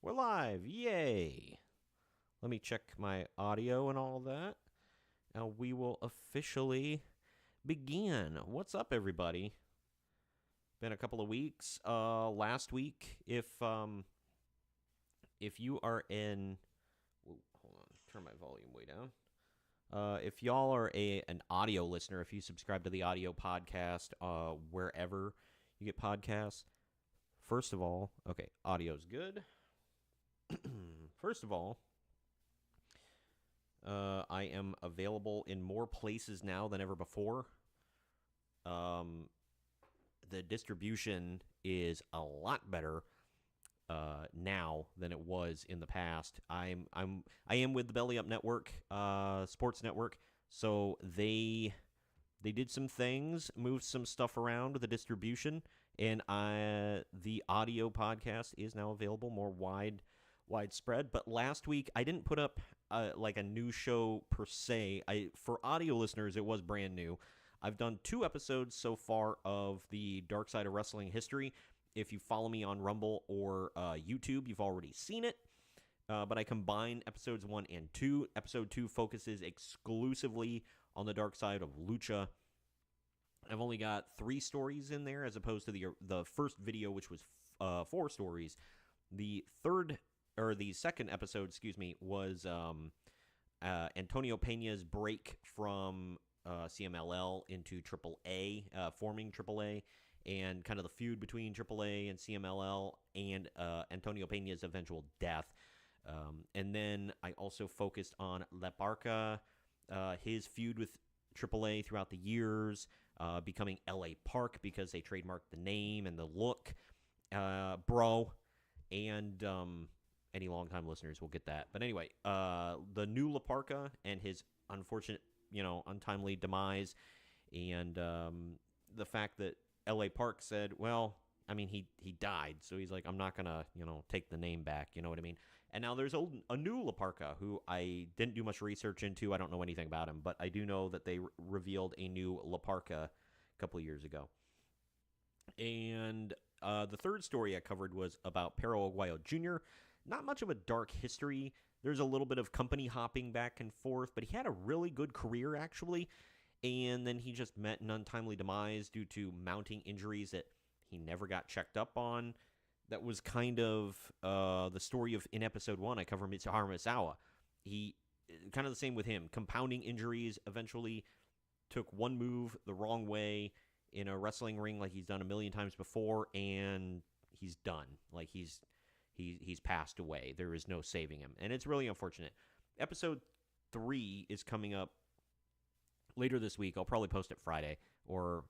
We're live. Yay. Let me check my audio and all that. Now we will officially begin. What's up, everybody? Been a couple of weeks. Last week, if you are in... Whoa, hold on. Turn my volume way down. If y'all are an audio listener, if you subscribe to the audio podcast wherever you get podcasts, first of all, okay, audio's good. First of all, I am available in more places now than ever before. The distribution is a lot better now than it was in the past. I am with the Belly Up Network, Sports Network, so they did some things, moved some stuff around with the distribution, and the audio podcast is now available more widespread. But last week I didn't put up like a new show per se. For audio listeners, it was brand new. I've done 2 episodes so far of the Dark Side of Wrestling history. If you follow me on Rumble or YouTube, you've already seen it. But I combined episodes 1 and 2. Episode 2 focuses exclusively on the Dark Side of Lucha. I've only got 3 stories in there as opposed to the first video, which was 4 stories. The second episode, was Antonio Pena's break from CMLL into AAA, forming AAA, and kind of the feud between AAA and CMLL, and Antonio Pena's eventual death. And then I also focused on La Parca, his feud with AAA throughout the years, becoming LA Park because they trademarked the name and the look, bro. And any longtime listeners will get that. But anyway, the new La Parca and his unfortunate, untimely demise, and the fact that LA Park said, well, I mean, he died, so he's like, I'm not going to, take the name back, you know what I mean? And now there's a new La Parca who I didn't do much research into. I don't know anything about him, but I do know that they revealed a new La Parca a couple of years ago. And the third story I covered was about Perro Aguayo Jr., not much of a dark history. There's a little bit of company hopping back and forth, but he had a really good career, actually. And then he just met an untimely demise due to mounting injuries that he never got checked up on. That was kind of the story of, in episode 1, I cover Mitsuharu Misawa. He, kind of the same with him, compounding injuries, eventually took one move the wrong way in a wrestling ring like he's done a million times before, and he's done. Like, he's passed away. There is no saving him, and it's really unfortunate. Episode 3 is coming up later this week. I'll probably post it Friday, or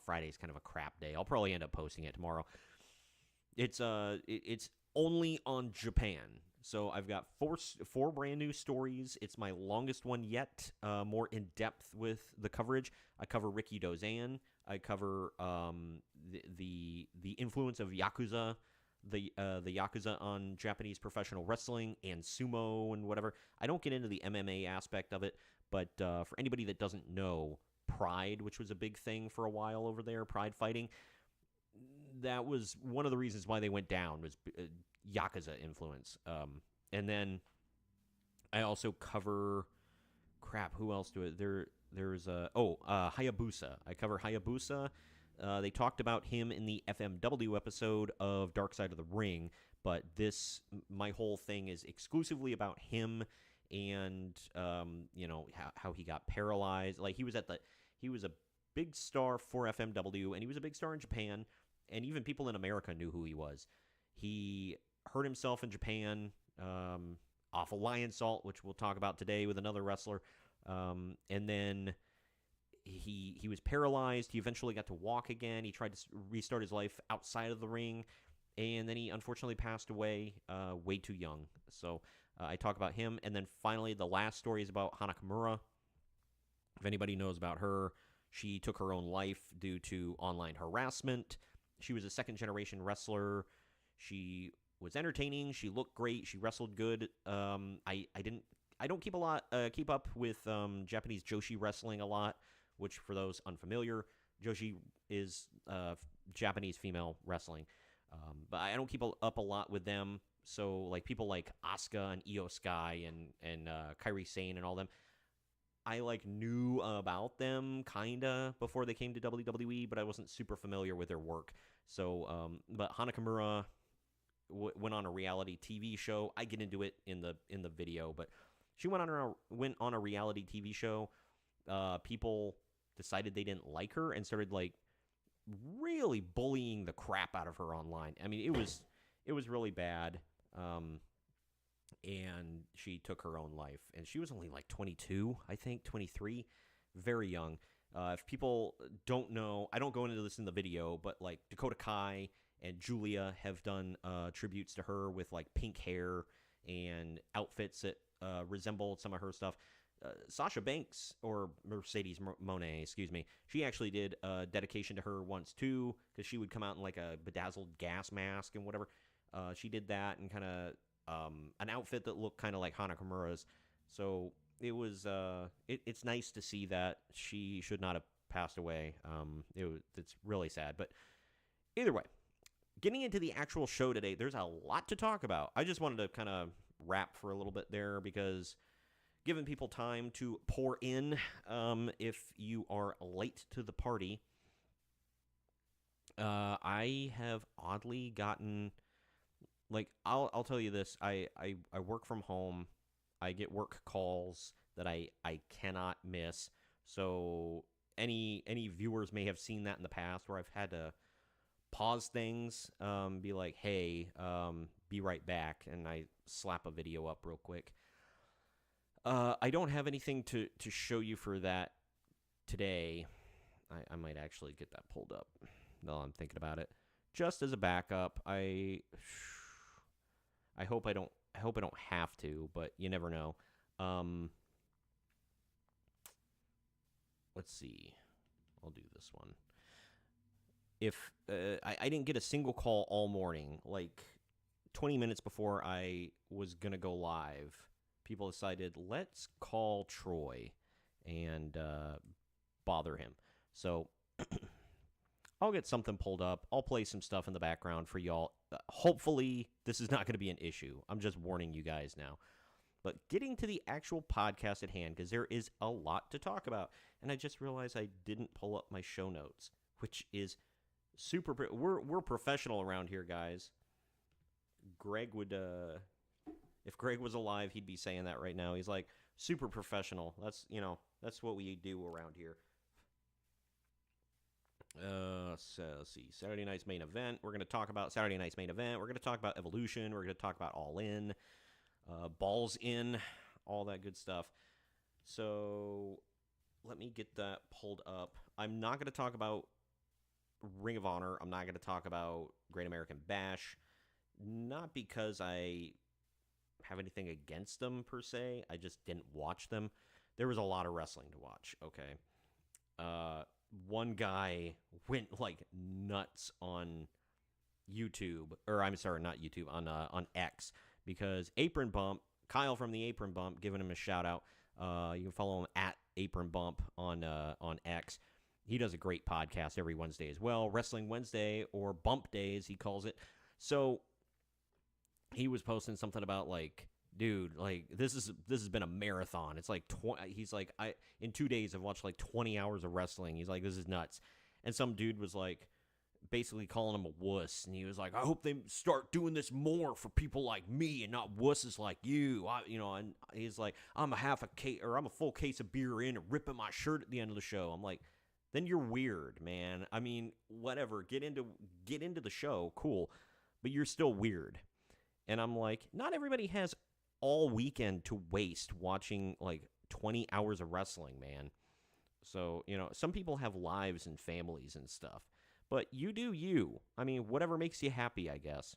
Friday's kind of a crap day. I'll probably end up posting it tomorrow. It's only on Japan, so I've got four brand new stories. It's my longest one yet, more in depth with the coverage. I cover Ricky Dozan. I cover the influence of Yakuza. The Yakuza on Japanese professional wrestling and sumo and whatever. I don't get into the MMA aspect of it, but for anybody that doesn't know, Pride, which was a big thing for a while over there, Pride fighting, that was one of the reasons why they went down, was Yakuza influence. And then I also cover... who else do it? There's Hayabusa. I cover Hayabusa. They talked about him in the FMW episode of Dark Side of the Ring, but my whole thing is exclusively about him and, how he got paralyzed. Like, he was a big star for FMW, and he was a big star in Japan, and even people in America knew who he was. He hurt himself in Japan, off a lion salt, which we'll talk about today with another wrestler, and then... He was paralyzed. He eventually got to walk again. He tried to restart his life outside of the ring, and then he unfortunately passed away way too young. So I talk about him, and then finally the last story is about Hana Kimura. If anybody knows about her, she took her own life due to online harassment. She was a second-generation wrestler. She was entertaining. She looked great. She wrestled good. I don't keep up with Japanese Joshi wrestling a lot, which, for those unfamiliar, Joshi is Japanese female wrestling. But I don't keep up a lot with them. So like people like Asuka and Io Sky and Kairi Sane and all them, I like knew about them kinda before they came to WWE, but I wasn't super familiar with their work. So, but Hana Kimura went on a reality TV show. I get into it in the video, but she went on a reality TV show. People decided they didn't like her and started like really bullying the crap out of her online. I mean, it was really bad. And she took her own life. And she was only like 22, I think, 23, very young. If people don't know, I don't go into this in the video, but like Dakota Kai and Julia have done tributes to her with like pink hair and outfits that resembled some of her stuff. Sasha Banks, or Mercedes Moné, excuse me, she actually did a dedication to her once too, because she would come out in like a bedazzled gas mask and whatever. She did that and kind of an outfit that looked kind of like Hana Kimura's. So it was it's nice to see that. She should not have passed away. It's really sad. But either way, getting into the actual show today, there's a lot to talk about. I just wanted to kind of wrap for a little bit there because giving people time to pour in if you are late to the party. I have oddly gotten... Like, I'll tell you this, I work from home. I get work calls that I cannot miss. So any viewers may have seen that in the past where I've had to pause things, be like, hey, be right back, and I slap a video up real quick. I don't have anything to show you for that today. I might actually get that pulled up now I'm thinking about it. Just as a backup, I hope I don't have to, but you never know. Let's see. I'll do this one. If I didn't get a single call all morning, like 20 minutes before I was gonna go live, people decided let's call Troy and bother him. So I'll get something pulled up. I'll play some stuff in the background for y'all. Hopefully, this is not going to be an issue. I'm just warning you guys now. But getting to the actual podcast at hand, because there is a lot to talk about. And I just realized I didn't pull up my show notes, which is super... We're professional around here, guys. Greg would... if Greg was alive, he'd be saying that right now. He's like, super professional. That's what we do around here. So let's see. Saturday night's main event. We're going to talk about Saturday night's main event. We're going to talk about Evolution. We're going to talk about All In, Balls In, all that good stuff. So let me get that pulled up. I'm not going to talk about Ring of Honor. I'm not going to talk about Great American Bash. Not because I have anything against them per se. I just didn't watch them. There was a lot of wrestling to watch. Okay. One guy went like nuts on YouTube, or I'm sorry, not YouTube, on X, because Apron Bump, Kyle from the Apron Bump, giving him a shout out. You can follow him at Apron Bump on X. He does a great podcast every Wednesday as well, Wrestling Wednesday, or Bump Days, he calls it. So he was posting something about like, dude, like this has been a marathon. It's like he's like, in 2 days I've watched like 20 hours of wrestling. He's like, this is nuts. And some dude was like basically calling him a wuss, and he was like, I hope they start doing this more for people like me and not wusses like you. And he's like, I'm a full case of beer in and ripping my shirt at the end of the show. I'm like, then you're weird, man. I mean, whatever. Get into the show, cool, but you're still weird. And I'm like, not everybody has all weekend to waste watching like 20 hours of wrestling, man. So, some people have lives and families and stuff, but you do you. I mean, whatever makes you happy, I guess.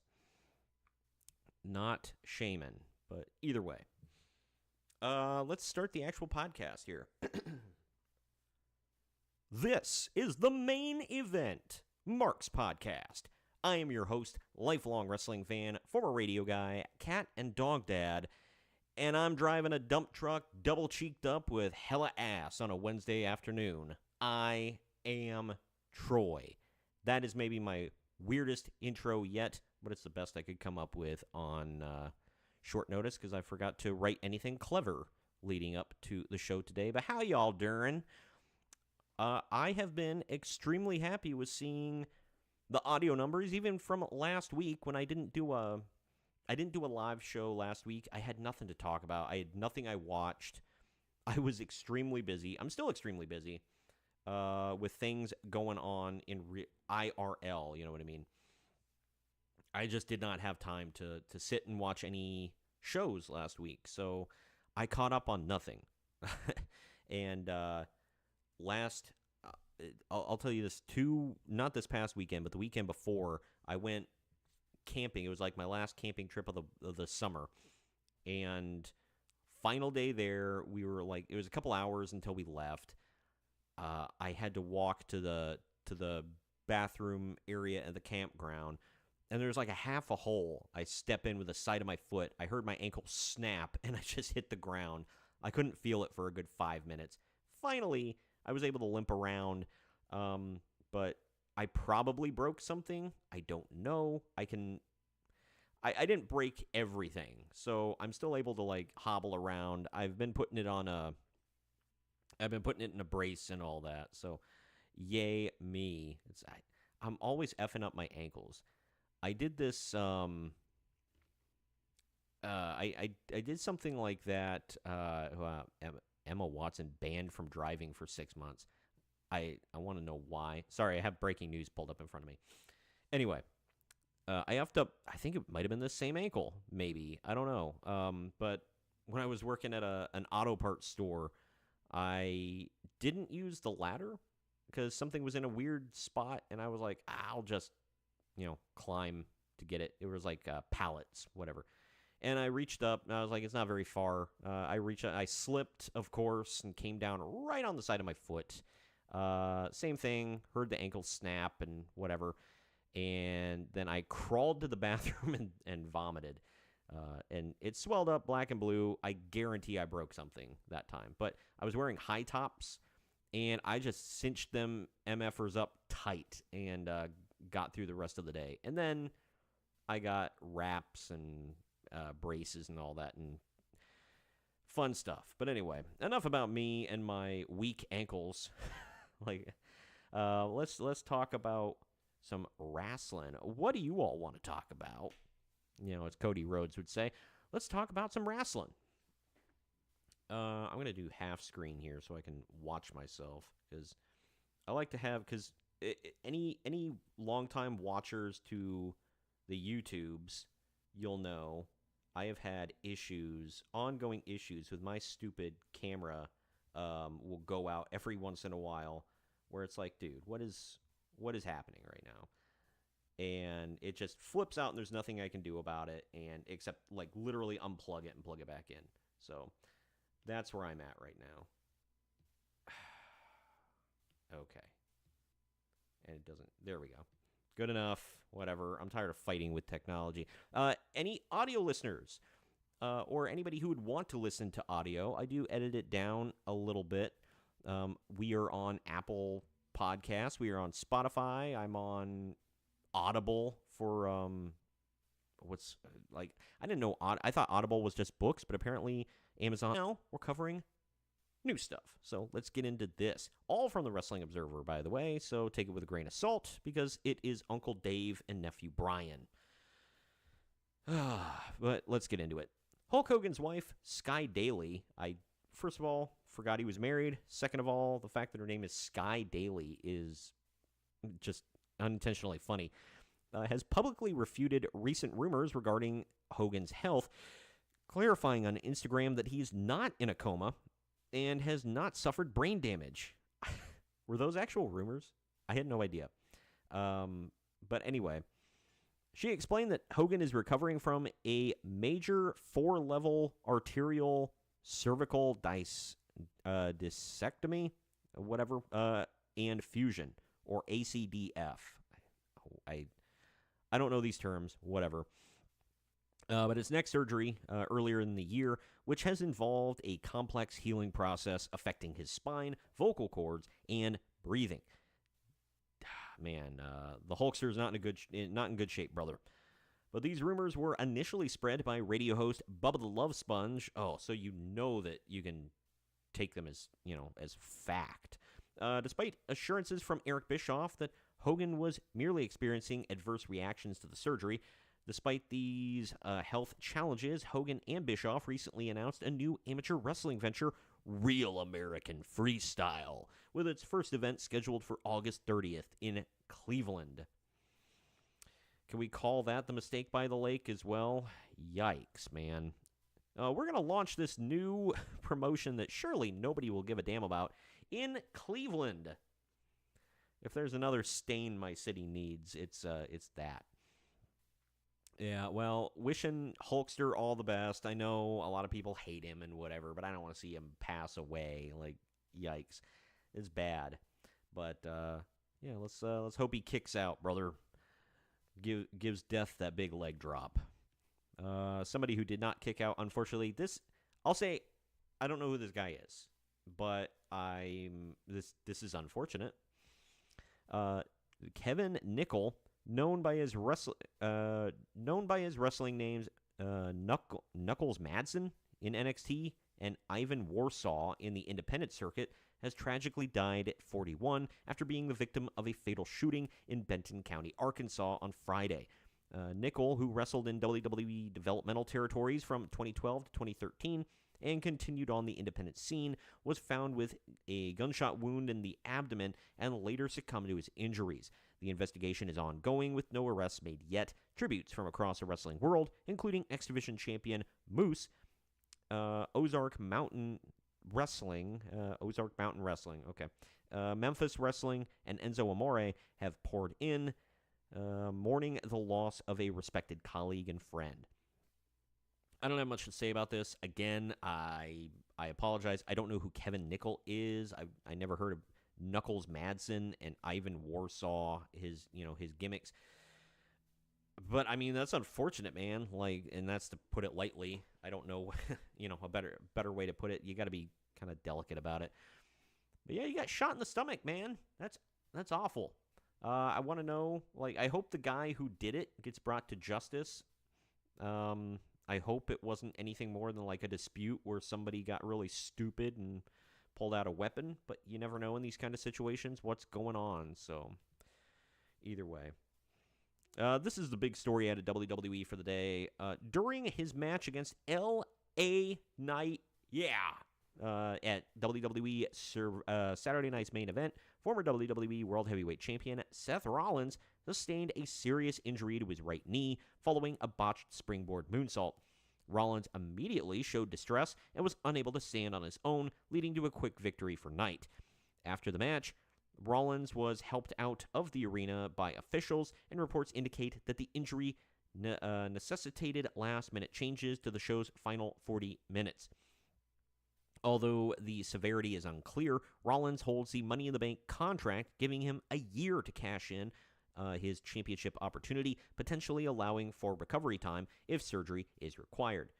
Not shaming, but either way. Let's start the actual podcast here. This is the main event, Mark's Podcast. I am your host, lifelong wrestling fan, former radio guy, cat and dog dad, and I'm driving a dump truck double-cheeked up with hella ass on a Wednesday afternoon. I am Troy. That is maybe my weirdest intro yet, but it's the best I could come up with on short notice because I forgot to write anything clever leading up to the show today. But how y'all doing? I have been extremely happy with seeing the audio numbers, even from last week when I didn't do a live show last week. I had nothing to talk about. I had nothing I watched. I was extremely busy. I'm still extremely busy with things going on in IRL, you know what I mean? I just did not have time to sit and watch any shows last week, so I caught up on nothing. And I'll tell you this, not this past weekend, but the weekend before, I went camping. It was like my last camping trip of the summer, and final day there, we were like, it was a couple hours until we left. I had to walk to the bathroom area at the campground, and there's like a half a hole. I step in with the side of my foot. I heard my ankle snap, and I just hit the ground. I couldn't feel it for a good 5 minutes. Finally, I was able to limp around, but I probably broke something. I don't know. I didn't break everything, so I'm still able to like hobble around. I've been putting it in a brace and all that. So, yay me! I'm always effing up my ankles. I did this. I did something like that. Emma Watson banned from driving for 6 months. I want to know why. Sorry, I have breaking news pulled up in front of me. Anyway, I effed up, I think it might have been the same ankle, maybe. I don't know. But when I was working at an auto parts store, I didn't use the ladder because something was in a weird spot, and I was like, I'll just, climb to get it. It was like pallets, whatever. And I reached up, and I was like, it's not very far. I slipped, of course, and came down right on the side of my foot. Same thing, heard the ankle snap and whatever. And then I crawled to the bathroom and vomited. And it swelled up black and blue. I guarantee I broke something that time. But I was wearing high tops, and I just cinched them MFers up tight and got through the rest of the day. And then I got wraps and braces and all that and fun stuff. But anyway, enough about me and my weak ankles. Let's talk about some wrestling. What do you all want to talk about? As Cody Rhodes would say, let's talk about some wrestling. I'm going to do half screen here so I can watch myself, because I like to have, because any longtime watchers to the YouTubes, you'll know I have had ongoing issues with my stupid camera. Will go out every once in a while, where it's like, dude, what is happening right now? And it just flips out, and there's nothing I can do about it, and except like literally unplug it and plug it back in. So that's where I'm at right now. Okay. And it doesn't. There we go. Good enough. Whatever. I'm tired of fighting with technology. Any audio listeners, or anybody who would want to listen to audio, I do edit it down a little bit. We are on Apple Podcasts. We are on Spotify. I'm on Audible for I didn't know. I thought Audible was just books, but apparently Amazon. Now we're covering new stuff. So let's get into this. All from the Wrestling Observer, by the way, so take it with a grain of salt, because it is Uncle Dave and Nephew Brian. But let's get into it. Hulk Hogan's wife, Sky Daly. I, first of all, forgot he was married. Second of all, the fact that her name is Sky Daly is just unintentionally funny. Has publicly refuted recent rumors regarding Hogan's health, clarifying on Instagram that he's not in a coma and has not suffered brain damage. Were those actual rumors? I had no idea. But anyway, she explained that Hogan is recovering from a major 4-level arterial cervical discectomy, whatever, and fusion, or ACDF. I don't know these terms, whatever. But his next surgery earlier in the year, which has involved a complex healing process affecting his spine, vocal cords, and breathing. Man, the Hulkster is not in good shape, brother. But these rumors were initially spread by radio host Bubba the Love Sponge. Oh, so you know that you can take them as, as fact. Despite assurances from Eric Bischoff that Hogan was merely experiencing adverse reactions to the surgery. Despite these health challenges, Hogan and Bischoff recently announced a new amateur wrestling venture, Real American Freestyle, with its first event scheduled for August 30th in Cleveland. Can we call that the mistake by the lake as well? Yikes, man. We're going to launch this new promotion that surely nobody will give a damn about in Cleveland. If there's another stain my city needs, it's that. Yeah, well, wishing Hulkster all the best. I know a lot of people hate him and whatever, but I don't want to see him pass away. Like, yikes. It's bad. But, yeah, let's hope he kicks out, brother. Gives Death that big leg drop. Somebody who did not kick out, unfortunately. I'll say, I don't know who this guy is, but this is unfortunate. Kevin Nickel, known by his wrestling names Knuckles Madsen in NXT and Ivan Warsaw in the independent circuit, has tragically died at 41 after being the victim of a fatal shooting in Benton County, Arkansas on Friday. Nickel, who wrestled in WWE developmental territories from 2012 to 2013 and continued on the independent scene, was found with a gunshot wound in the abdomen and later succumbed to his injuries. The investigation is ongoing with no arrests made yet. Tributes from across the wrestling world, including X Division champion Moose, Ozark Mountain Wrestling, Memphis Wrestling, and Enzo Amore have poured in, mourning the loss of a respected colleague and friend. I don't have much to say about this. Again, I apologize. I don't know who Kevin Nickel is. I never heard of Knuckles Madsen and Ivan Warsaw, his gimmicks. But I mean, that's unfortunate, man. Like, and that's to put it lightly. I don't know, a better way to put it. You got to be kind of delicate about it. But yeah, you got shot in the stomach, man. That's awful. I want to know, like, I hope the guy who did it gets brought to justice. I hope it wasn't anything more than like a dispute where somebody got really stupid and pulled out a weapon, but you never know in these kind of situations what's going on. So either way, this is the big story out of WWE for the day. During his match against L.A. Knight, at WWE Saturday night's main event, former WWE World Heavyweight Champion Seth Rollins sustained a serious injury to his right knee following a botched springboard moonsault. Rollins immediately showed distress and was unable to stand on his own, leading to a quick victory for Knight. After the match, Rollins was helped out of the arena by officials, and reports indicate that the injury necessitated last-minute changes to the show's final 40 minutes. Although the severity is unclear, Rollins holds the Money in the Bank contract, giving him a year to cash in his championship opportunity, potentially allowing for recovery time if surgery is required.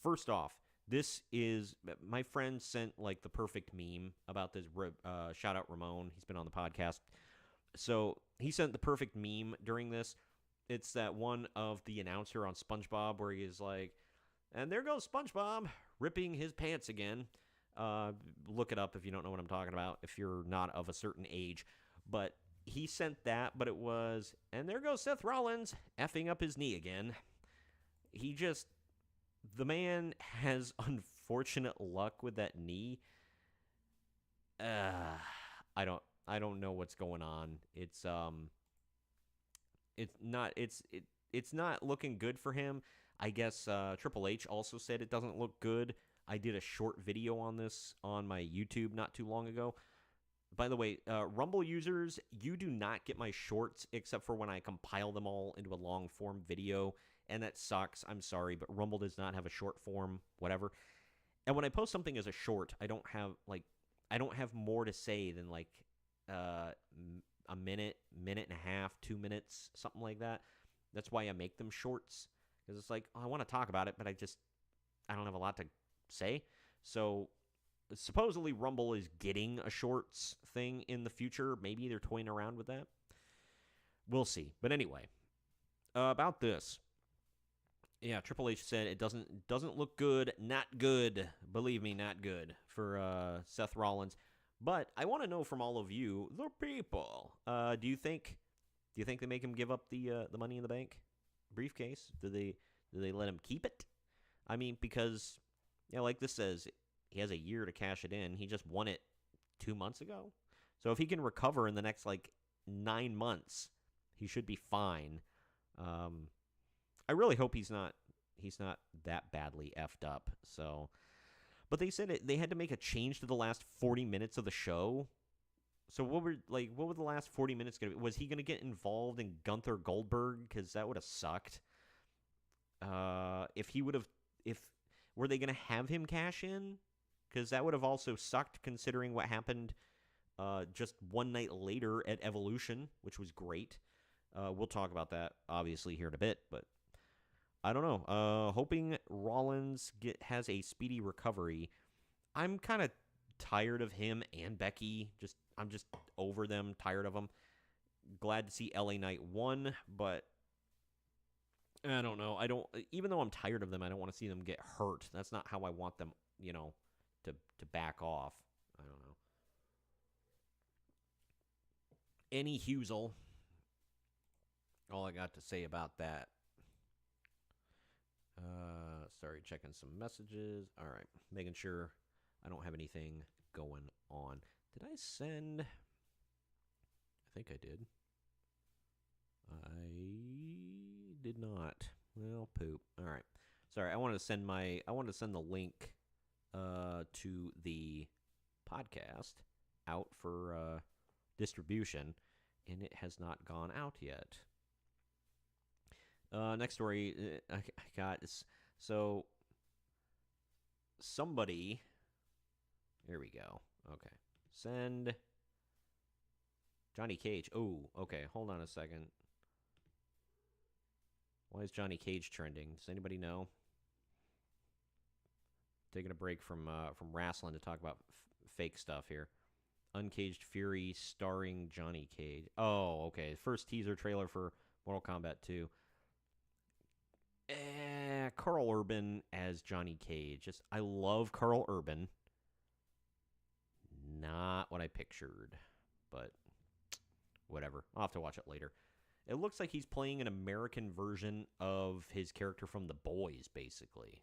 First off, this is, my friend sent like the perfect meme about this. Shout out Ramon, he's been on the podcast. So he sent the perfect meme during this. It's that one of the announcer on SpongeBob where he is like, and there goes SpongeBob ripping his pants again. Look it up if you don't know what I'm talking about, if you're not of a certain age. But he sent that, but it was, and there goes Seth Rollins effing up his knee again. The man has unfortunate luck with that knee. I don't know what's going on. It's not looking good for him. I guess Triple H also said it doesn't look good. I did a short video on this on my YouTube not too long ago. By the way, Rumble users, you do not get my shorts except for when I compile them all into a long-form video, and that sucks. I'm sorry, but Rumble does not have a short form, whatever. And when I post something as a short, I don't have more to say than like a minute and a half, 2 minutes, something like that. That's why I make them shorts, because it's like, oh, I want to talk about it, but I don't have a lot to say. So supposedly Rumble is getting a shorts thing in the future. Maybe they're toying around with that. We'll see. But anyway, About this. Yeah, Triple H said it doesn't look good, not good. Believe me, not good for Seth Rollins. But I want to know from all of you, the people, do you think they make him give up the Money in the Bank briefcase? Do they let him keep it? I mean, because like this says, he has a year to cash it in. He just won it 2 months ago. So if he can recover in the next 9 months, he should be fine. I really hope he's not that badly effed up. So, but they said they had to make a change to the last 40 minutes of the show. So what were the last 40 minutes going to be? Was he going to get involved in Gunther Goldberg? Because that would have sucked. If were they going to have him cash in? Because that would have also sucked considering what happened just one night later at Evolution, which was great. We'll talk about that obviously here in a bit, but I don't know. Hoping Rollins has a speedy recovery. I'm kind of tired of him and Becky. I'm just over them, tired of them. Glad to see LA Knight won, but I don't know. Even though I'm tired of them, I don't want to see them get hurt. That's not how I want them, to back off. I don't know. Any Husel. All I got to say about that. Sorry, checking some messages. All right, making sure I don't have anything going on. Did I send? I think I did. I did not. Well, poop. All right. Sorry, I wanted to send the link to the podcast out for distribution, and it has not gone out yet. Next story I got is, so somebody, here we go. Okay. Send Johnny Cage. Oh, okay. Hold on a second. Why is Johnny Cage trending? Does anybody know? Taking a break from wrestling to talk about fake stuff here. Uncaged Fury starring Johnny Cage. Oh, okay. First teaser trailer for Mortal Kombat 2. Carl Urban as Johnny Cage. I love Carl Urban. Not what I pictured, but whatever. I'll have to watch it later. It looks like he's playing an American version of his character from The Boys, basically.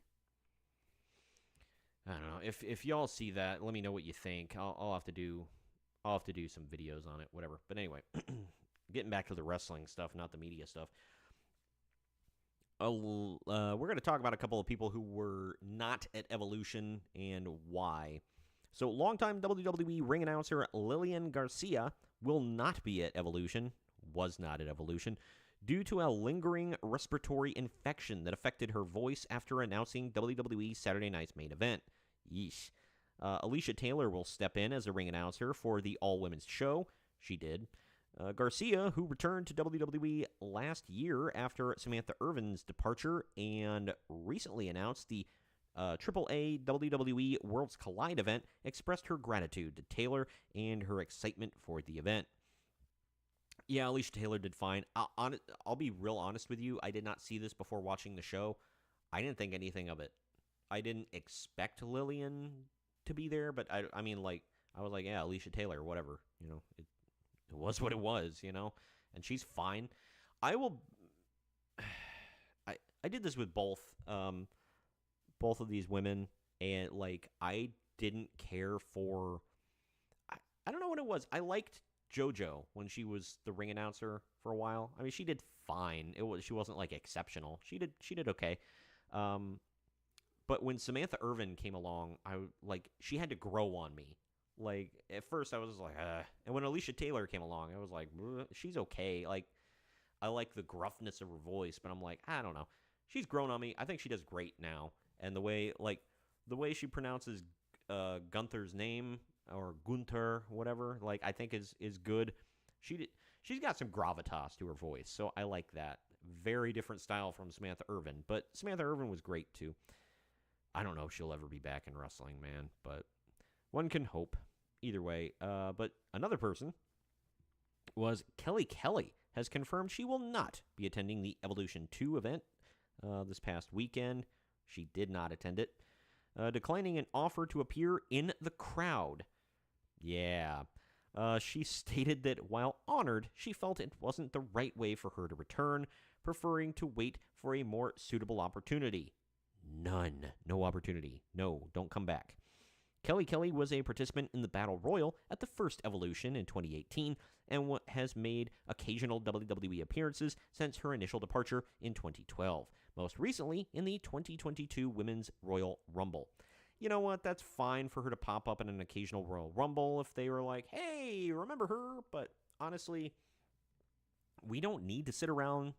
I don't know. If y'all see that, let me know what you think. I'll have to do some videos on it, whatever. But anyway, getting back to the wrestling stuff, not the media stuff. We're going to talk about a couple of people who were not at Evolution and why. So, longtime WWE ring announcer Lillian Garcia will not be at Evolution, was not at Evolution, due to a lingering respiratory infection that affected her voice after announcing WWE Saturday Night's main event. Yeesh. Alicia Taylor will step in as a ring announcer for the all-women's show. She did. Garcia, who returned to WWE last year after Samantha Irvin's departure and recently announced the AAA WWE Worlds Collide event, expressed her gratitude to Taylor and her excitement for the event. Yeah, Alicia Taylor did fine. I'll be real honest with you. I did not see this before watching the show. I didn't think anything of it. I didn't expect Lillian to be there, but I was like, yeah, Alicia Taylor, whatever. It was what it was, and she's fine. I did this with both of these women, and I didn't care for. I don't know what it was. I liked JoJo when she was the ring announcer for a while. I mean, she did fine. She wasn't exceptional. She did okay. But when Samantha Irvin came along, she had to grow on me. At first I was like, and when Alicia Taylor came along, I was like, she's okay. I like the gruffness of her voice, but I'm like, I don't know. She's grown on me. I think she does great now. And the way she pronounces Gunther's name, or Gunther, whatever, I think is good. She's got some gravitas to her voice, so I like that. Very different style from Samantha Irvin, but Samantha Irvin was great too. I don't know if she'll ever be back in wrestling, man, but one can hope. Either way, but another person was Kelly Kelly has confirmed she will not be attending the Evolution 2 event this past weekend. She did not attend it, declining an offer to appear in the crowd. Yeah. She stated that while honored, she felt it wasn't the right way for her to return, preferring to wait for a more suitable opportunity. None. No opportunity. No, don't come back. Kelly was a participant in the Battle Royal at the first Evolution in 2018 and has made occasional WWE appearances since her initial departure in 2012, most recently in the 2022 Women's Royal Rumble. You know what? That's fine for her to pop up in an occasional Royal Rumble if they were like, hey, remember her? But honestly, we don't need to sit around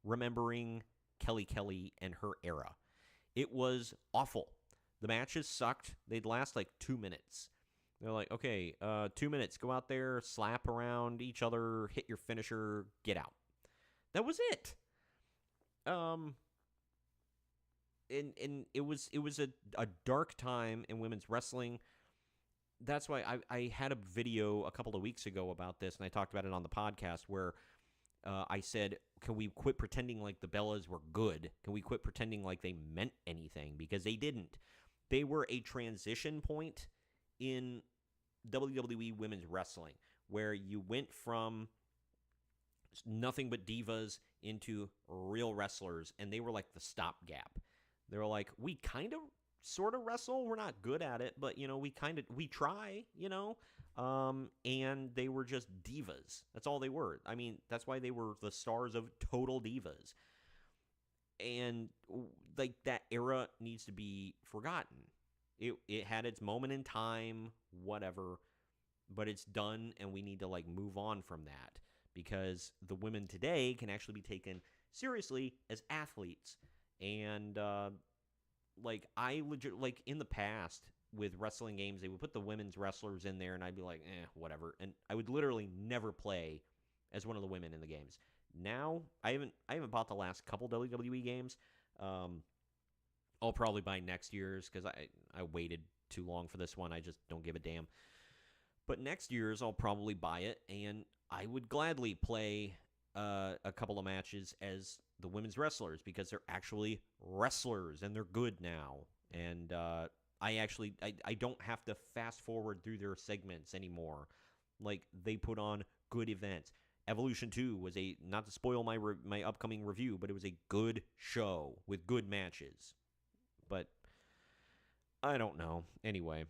remembering Kelly and her era. It was awful. The matches sucked. They'd last like 2 minutes. They're like, okay, 2 minutes. Go out there, slap around each other, hit your finisher, get out. That was it. And it was a dark time in women's wrestling. That's why I had a video a couple of weeks ago about this, and I talked about it on the podcast where I said, can we quit pretending like the Bellas were good? Can we quit pretending like they meant anything? Because they didn't. They were a transition point in WWE women's wrestling where you went from nothing but divas into real wrestlers, and they were like the stopgap. They were like, we kind of sort of wrestle. We're not good at it, but, we try, and they were just divas. That's all they were. I mean, that's why they were the stars of Total Divas. And, like, that era needs to be forgotten. It had its moment in time, whatever, but it's done, and we need to, like, move on from that. Because the women today can actually be taken seriously as athletes. And, I legit, in the past with wrestling games, they would put the women's wrestlers in there, and I'd be like, whatever. And I would literally never play as one of the women in the games. Now, I haven't bought the last couple WWE games. I'll probably buy next year's because I waited too long for this one. I just don't give a damn. But next year's, I'll probably buy it, and I would gladly play a couple of matches as the women's wrestlers because they're actually wrestlers and they're good now. And I don't have to fast forward through their segments anymore. Like, they put on good events. Evolution 2 was not to spoil my upcoming review, but it was a good show with good matches. But I don't know. Anyway,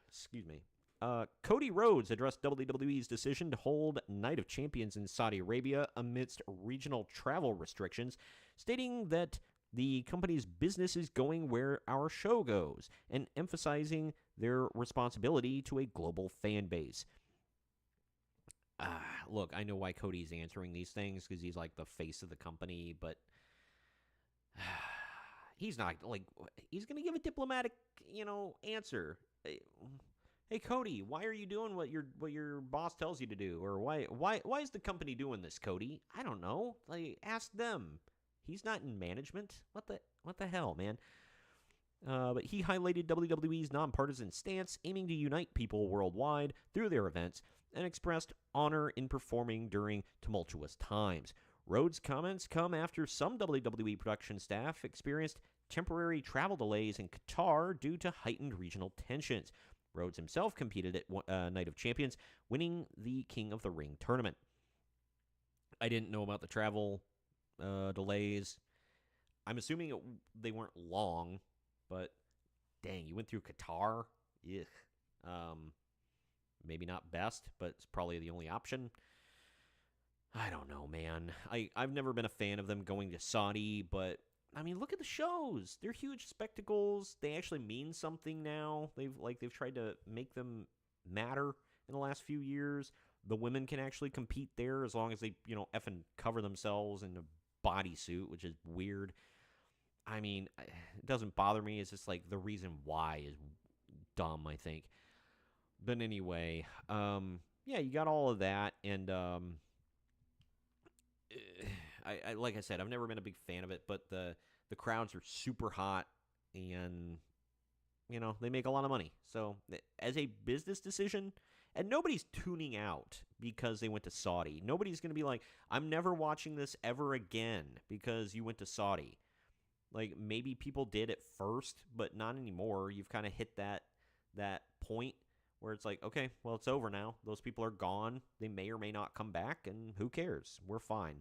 excuse me. Cody Rhodes addressed WWE's decision to hold Night of Champions in Saudi Arabia amidst regional travel restrictions, stating that the company's business is going where our show goes, and emphasizing their responsibility to a global fan base. Look, I know why Cody's answering these things, because he's like the face of the company, but he's not, he's going to give a diplomatic, answer. Hey, Cody, why are you doing what your boss tells you to do? Or why is the company doing this, Cody? I don't know. Ask them. He's not in management. What the hell, man? But he highlighted WWE's nonpartisan stance, aiming to unite people worldwide through their events, and expressed honor in performing during tumultuous times. Rhodes' comments come after some WWE production staff experienced temporary travel delays in Qatar due to heightened regional tensions. Rhodes himself competed at Night of Champions, winning the King of the Ring tournament. I didn't know about the travel delays. I'm assuming they weren't long, but dang, you went through Qatar? Ugh. Maybe not best, but it's probably the only option. I don't know, man. I've never been a fan of them going to Saudi, but I mean, look at the shows. They're huge spectacles. They actually mean something now. They've tried to make them matter in the last few years. The women can actually compete there as long as they, effing cover themselves in a bodysuit, which is weird. I mean, it doesn't bother me. It's just the reason why is dumb, I think. But anyway, yeah, you got all of that, and I like I said, I've never been a big fan of it, but the crowds are super hot, and they make a lot of money. So as a business decision, And nobody's tuning out because they went to Saudi. Nobody's going to be like, I'm never watching this ever again because you went to Saudi. Like, maybe people did at first, but not anymore. You've kind of hit that point where it's like, okay, well, it's over now. Those people are gone. They may or may not come back, and who cares? We're fine.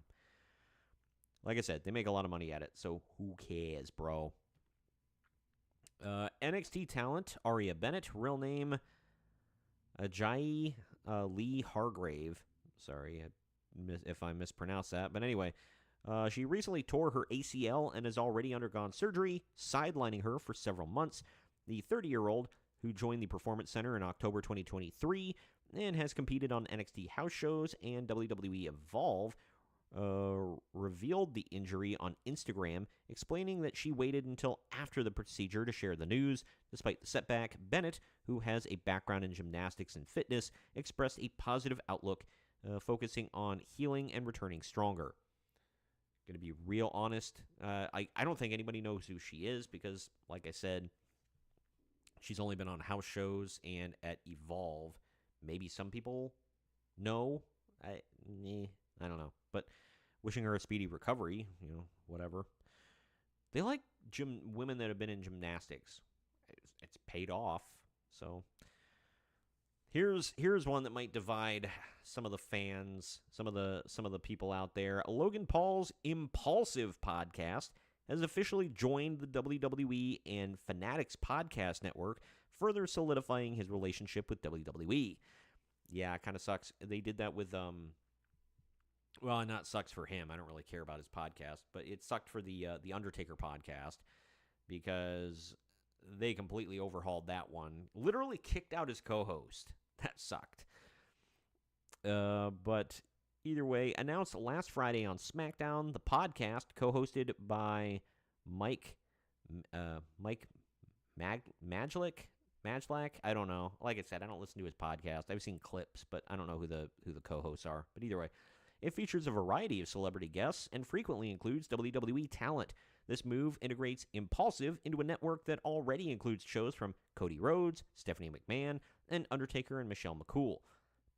Like I said, they make a lot of money at it, so who cares, bro? NXT talent, Aria Bennett, real name Ajayi Lee Hargrave. Sorry if I mispronounced that. But anyway, she recently tore her ACL and has already undergone surgery, sidelining her for several months. The 30-year-old, who joined the Performance Center in October 2023 and has competed on NXT house shows and WWE Evolve, revealed the injury on Instagram, explaining that she waited until after the procedure to share the news. Despite the setback, Bennett, who has a background in gymnastics and fitness, expressed a positive outlook, focusing on healing and returning stronger. Going to be real honest, I don't think anybody knows who she is because, like I said, she's only been on house shows and at Evolve. Maybe some people know. I don't know. But wishing her a speedy recovery, whatever. They like women that have been in gymnastics. It's paid off. So here's one that might divide some of the fans, some of the people out there. Logan Paul's Impulsive podcast has officially joined the WWE and Fanatics podcast network, further solidifying his relationship with WWE. Yeah, it kind of sucks. They did that with well, not sucks for him. I don't really care about his podcast, but it sucked for the Undertaker podcast because they completely overhauled that one. Literally kicked out his co-host. That sucked. But either way, announced last Friday on SmackDown, the podcast, co-hosted by Mike Majlak. I don't know. Like I said, I don't listen to his podcast. I've seen clips, but I don't know who the co-hosts are. But either way, it features a variety of celebrity guests and frequently includes WWE talent. This move integrates Impulsive into a network that already includes shows from Cody Rhodes, Stephanie McMahon, and Undertaker and Michelle McCool.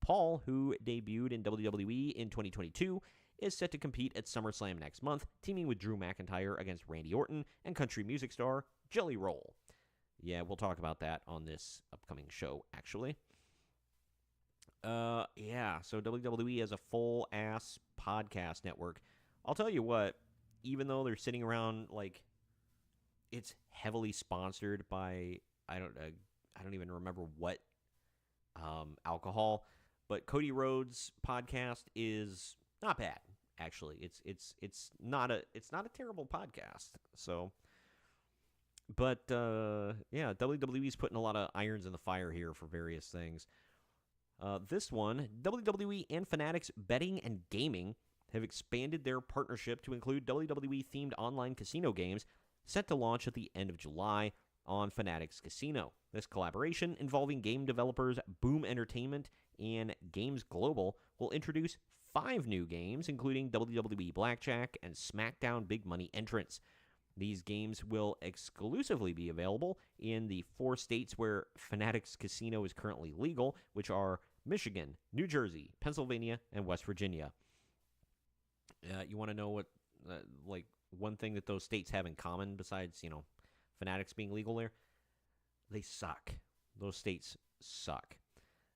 Paul, who debuted in WWE in 2022, is set to compete at SummerSlam next month, teaming with Drew McIntyre against Randy Orton and country music star Jelly Roll. Yeah, we'll talk about that on this upcoming show, actually. So WWE has a full-ass podcast network. I'll tell you what, even though they're sitting around, like, it's heavily sponsored by, I don't even remember what alcohol, but Cody Rhodes' podcast is not bad, actually. It's not a terrible podcast. So, but WWE's putting a lot of irons in the fire here for various things. This one, WWE and Fanatics Betting and Gaming have expanded their partnership to include WWE-themed online casino games set to launch at the end of July on Fanatics Casino. This collaboration, involving game developers Boom Entertainment and Games Global, will introduce 5 new games, including WWE Blackjack and SmackDown Big Money entrants. These games will exclusively be available in the 4 states where Fanatics Casino is currently legal, which are Michigan, New Jersey, Pennsylvania, and West Virginia. You want to know what, one thing that those states have in common besides, Fanatics being legal there? They suck. Those states suck.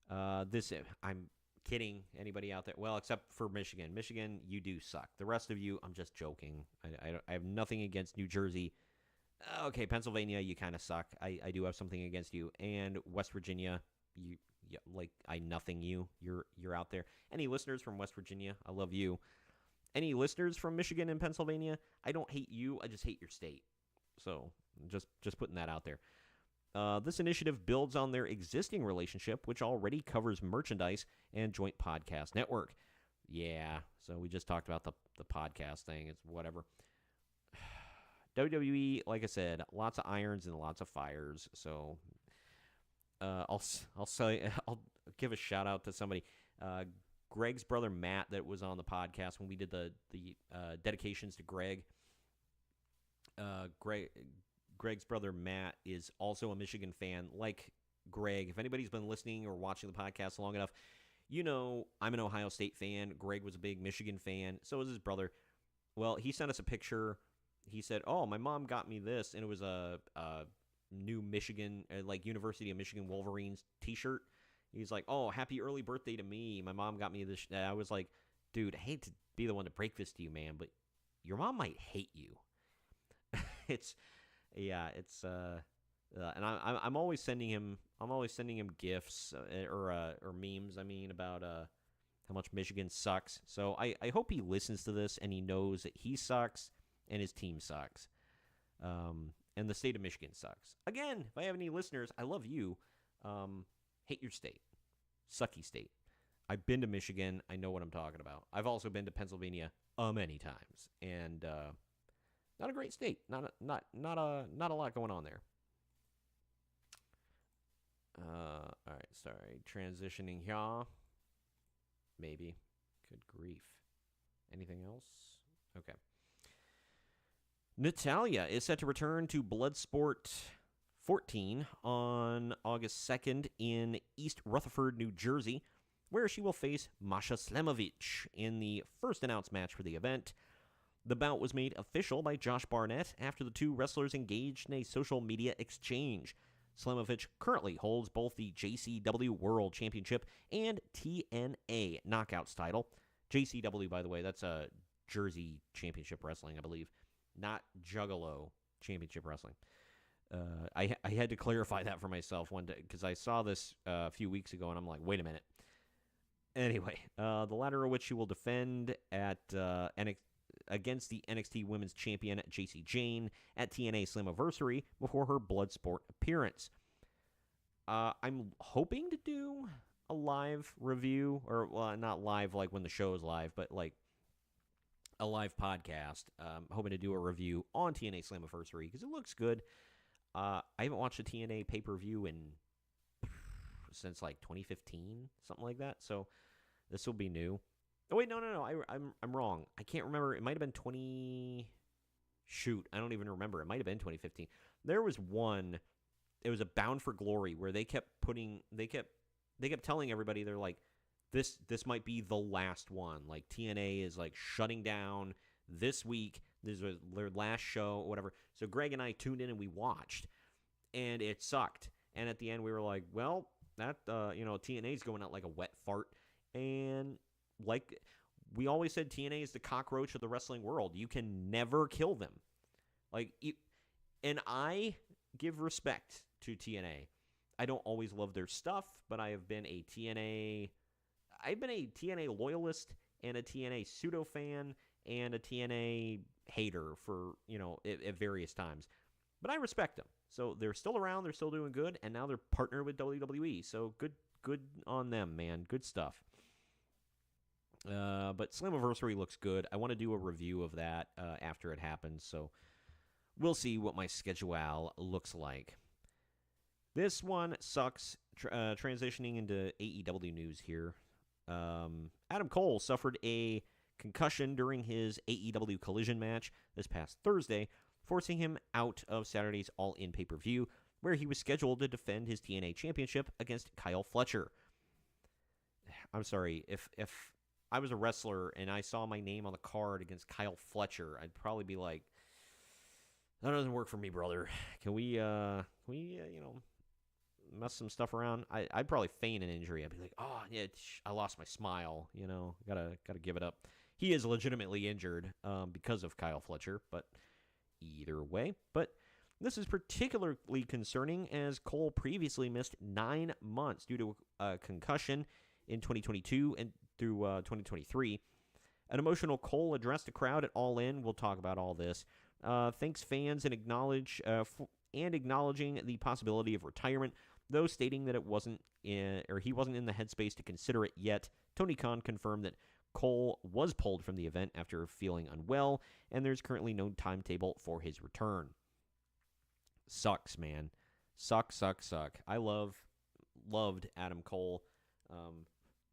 I'm kidding anybody out there. Well, except for Michigan. Michigan, you do suck. The rest of you, I'm just joking. I have nothing against New Jersey. Okay, Pennsylvania, you kind of suck. I do have something against you. And West Virginia, I nothing you. You're out there. Any listeners from West Virginia, I love you. Any listeners from Michigan and Pennsylvania, I don't hate you. I just hate your state. So just putting that out there. This initiative builds on their existing relationship, which already covers merchandise and joint podcast network. Yeah, so we just talked about the podcast thing. It's whatever. WWE, like I said, lots of irons and lots of fires. So I'll give a shout out to somebody. Greg's brother Matt, that was on the podcast when we did the dedications to Greg. Greg's brother Matt is also a Michigan fan, like Greg, if anybody's been listening or watching the podcast long enough, you know I'm an Ohio State fan. Greg was a big Michigan fan. So was his brother. Well, he sent us a picture. He said, "Oh, my mom got me this," and it was a new Michigan, like University of Michigan Wolverines T-shirt. He's like, "Oh, happy early birthday to me. My mom got me this." I was like, "Dude, I hate to be the one to break this to you, man, but your mom might hate you." it's and I'm always sending him gifts or memes. I mean about how much Michigan sucks. So I hope he listens to this and he knows that he sucks and his team sucks. And the state of Michigan sucks. Again, if I have any listeners, I love you. Hate your state. Sucky state. I've been to Michigan. I know what I'm talking about. I've also been to Pennsylvania many times, and not a great state. Not a lot going on there. All right, sorry. Transitioning here. Maybe. Good grief. Anything else? Okay. Natalya is set to return to Bloodsport 14 on August 2nd in East Rutherford, New Jersey, where she will face Masha Slamovich in the first announced match for the event. The bout was made official by Josh Barnett after the two wrestlers engaged in a social media exchange. Slamovich currently holds both the JCW World Championship and TNA Knockouts title. JCW, by the way, that's a Jersey Championship Wrestling, I believe, not Juggalo Championship Wrestling. I had to clarify that for myself one day because I saw this a few weeks ago, and I'm like, wait a minute. Anyway, the latter of which she will defend at against the NXT Women's Champion JC Jane at TNA Slammiversary before her Bloodsport appearance. I'm hoping to do a live review, or well, not live like when the show is live, but like a live podcast. Hoping to do a review on TNA Slammiversary because it looks good. I haven't watched a TNA pay-per-view since like 2015, something like that. So this will be new. Oh wait, no. I'm wrong. I can't remember. It might have been 20. Shoot, I don't even remember. It might have been 2015. There was one. It was a Bound for Glory where they kept telling everybody they're like, this might be the last one. Like TNA is like shutting down this week. This was their last show, whatever. So Greg and I tuned in and we watched, and it sucked. And at the end, we were like, well, that TNA's going out like a wet fart. And like we always said, TNA is the cockroach of the wrestling world. You can never kill them. And I give respect to TNA. I don't always love their stuff, but I've been a TNA loyalist and a TNA pseudo fan and a TNA hater for, at various times. But I respect them. So they're still around, they're still doing good, and now they're partnered with WWE. So good on them, man. Good stuff. But Slammiversary looks good. I want to do a review of that after it happens, so we'll see what my schedule looks like. This one sucks. Transitioning into AEW news here. Adam Cole suffered a concussion during his AEW Collision match this past Thursday, forcing him out of Saturday's All In pay-per-view, where he was scheduled to defend his TNA championship against Kyle Fletcher. I'm sorry, if I was a wrestler and I saw my name on the card against Kyle Fletcher, I'd probably be like, that doesn't work for me, brother. Can we mess some stuff around? I'd probably feign an injury. I'd be like, oh, yeah, I lost my smile, gotta give it up. He is legitimately injured because of Kyle Fletcher, but either way. But this is particularly concerning as Cole previously missed 9 months due to a concussion in 2022 and through 2023. An emotional Cole addressed the crowd at All In. We'll talk about all this. Thanks fans and acknowledging the possibility of retirement, though stating that he wasn't in the headspace to consider it yet. Tony Khan confirmed that Cole was pulled from the event after feeling unwell, and there's currently no timetable for his return. Sucks, man. Suck. I loved Adam Cole.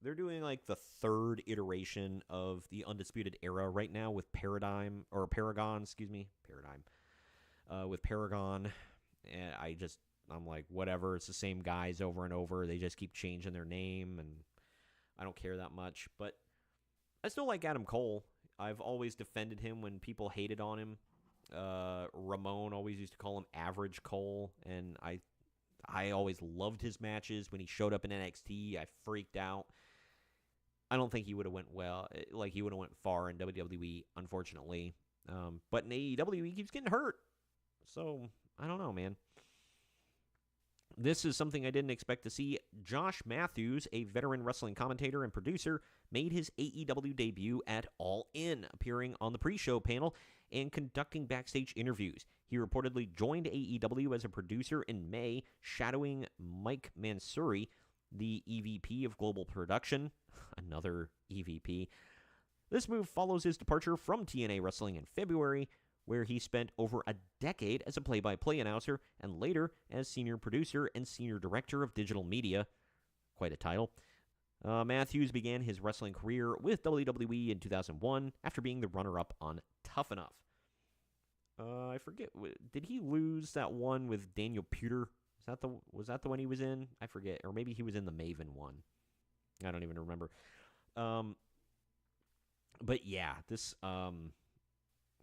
They're doing like the third iteration of the Undisputed Era right now with Paragon, with Paragon. And I just I'm like, whatever. It's the same guys over and over. They just keep changing their name, and I don't care that much. But I still like Adam Cole. I've always defended him when people hated on him. Ramon always used to call him Average Cole, and I always loved his matches. When he showed up in NXT, I freaked out. I don't think he would have went well, like he would have went far in WWE, unfortunately. But in AEW, he keeps getting hurt. So, I don't know, man. This is something I didn't expect to see. Josh Matthews, a veteran wrestling commentator and producer, made his AEW debut at All In, appearing on the pre-show panel and conducting backstage interviews. He reportedly joined AEW as a producer in May, shadowing Mike Mansouri, the EVP of Global Production. Another EVP. This move follows his departure from TNA Wrestling in February, where he spent over a decade as a play-by-play announcer and later as senior producer and senior director of digital media. Quite a title. Matthews began his wrestling career with WWE in 2001 after being the runner-up on Tough Enough. I forget, did he lose that one with Daniel Puder? Was that the one he was in? I forget. Or maybe he was in the Maven one. I don't even remember. But yeah, this...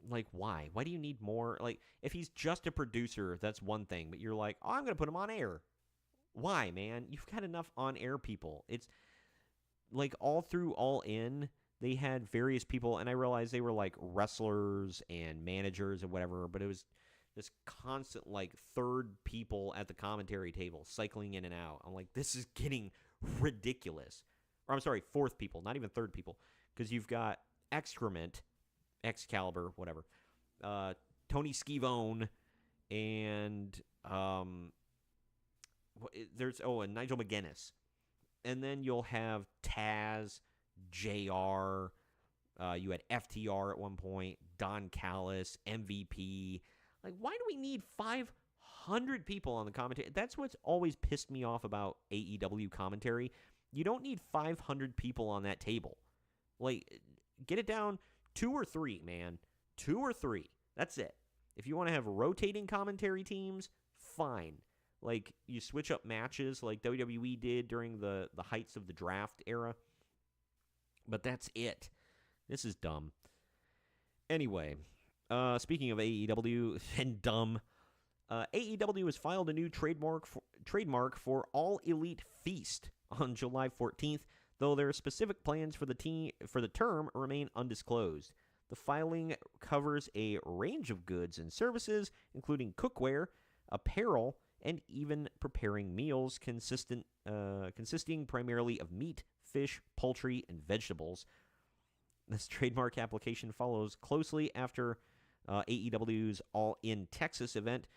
like, why? Why do you need more? Like, if he's just a producer, that's one thing. But you're like, oh, I'm going to put him on air. Why, man? You've got enough on-air people. It's like all through All In, they had various people, and I realized they were like wrestlers and managers and whatever, but it was this constant, like, third people at the commentary table cycling in and out. I'm like, this is getting ridiculous. Or I'm sorry, fourth people, not even third people, because you've got Excrement, Excalibur, whatever, Tony Schiavone, and and Nigel McGuinness. And then you'll have Taz, JR, you had FTR at one point, Don Callis, MVP. Like, why do we need 500 people on the commentary? That's what's always pissed me off about AEW commentary. You don't need 500 people on that table. Like, get it down 2 or 3, man. 2 or 3. That's it. If you want to have rotating commentary teams, fine. Like, you switch up matches like WWE did during the heights of the draft era. But that's it. This is dumb. Anyway, speaking of AEW and dumb, AEW has filed a new trademark for All Elite Feast on July 14th, though their specific plans for the term remain undisclosed. The filing covers a range of goods and services, including cookware, apparel, and even preparing meals consisting primarily of meat, fish, poultry, and vegetables. This trademark application follows closely after AEW's All In Texas event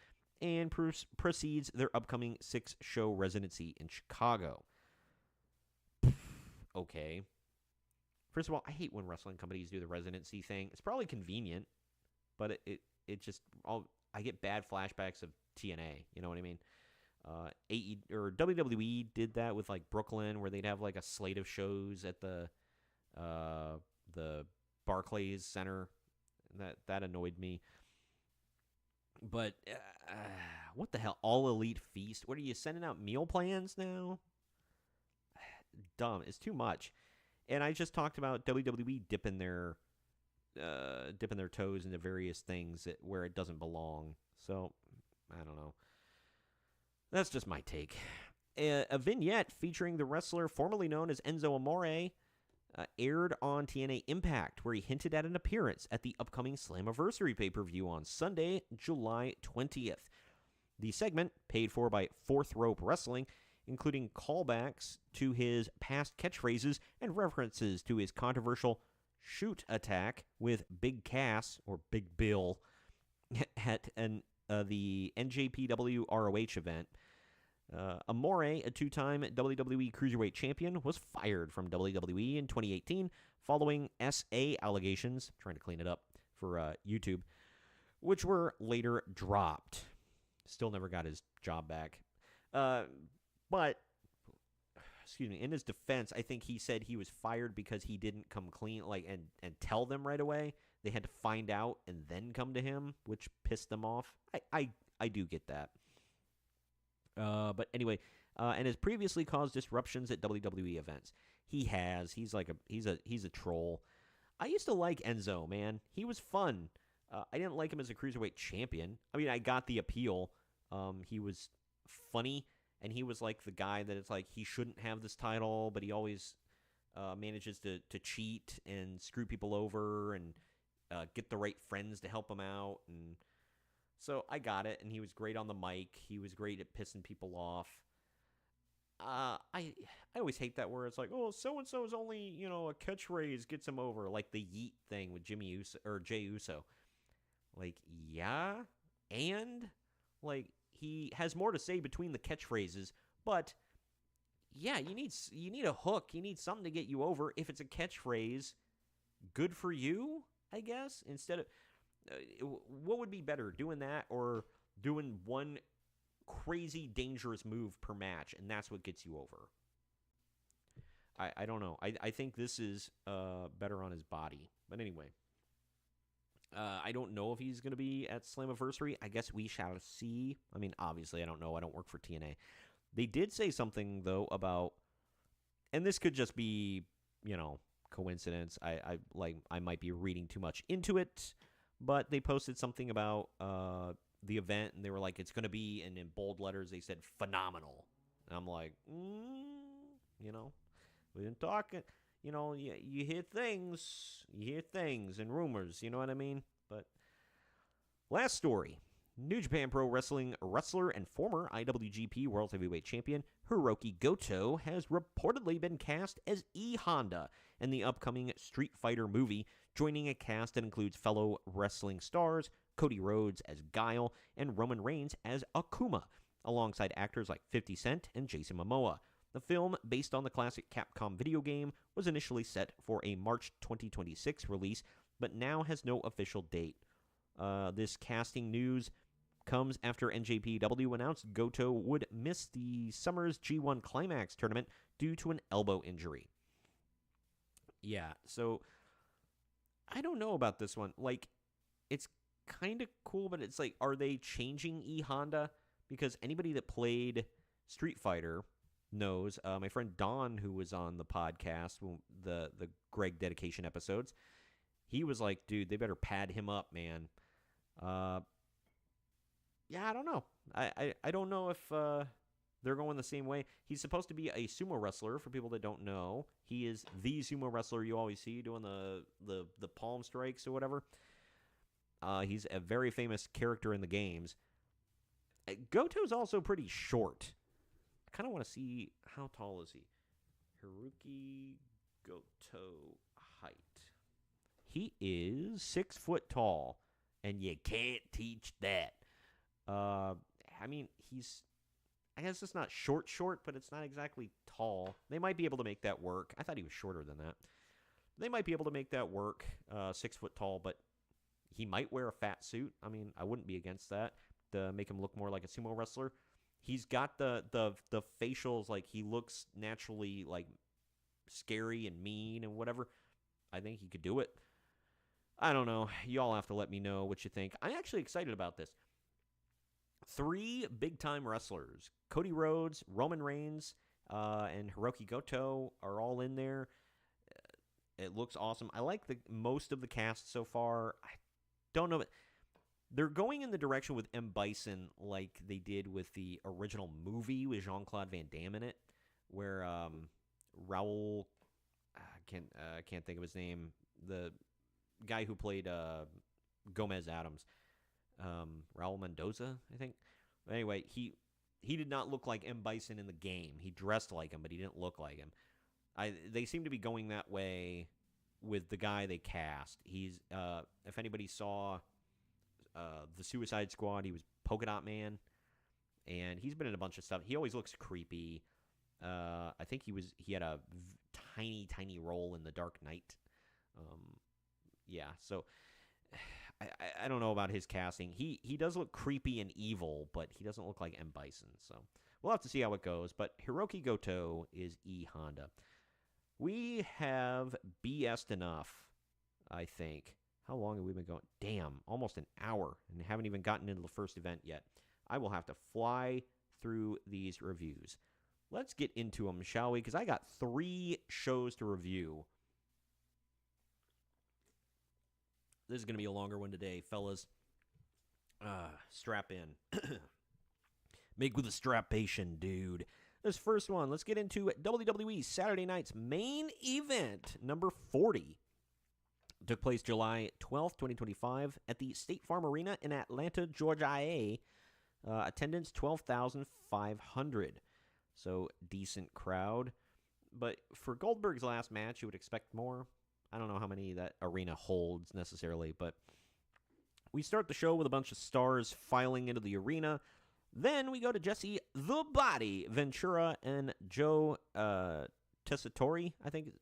and precedes their upcoming 6-show residency in Chicago. Okay. First of all, I hate when wrestling companies do the residency thing. It's probably convenient, but it just I get bad flashbacks of TNA. You know what I mean? WWE did that with like Brooklyn, where they'd have like a slate of shows at the Barclays Center. That annoyed me. But what the hell? All Elite Feast? What are you sending out meal plans now? Dumb. It's too much. And I just talked about WWE dipping their toes into various things where it doesn't belong. So, I don't know. That's just my take. A vignette featuring the wrestler formerly known as Enzo Amore aired on TNA Impact, where he hinted at an appearance at the upcoming Slammiversary pay-per-view on Sunday, July 20th. The segment, paid for by Fourth Rope Wrestling, including callbacks to his past catchphrases and references to his controversial shoot attack with Big Cass, or Big Bill, at the NJPW ROH event. Amore, a two-time WWE Cruiserweight champion, was fired from WWE in 2018 following SA allegations, trying to clean it up for YouTube, which were later dropped. Still never got his job back. But, excuse me, in his defense, I think he said he was fired because he didn't come clean, like, and tell them right away. They had to find out and then come to him, which pissed them off. I do get that. But anyway, and has previously caused disruptions at WWE events. He has. He's a troll. I used to like Enzo, man. He was fun. I didn't like him as a cruiserweight champion. I mean, I got the appeal. He was funny, and he was like the guy that it's like he shouldn't have this title, but he always manages to cheat and screw people over and get the right friends to help him out. And so I got it, and he was great on the mic. He was great at pissing people off. I always hate that where it's like, oh, so and so is only a catchphrase gets him over, like the yeet thing with Jimmy Uso or Jey Uso. Like, yeah, and like he has more to say between the catchphrases, but yeah, you need a hook, you need something to get you over. If it's a catchphrase, good for you, I guess. Instead of what would be better, doing that or doing one crazy dangerous move per match, and that's what gets you over? I don't know. I think this is better on his body. But anyway, I don't know if he's going to be at Slammiversary. I guess we shall see. I mean, obviously, I don't know. I don't work for TNA. They did say something, though, about, and this could just be, coincidence. I might be reading too much into it, but they posted something about the event, and they were like, it's going to be, and in bold letters, they said phenomenal. And I'm like, we've been talking. You hear things and rumors, you know what I mean? But last story. New Japan Pro Wrestling wrestler and former IWGP World Heavyweight Champion Hiroki Goto has reportedly been cast as E Honda in the upcoming Street Fighter movie, joining a cast that includes fellow wrestling stars Cody Rhodes as Guile and Roman Reigns as Akuma, alongside actors like 50 Cent and Jason Momoa. The film, based on the classic Capcom video game, was initially set for a March 2026 release, but now has no official date. This casting news comes after NJPW announced Goto would miss the summer's G1 Climax tournament due to an elbow injury. Yeah, so I don't know about this one. Like, it's kind of cool, but it's like, are they changing E Honda? Because anybody that played Street Fighter knows, my friend Don, who was on the podcast, the Greg Dedication episodes, he was like, dude, they better pad him up, man. Yeah, I don't know. I don't know if they're going the same way. He's supposed to be a sumo wrestler, for people that don't know. He is the sumo wrestler you always see doing the palm strikes or whatever. He's a very famous character in the games. Goto's also pretty short. I kind of want to see, how tall is he? Hiroki Goto height. He is 6 foot tall, and you can't teach that. I mean, I guess it's not short, but it's not exactly tall. They might be able to make that work. I thought he was shorter than that. They might be able to make that work, 6 foot tall, but he might wear a fat suit. I mean, I wouldn't be against that to make him look more like a sumo wrestler. He's got the facials, like he looks naturally like scary and mean and whatever. I think he could do it. I don't know. Y'all have to let me know what you think. I'm actually excited about this. 3 big-time wrestlers, Cody Rhodes, Roman Reigns, and Hiroki Goto are all in there. It looks awesome. I like most of the cast so far. I don't know, but they're going in the direction with M. Bison like they did with the original movie with Jean-Claude Van Damme in it, where Raul, I can't think of his name, the guy who played Gomez Adams, Raul Mendoza, I think. Anyway, he did not look like M. Bison in the game. He dressed like him, but he didn't look like him. They seem to be going that way with the guy they cast. He's if anybody saw the Suicide Squad, he was Polka Dot Man, and he's been in a bunch of stuff. He always looks creepy. I think he had a tiny role in The Dark Knight. Yeah, so I don't know about his casting. He does look creepy and evil, but he doesn't look like M. Bison. So we'll have to see how it goes. But Hiroki Goto is E Honda. We have BS'd enough, I think. How long have we been going? Damn, almost an hour, and haven't even gotten into the first event yet. I will have to fly through these reviews. Let's get into them, shall we? Because I got 3 shows to review. This is going to be a longer one today, fellas. Strap in. Make with a strapation, dude. This first one, let's get into WWE Saturday Night's main event, number 40. It took place July 12th, 2025, at the State Farm Arena in Atlanta, Georgia. Attendance 12,500. So, decent crowd. But for Goldberg's last match, you would expect more. I don't know how many that arena holds necessarily, but we start the show with a bunch of stars filing into the arena. Then we go to Jesse the Body Ventura and Joe Tessitore, I think.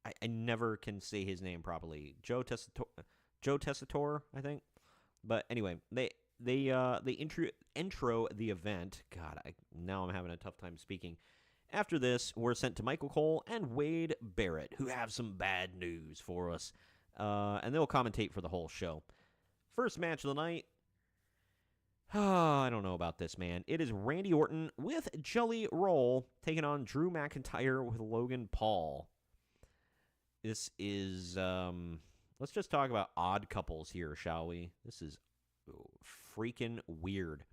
I never can say his name properly. Joe Tessitore, I think. But anyway, they intro the event. God, now I'm having a tough time speaking. After this, we're sent to Michael Cole and Wade Barrett, who have some bad news for us. And they'll commentate for the whole show. First match of the night. I don't know about this, man. It is Randy Orton with Jelly Roll taking on Drew McIntyre with Logan Paul. This is, let's just talk about odd couples here, shall we? This is freaking weird.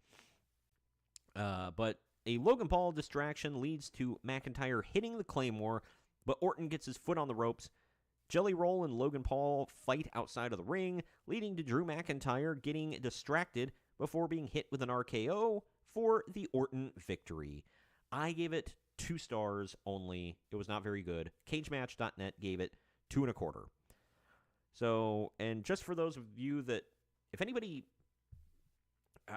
But a Logan Paul distraction leads to McIntyre hitting the Claymore, but Orton gets his foot on the ropes. Jelly Roll and Logan Paul fight outside of the ring, leading to Drew McIntyre getting distracted before being hit with an RKO for the Orton victory. I gave it 2 stars only. It was not very good. CageMatch.net gave it 2.25. So, and just for those of you that, if anybody,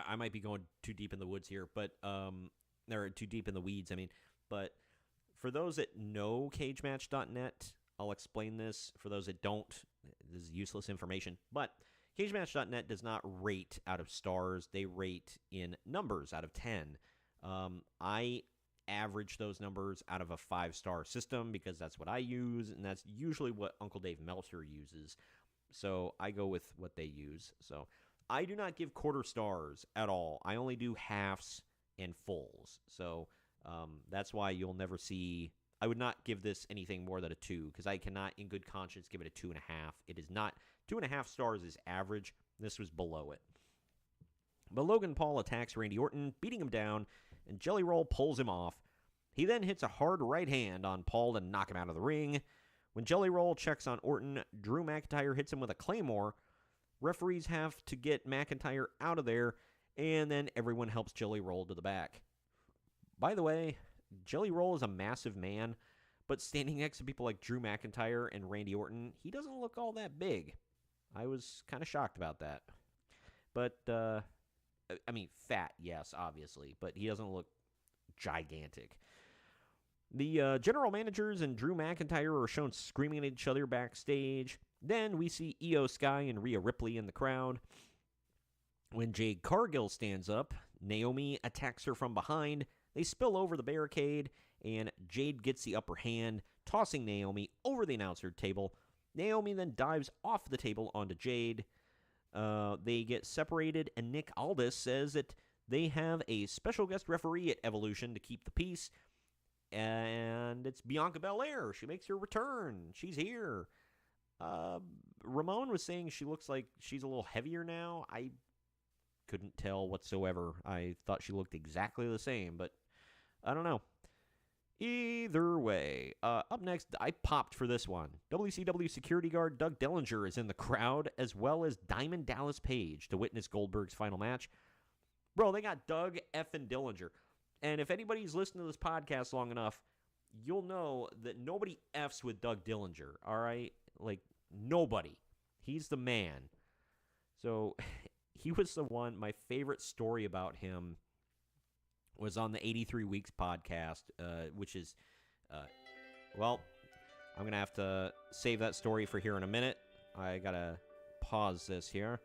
I might be going too deep in the woods here, but, or too deep in the weeds, I mean, but for those that know CageMatch.net, I'll explain this. For those that don't, this is useless information, but CageMatch.net does not rate out of stars. They rate in numbers out of 10. I average those numbers out of a 5-star system because that's what I use, and that's usually what Uncle Dave Meltzer uses. So I go with what they use. So I do not give quarter stars at all. I only do halves and fulls. So that's why you'll never see... I would not give this anything more than a 2 because I cannot, in good conscience, give it a 2.5. It is not... 2.5 stars is average. This was below it. But Logan Paul attacks Randy Orton, beating him down, and Jelly Roll pulls him off. He then hits a hard right hand on Paul to knock him out of the ring. When Jelly Roll checks on Orton, Drew McIntyre hits him with a Claymore. Referees have to get McIntyre out of there, and then everyone helps Jelly Roll to the back. By the way, Jelly Roll is a massive man, but standing next to people like Drew McIntyre and Randy Orton, he doesn't look all that big. I was kind of shocked about that. But, I mean, fat, yes, obviously, but he doesn't look gigantic. The general managers and Drew McIntyre are shown screaming at each other backstage. Then we see Io Sky and Rhea Ripley in the crowd. When Jade Cargill stands up, Naomi attacks her from behind. They spill over the barricade, and Jade gets the upper hand, tossing Naomi over the announcer table. Naomi then dives off the table onto Jade. They get separated, and Nick Aldis says that they have a special guest referee at Evolution to keep the peace, and it's Bianca Belair. She makes her return. She's here. Ramon was saying she looks like she's a little heavier now. I couldn't tell whatsoever. I thought she looked exactly the same, but I don't know. Either way, up next, I popped for this one. WCW security guard Doug Dellinger is in the crowd, as well as Diamond Dallas Page to witness Goldberg's final match. Bro, they got Doug effing Dillinger. And if anybody's listened to this podcast long enough, you'll know that nobody F's with Doug Dillinger, all right? Like, nobody. He's the man. So, he was the one, my favorite story about him was on the 83 Weeks podcast, which is, well, I'm going to have to save that story for here in a minute. I got to pause this here.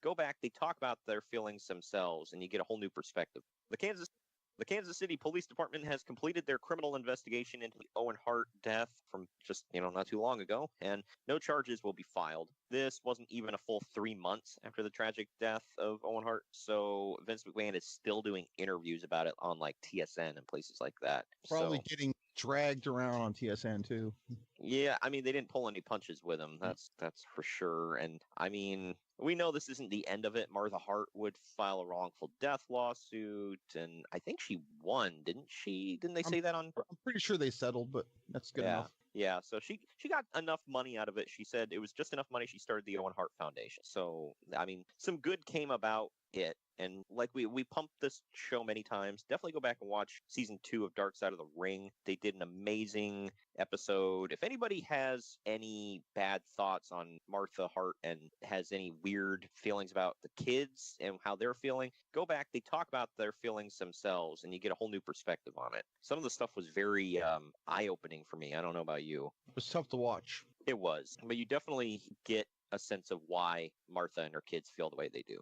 go back, they talk about their feelings themselves, and you get a whole new perspective. The Kansas City Police Department has completed their criminal investigation into the Owen Hart death from just, not too long ago, and no charges will be filed. This wasn't even a full 3 months after the tragic death of Owen Hart, so Vince McMahon is still doing interviews about it on, like, TSN and places like that. Probably getting dragged around on TSN, too. Yeah, I mean, they didn't pull any punches with him. That's for sure. And, I mean, we know this isn't the end of it. Martha Hart would file a wrongful death lawsuit, and I think she won, didn't she? Didn't they say that on? I'm pretty sure they settled, but that's good enough. Yeah, so she got enough money out of it. She said it was just enough money. She started the Owen Hart Foundation. So, I mean, some good came about it. And like we pumped this show many times, definitely go back and watch season 2 of Dark Side of the Ring. They did an amazing episode. If anybody has any bad thoughts on Martha Hart and has any weird feelings about the kids and how they're feeling, go back. They talk about their feelings themselves, and you get a whole new perspective on it. Some of the stuff was very eye-opening for me. I don't know about you. It was tough to watch. It was, but you definitely get a sense of why Martha and her kids feel the way they do.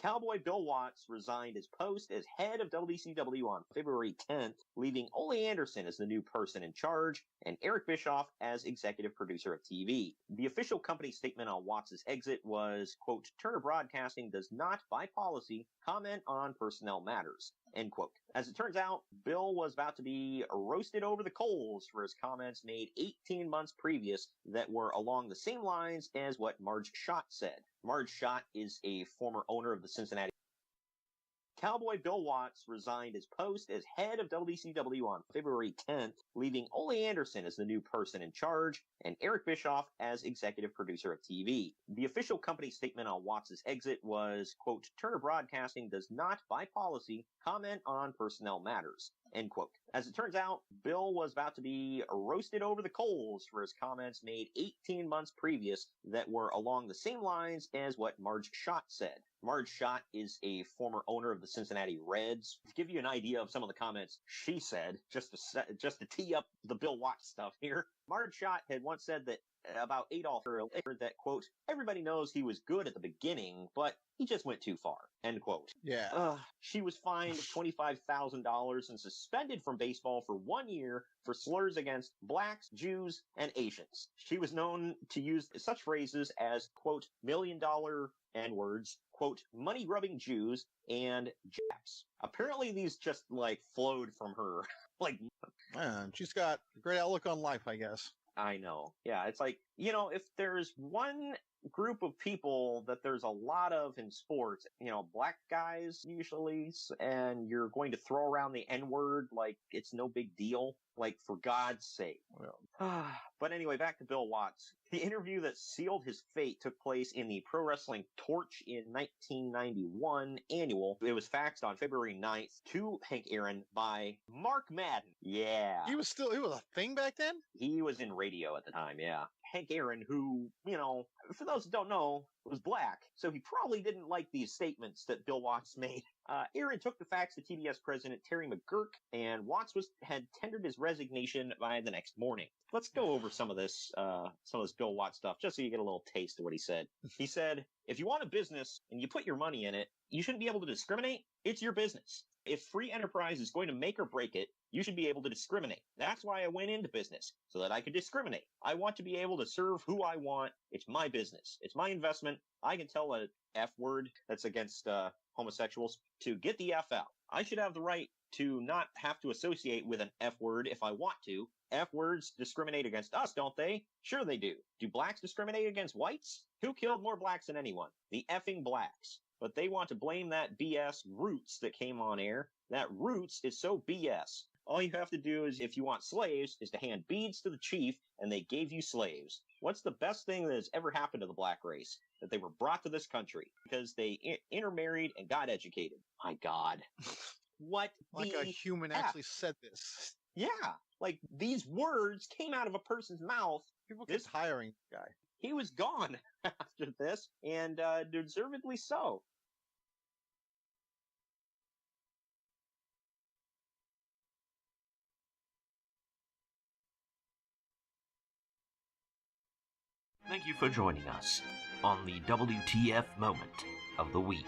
Cowboy Bill Watts resigned his post as head of WCW on February 10th, leaving Ole Anderson as the new person in charge and Eric Bischoff as executive producer of TV. The official company statement on Watts' exit was, quote, Turner Broadcasting does not, by policy, comment on personnel matters, end quote. As it turns out, Bill was about to be roasted over the coals for his comments made 18 months previous that were along the same lines as what Marge Schott said. Marge Schott is a former owner of the Cincinnati. Cowboy Bill Watts resigned his post as head of WCW on February 10th, leaving Ole Anderson as the new person in charge and Eric Bischoff as executive producer of TV. The official company statement on Watts' exit was, quote, Turner Broadcasting does not, by policy, comment on personnel matters, end quote. As it turns out, Bill was about to be roasted over the coals for his comments made 18 months previous that were along the same lines as what Marge Schott said. Marge Schott is a former owner of the Cincinnati Reds. To give you an idea of some of the comments she said, just to tee up the Bill Watts stuff here, Marge Schott had once said that about Adolf Hitler that, quote, everybody knows he was good at the beginning, but he just went too far, end quote. Yeah. She was fined $25,000 and suspended from baseball for 1 year for slurs against blacks, Jews, and Asians. She was known to use such phrases as, quote, $1 million N-words, quote, money-grubbing Jews, and Japs. Apparently these just, like, flowed from her. Like, Man, she's got a great outlook on life, I guess. I know. Yeah, it's like, if there's one group of people that there's a lot of in sports, black guys usually, and you're going to throw around the N-word like it's no big deal, like for God's sake. Well. But anyway, back to Bill Watts. The interview that sealed his fate took place in the Pro Wrestling Torch in 1991 annual. It was faxed on February 9th to Hank Aaron by Mark Madden. Yeah. He was a thing back then? He was in radio at the time, yeah. Hank Aaron, who, for those who don't know, was black, so he probably didn't like these statements that Bill Watts made. Aaron took the fax to TBS president Terry McGurk, and Watts had tendered his resignation by the next morning. Let's go over some of this Bill Watts stuff, just so you get a little taste of what he said. He said, if you want a business and you put your money in it, you shouldn't be able to discriminate. It's your business. If free enterprise is going to make or break it, you should be able to discriminate. That's why I went into business, so that I could discriminate. I want to be able to serve who I want. It's my business. It's my investment. I can tell an F word that's against homosexuals to get the F out. I should have the right to not have to associate with an F word if I want to. F words discriminate against us, don't they? Sure they do. Do blacks discriminate against whites? Who killed more blacks than anyone? The effing blacks. But they want to blame that BS Roots that came on air. That Roots is so BS. All you have to do is, if you want slaves, is to hand beads to the chief, and they gave you slaves. What's the best thing that has ever happened to the black race? That they were brought to this country because they intermarried and got educated. My God. What like a human actually said this. Yeah. Like, these words came out of a person's mouth. People get tiring, guy. He was gone after this, and deservedly so. Thank you for joining us on the WTF Moment of the Week.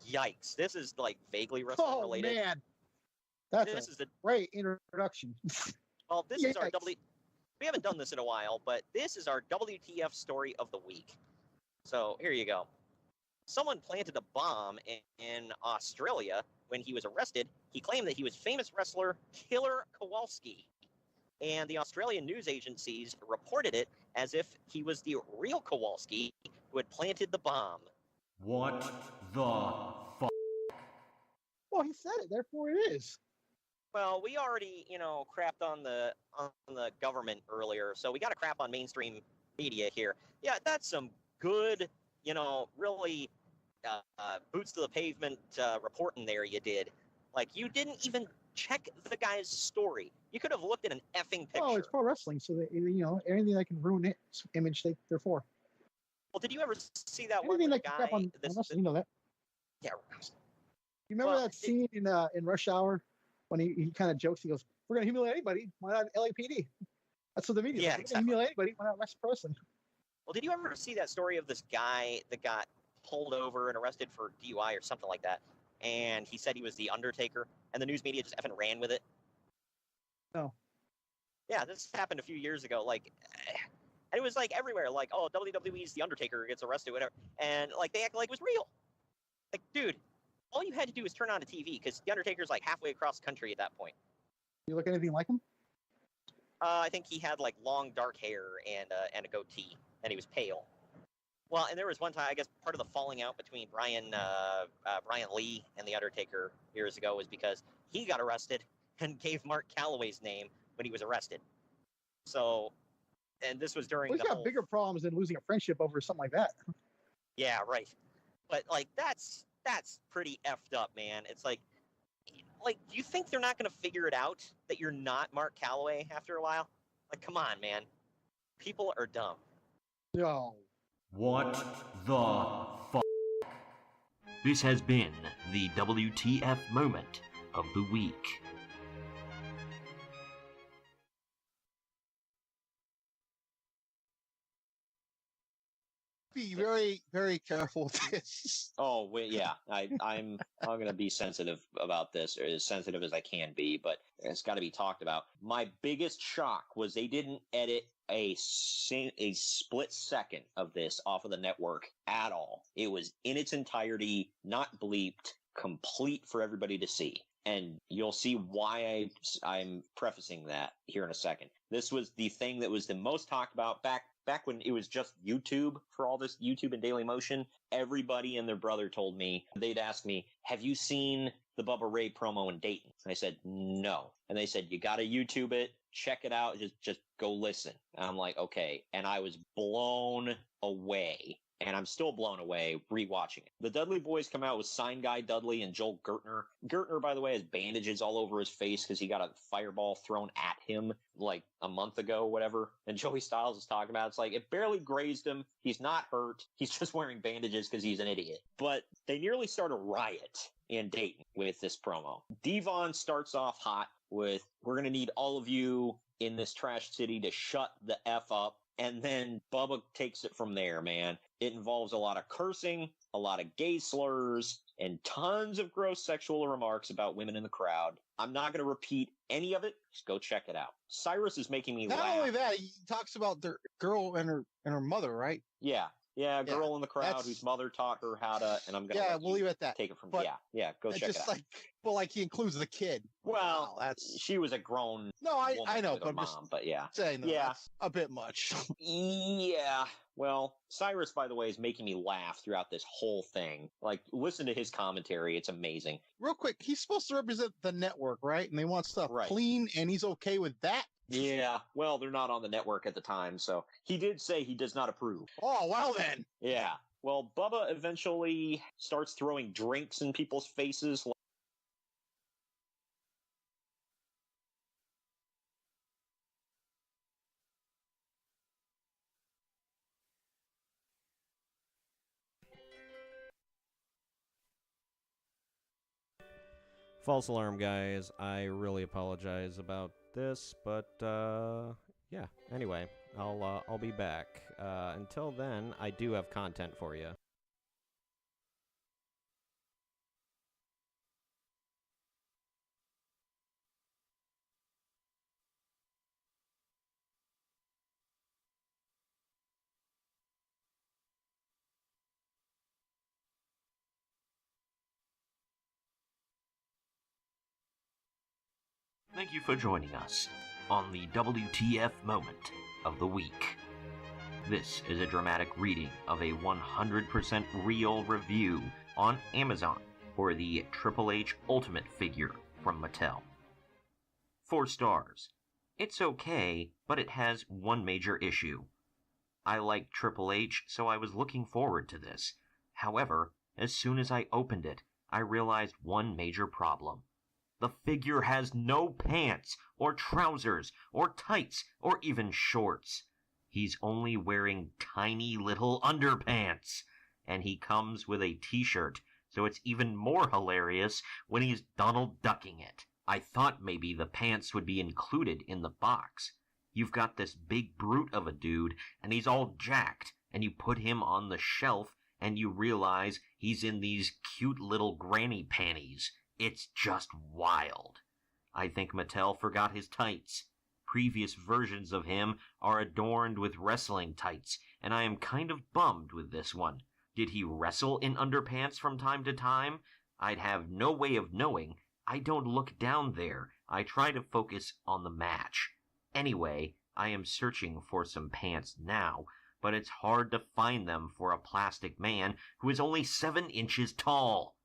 Yikes! This is like vaguely wrestling related. Oh man, that's This is the great introduction. well. This is our Yikes. We haven't done this in a while, but this is our WTF story of the week. So here you go. Someone planted a bomb in Australia when he was arrested. He claimed that he was famous wrestler Killer Kowalski. And the Australian news agencies reported it as if he was the real Kowalski who had planted the bomb. What the fuck? Well, he said it, therefore it is. Well, we already, crapped on the government earlier, so we got to crap on mainstream media here. Yeah, that's some good, really boots to the pavement reporting there you did. Like, you didn't even check the guy's story. You could have looked at an effing picture. Oh, it's pro wrestling, so that anything that can ruin its image, they're for. Well, did you ever see that Anything one that guy? can crap on wrestling, you know that. Yeah. You remember that scene in Rush Hour when he kind of jokes? He goes, "We're gonna humiliate anybody. Why not LAPD?" That's what the media. Yeah, We're exactly. gonna humiliate anybody. Why not wrestling? Well, did you ever see that story of this guy that got pulled over and arrested for DUI or something like that? And he said he was the Undertaker, and the news media just effing ran with it. No. Yeah, this happened a few years ago. Like, and it was like everywhere. Like, oh, WWE's the Undertaker gets arrested, whatever, and like they act like it was real. Like, dude, all you had to do was turn on the TV because the Undertaker's like halfway across the country at that point. You look anything like him? I think he had like long dark hair and a goatee, and he was pale. Well, and there was one time, I guess part of the falling out between Brian Lee and the Undertaker years ago was because he got arrested and gave Mark Calloway's name when he was arrested. So, and this was during Well, he's got bigger problems than losing a friendship over something like that. Yeah, right. But like that's pretty effed up, man. It's like do you think they're not going to figure it out that you're not Mark Calloway after a while? Like, come on, man. People are dumb. No. What the fuck? This has been the WTF Moment of the Week. Be very, very careful with this. Oh, wait, yeah. I'm going to be sensitive about this, or as sensitive as I can be, but it's got to be talked about. My biggest shock was they didn't edit a split second of this off of the network at all. It was in its entirety, not bleeped, complete for everybody to see. And you'll see why I'm prefacing that here in a second. This was the thing that was the most talked about back when it was just YouTube for all this YouTube and Daily Motion. Everybody and their brother told me, they'd ask me, have you seen the Bubba Ray promo in Dayton? And I said, no. And they said, you got to YouTube it, check it out, just go listen. And I'm like, okay. And I was blown away. And I'm still blown away rewatching it. The Dudley Boys come out with Sign Guy Dudley and Joel Gertner. Gertner, by the way, has bandages all over his face because he got a fireball thrown at him like a month ago, whatever. And Joey Styles is talking about, it's like, it barely grazed him. He's not hurt. He's just wearing bandages because he's an idiot. But they nearly start a riot in Dayton with this promo. Devon starts off hot with, we're going to need all of you in this trash city to shut the F up. And then Bubba takes it from there, man. It involves a lot of cursing, a lot of gay slurs, and tons of gross sexual remarks about women in the crowd. I'm not going to repeat any of it. Just go check it out. Cyrus is making me laugh. Not only that, he talks about the girl and her mother, right? Yeah, a girl in the crowd whose mother taught her how to, and I'm going to we'll leave it at that. Take it from, but go check it out. Like he includes the kid. Well, wow, she was a grown I know, but I'm mom, but yeah. saying that's a bit much. Yeah. Well, Cyrus, by the way, is making me laugh throughout this whole thing. Like, listen to his commentary. It's amazing. Real quick, he's supposed to represent the network, right? And they want stuff clean, and he's okay with that? Yeah. Well, they're not on the network at the time, so he did say he does not approve. Oh, well then. Yeah. Well, Bubba eventually starts throwing drinks in people's faces. False alarm, guys. I really apologize about this, but yeah. Anyway, I'll be back. Until then, I do have content for you. Thank you for joining us on the WTF Moment of the Week. This is a dramatic reading of a 100% real review on Amazon for the Triple H Ultimate figure from Mattel. 4 stars. It's okay, but it has one major issue. I like Triple H, so I was looking forward to this. However, as soon as I opened it, I realized one major problem. The figure has no pants, or trousers, or tights, or even shorts. He's only wearing tiny little underpants. And he comes with a t-shirt, so it's even more hilarious when he's Donald Ducking it. I thought maybe the pants would be included in the box. You've got this big brute of a dude, and he's all jacked, and you put him on the shelf, and you realize he's in these cute little granny panties. It's just wild. I think Mattel forgot his tights. Previous versions of him are adorned with wrestling tights, and I am kind of bummed with this one. Did he wrestle in underpants from time to time? I'd have no way of knowing. I don't look down there. I try to focus on the match. Anyway, I am searching for some pants now, but it's hard to find them for a plastic man who is only 7 inches tall.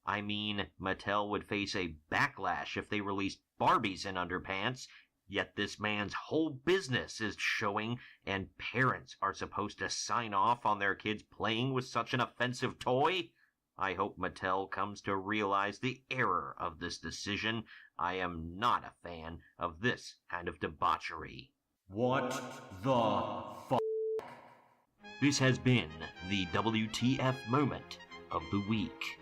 I mean, Mattel would face a backlash if they released Barbies in underpants, yet this man's whole business is showing, and parents are supposed to sign off on their kids playing with such an offensive toy? I hope Mattel comes to realize the error of this decision. I am not a fan of this kind of debauchery. What the fuck? This has been the WTF Moment of the Week.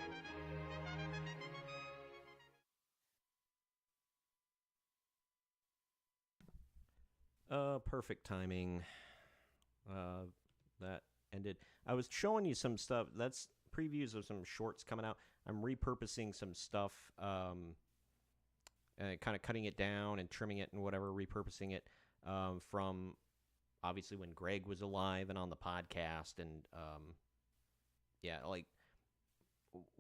Perfect timing. That ended. I was showing you some stuff. That's previews of some shorts coming out. I'm repurposing some stuff, kind of cutting it down and trimming it and whatever, repurposing it from obviously when Greg was alive and on the podcast. And yeah, like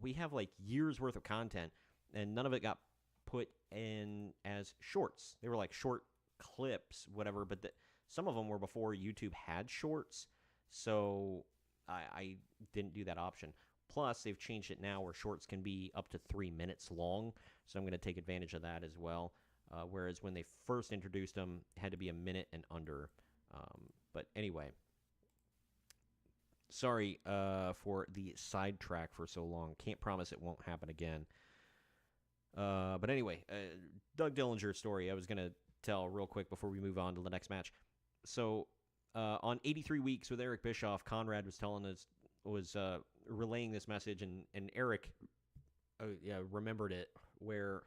we have like years worth of content, and none of it got put in as shorts. They were like short clips, whatever, but some of them were before YouTube had shorts, so I didn't do that option. Plus, they've changed it now where shorts can be up to 3 minutes long, so I'm going to take advantage of that as well. Whereas when they first introduced them, it had to be a minute and under. But anyway, sorry for the sidetrack for so long. Can't promise it won't happen again. But anyway, Doug Dillinger's story I was going to tell real quick before we move on to the next match. So on 83 Weeks with Eric Bischoff, Conrad was telling us, relaying this message, and Eric remembered it, where,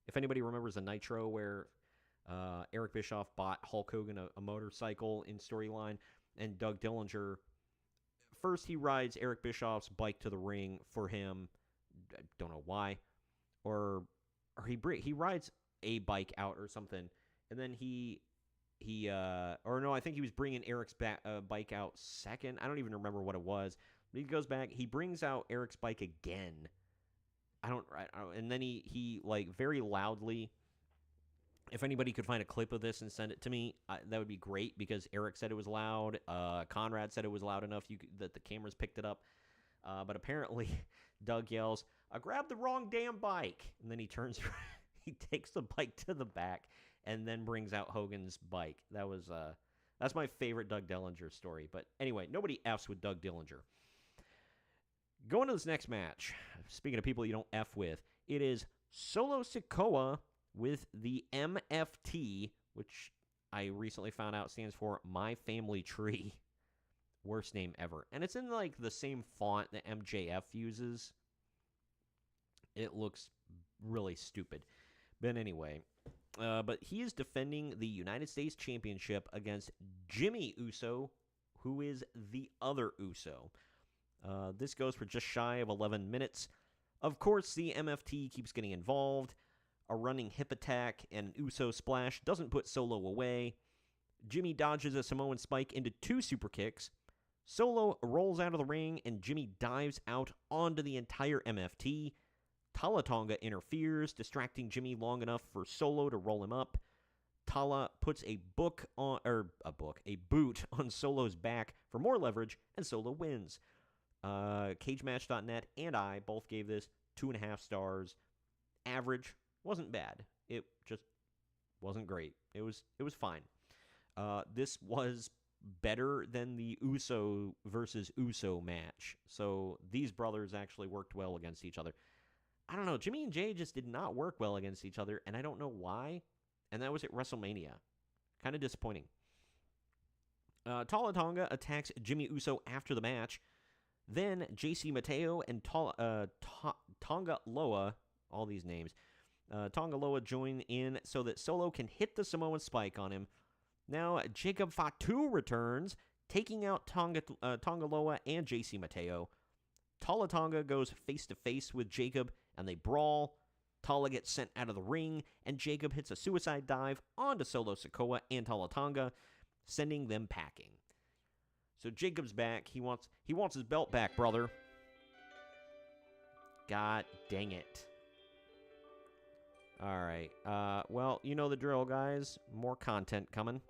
if anybody remembers a Nitro where Eric Bischoff bought Hulk Hogan a motorcycle in storyline, and Doug Dillinger, first he rides Eric Bischoff's bike to the ring for him, I don't know why, or he rides a bike out or something, and then I think he was bringing Eric's bike out second. I don't even remember what it was. But he goes back. He brings out Eric's bike again. I don't. And then he like very loudly. If anybody could find a clip of this and send it to me, that would be great, because Eric said it was loud. Conrad said it was loud enough that the cameras picked it up. But apparently, Doug yells, "I grabbed the wrong damn bike!" And then he turns. He takes the bike to the back and then brings out Hogan's bike. That's my favorite Doug Dillinger story. But anyway, nobody F's with Doug Dillinger. Going to this next match, speaking of people you don't F with, it is Solo Sikoa with the MFT, which I recently found out stands for My Family Tree. Worst name ever. And it's in like the same font that MJF uses. It looks really stupid. But anyway, but he is defending the United States Championship against Jimmy Uso, who is the other Uso. This goes for just shy of 11 minutes. Of course, the MFT keeps getting involved. A running hip attack and Uso splash doesn't put Solo away. Jimmy dodges a Samoan spike into 2 super kicks. Solo rolls out of the ring, and Jimmy dives out onto the entire MFT. Tala Tonga interferes, distracting Jimmy long enough for Solo to roll him up. Tala puts a boot on Solo's back for more leverage, and Solo wins. CageMatch.net and I both gave this 2.5 stars. Average, wasn't bad. It just wasn't great. It was fine. This was better than the Uso versus Uso match. So these brothers actually worked well against each other. I don't know. Jimmy and Jay just did not work well against each other, and I don't know why. And that was at WrestleMania. Kind of disappointing. Tala Tonga attacks Jimmy Uso after the match. Then JC Mateo and Tonga Loa, all these names, Tonga Loa join in so that Solo can hit the Samoan spike on him. Now Jacob Fatu returns, taking out Tonga Loa and JC Mateo. Tala Tonga goes face-to-face with Jacob, and they brawl. Tala gets sent out of the ring, and Jacob hits a suicide dive onto Solo Sikoa and Tala Tonga, sending them packing. So Jacob's back. He wants his belt back, brother. God dang it. All right. Well, you know the drill, guys. More content coming.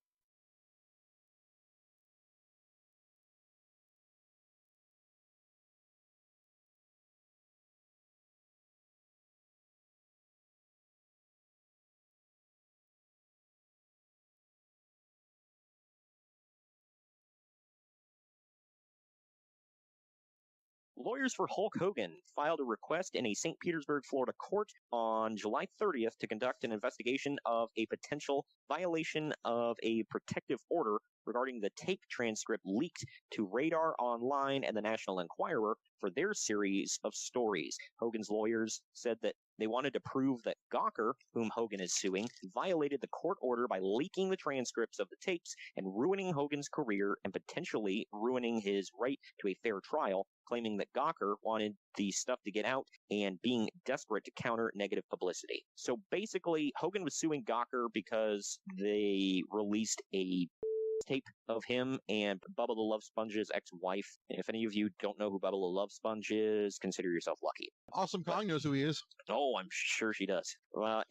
Lawyers for Hulk Hogan filed a request in a St. Petersburg, Florida court on July 30th to conduct an investigation of a potential violation of a protective order regarding the tape transcript leaked to Radar Online and the National Enquirer for their series of stories. Hogan's lawyers said that they wanted to prove that Gawker, whom Hogan is suing, violated the court order by leaking the transcripts of the tapes and ruining Hogan's career and potentially ruining his right to a fair trial, claiming that Gawker wanted the stuff to get out and being desperate to counter negative publicity. So basically, Hogan was suing Gawker because they released a tape of him and Bubba the Love Sponge's ex-wife. If any of you don't know who Bubba the Love Sponge is, consider yourself lucky. Awesome Kong knows who he is. Oh, I'm sure she does.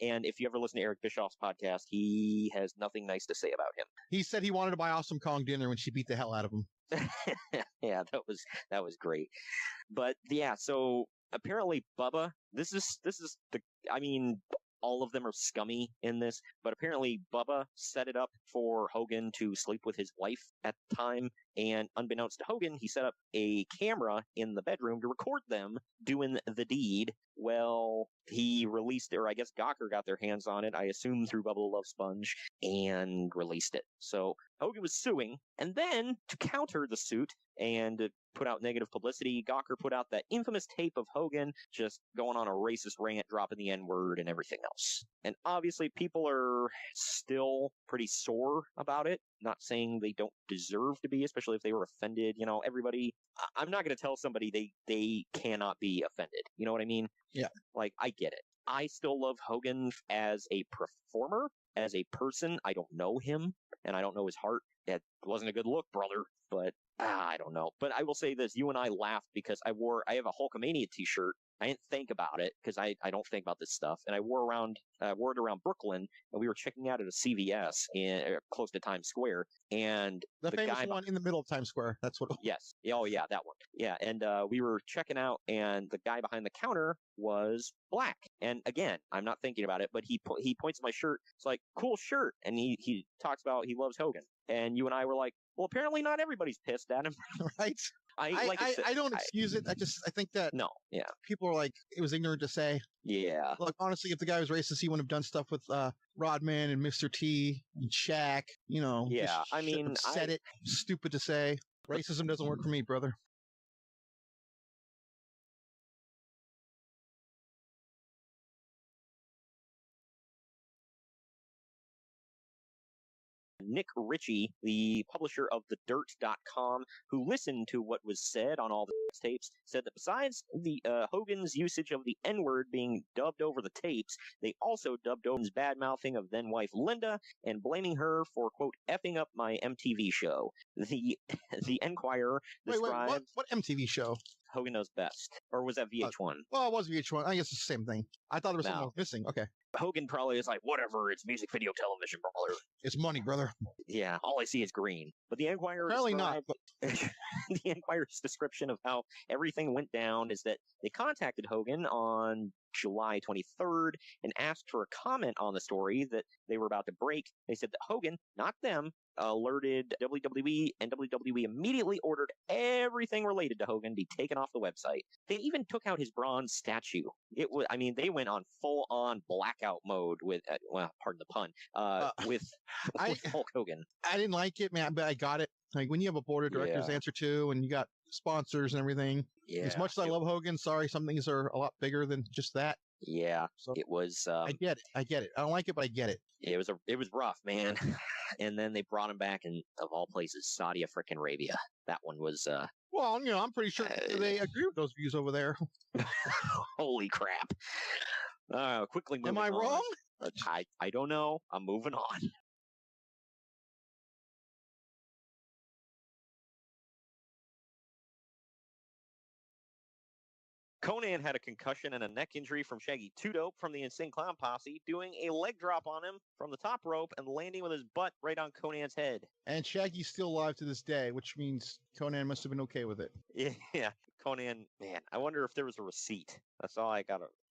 And if you ever listen to Eric Bischoff's podcast, he has nothing nice to say about him. He said he wanted to buy Awesome Kong dinner when she beat the hell out of him. Yeah, that was great. But yeah, so apparently Bubba, this is all of them are scummy in this, but apparently Bubba set it up for Hogan to sleep with his wife at the time, and unbeknownst to Hogan, he set up a camera in the bedroom to record them doing the deed. Well, he released it, or I guess Gawker got their hands on it, I assume through Bubba the Love Sponge, and released it. So Hogan was suing, and then to counter the suit and to put out negative publicity, Gawker put out that infamous tape of Hogan just going on a racist rant, dropping the N-word and everything else. And obviously people are still pretty sore about it. Not saying they don't deserve to be, especially if they were offended. You know, everybody, I'm not going to tell somebody they cannot be offended. You know what I mean? Yeah. Like, I get it. I still love Hogan as a performer, as a person. I don't know him, and I don't know his heart. It wasn't a good look, brother, but I don't know. But I will say this, you and I laughed because I have a Hulkamania t-shirt. I didn't think about it because I don't think about this stuff. And I wore it around Brooklyn, and we were checking out at a CVS close to Times Square. And the famous guy one in the middle of Times Square. That's what it was. Yes. Oh, yeah, that one. Yeah, and we were checking out, and the guy behind the counter was black. And again, I'm not thinking about it, but he points at my shirt. It's like, cool shirt. And he talks about he loves Hogan. And you and I were like, well, apparently not everybody's pissed at him. Right? I don't excuse it. I think that people are like, it was ignorant to say. Yeah. Look, honestly, if the guy was racist, he wouldn't have done stuff with Rodman and Mr. T and Shaq. You know. Yeah. I mean, said it. Stupid to say. Racism doesn't work for me, brother. Nick Ritchie, the publisher of TheDirt.com, who listened to what was said on all the tapes, said that besides the Hogan's usage of the N-word being dubbed over the tapes, they also dubbed Hogan's bad-mouthing of then-wife Linda and blaming her for, quote, effing up my MTV show. The Enquirer described... What MTV show? Hogan Knows Best. Or was that VH1? Well, it was VH1. I guess it's the same thing. I thought there was something else missing. Okay. Hogan probably is like, whatever, it's music video television, brother. It's money, brother. Yeah, all I see is green. But the Enquirer Apparently not. But... the Enquirer's description of how everything went down is that they contacted Hogan on July 23rd and asked for a comment on the story that they were about to break. They said that Hogan, not them, alerted WWE, and WWE immediately ordered everything related to Hogan be taken off the website. They even took out his bronze statue. It was, I mean, they went on full-on blackout mode with, well, pardon the pun, with Hulk Hogan. I didn't like it, man, but I got it. Like, when you have a board of directors to answer to, and you got sponsors and everything. Yeah. As much as I love Hogan, sorry, some things are a lot bigger than just that. Yeah, so it was. I get it. I don't like it, but I get it. It was rough, man. And then they brought him back in, of all places, Saudi frickin' Arabia. That one was. Well, I'm pretty sure they agree with those views over there. Holy crap! Quickly moving on. Am I wrong? I don't know. I'm moving on. Conan had a concussion and a neck injury from Shaggy 2-Dope from the Insane Clown Posse, doing a leg drop on him from the top rope and landing with his butt right on Conan's head. And Shaggy's still alive to this day, which means Conan must have been okay with it. Yeah, Conan, man, I wonder if there was a receipt. That's all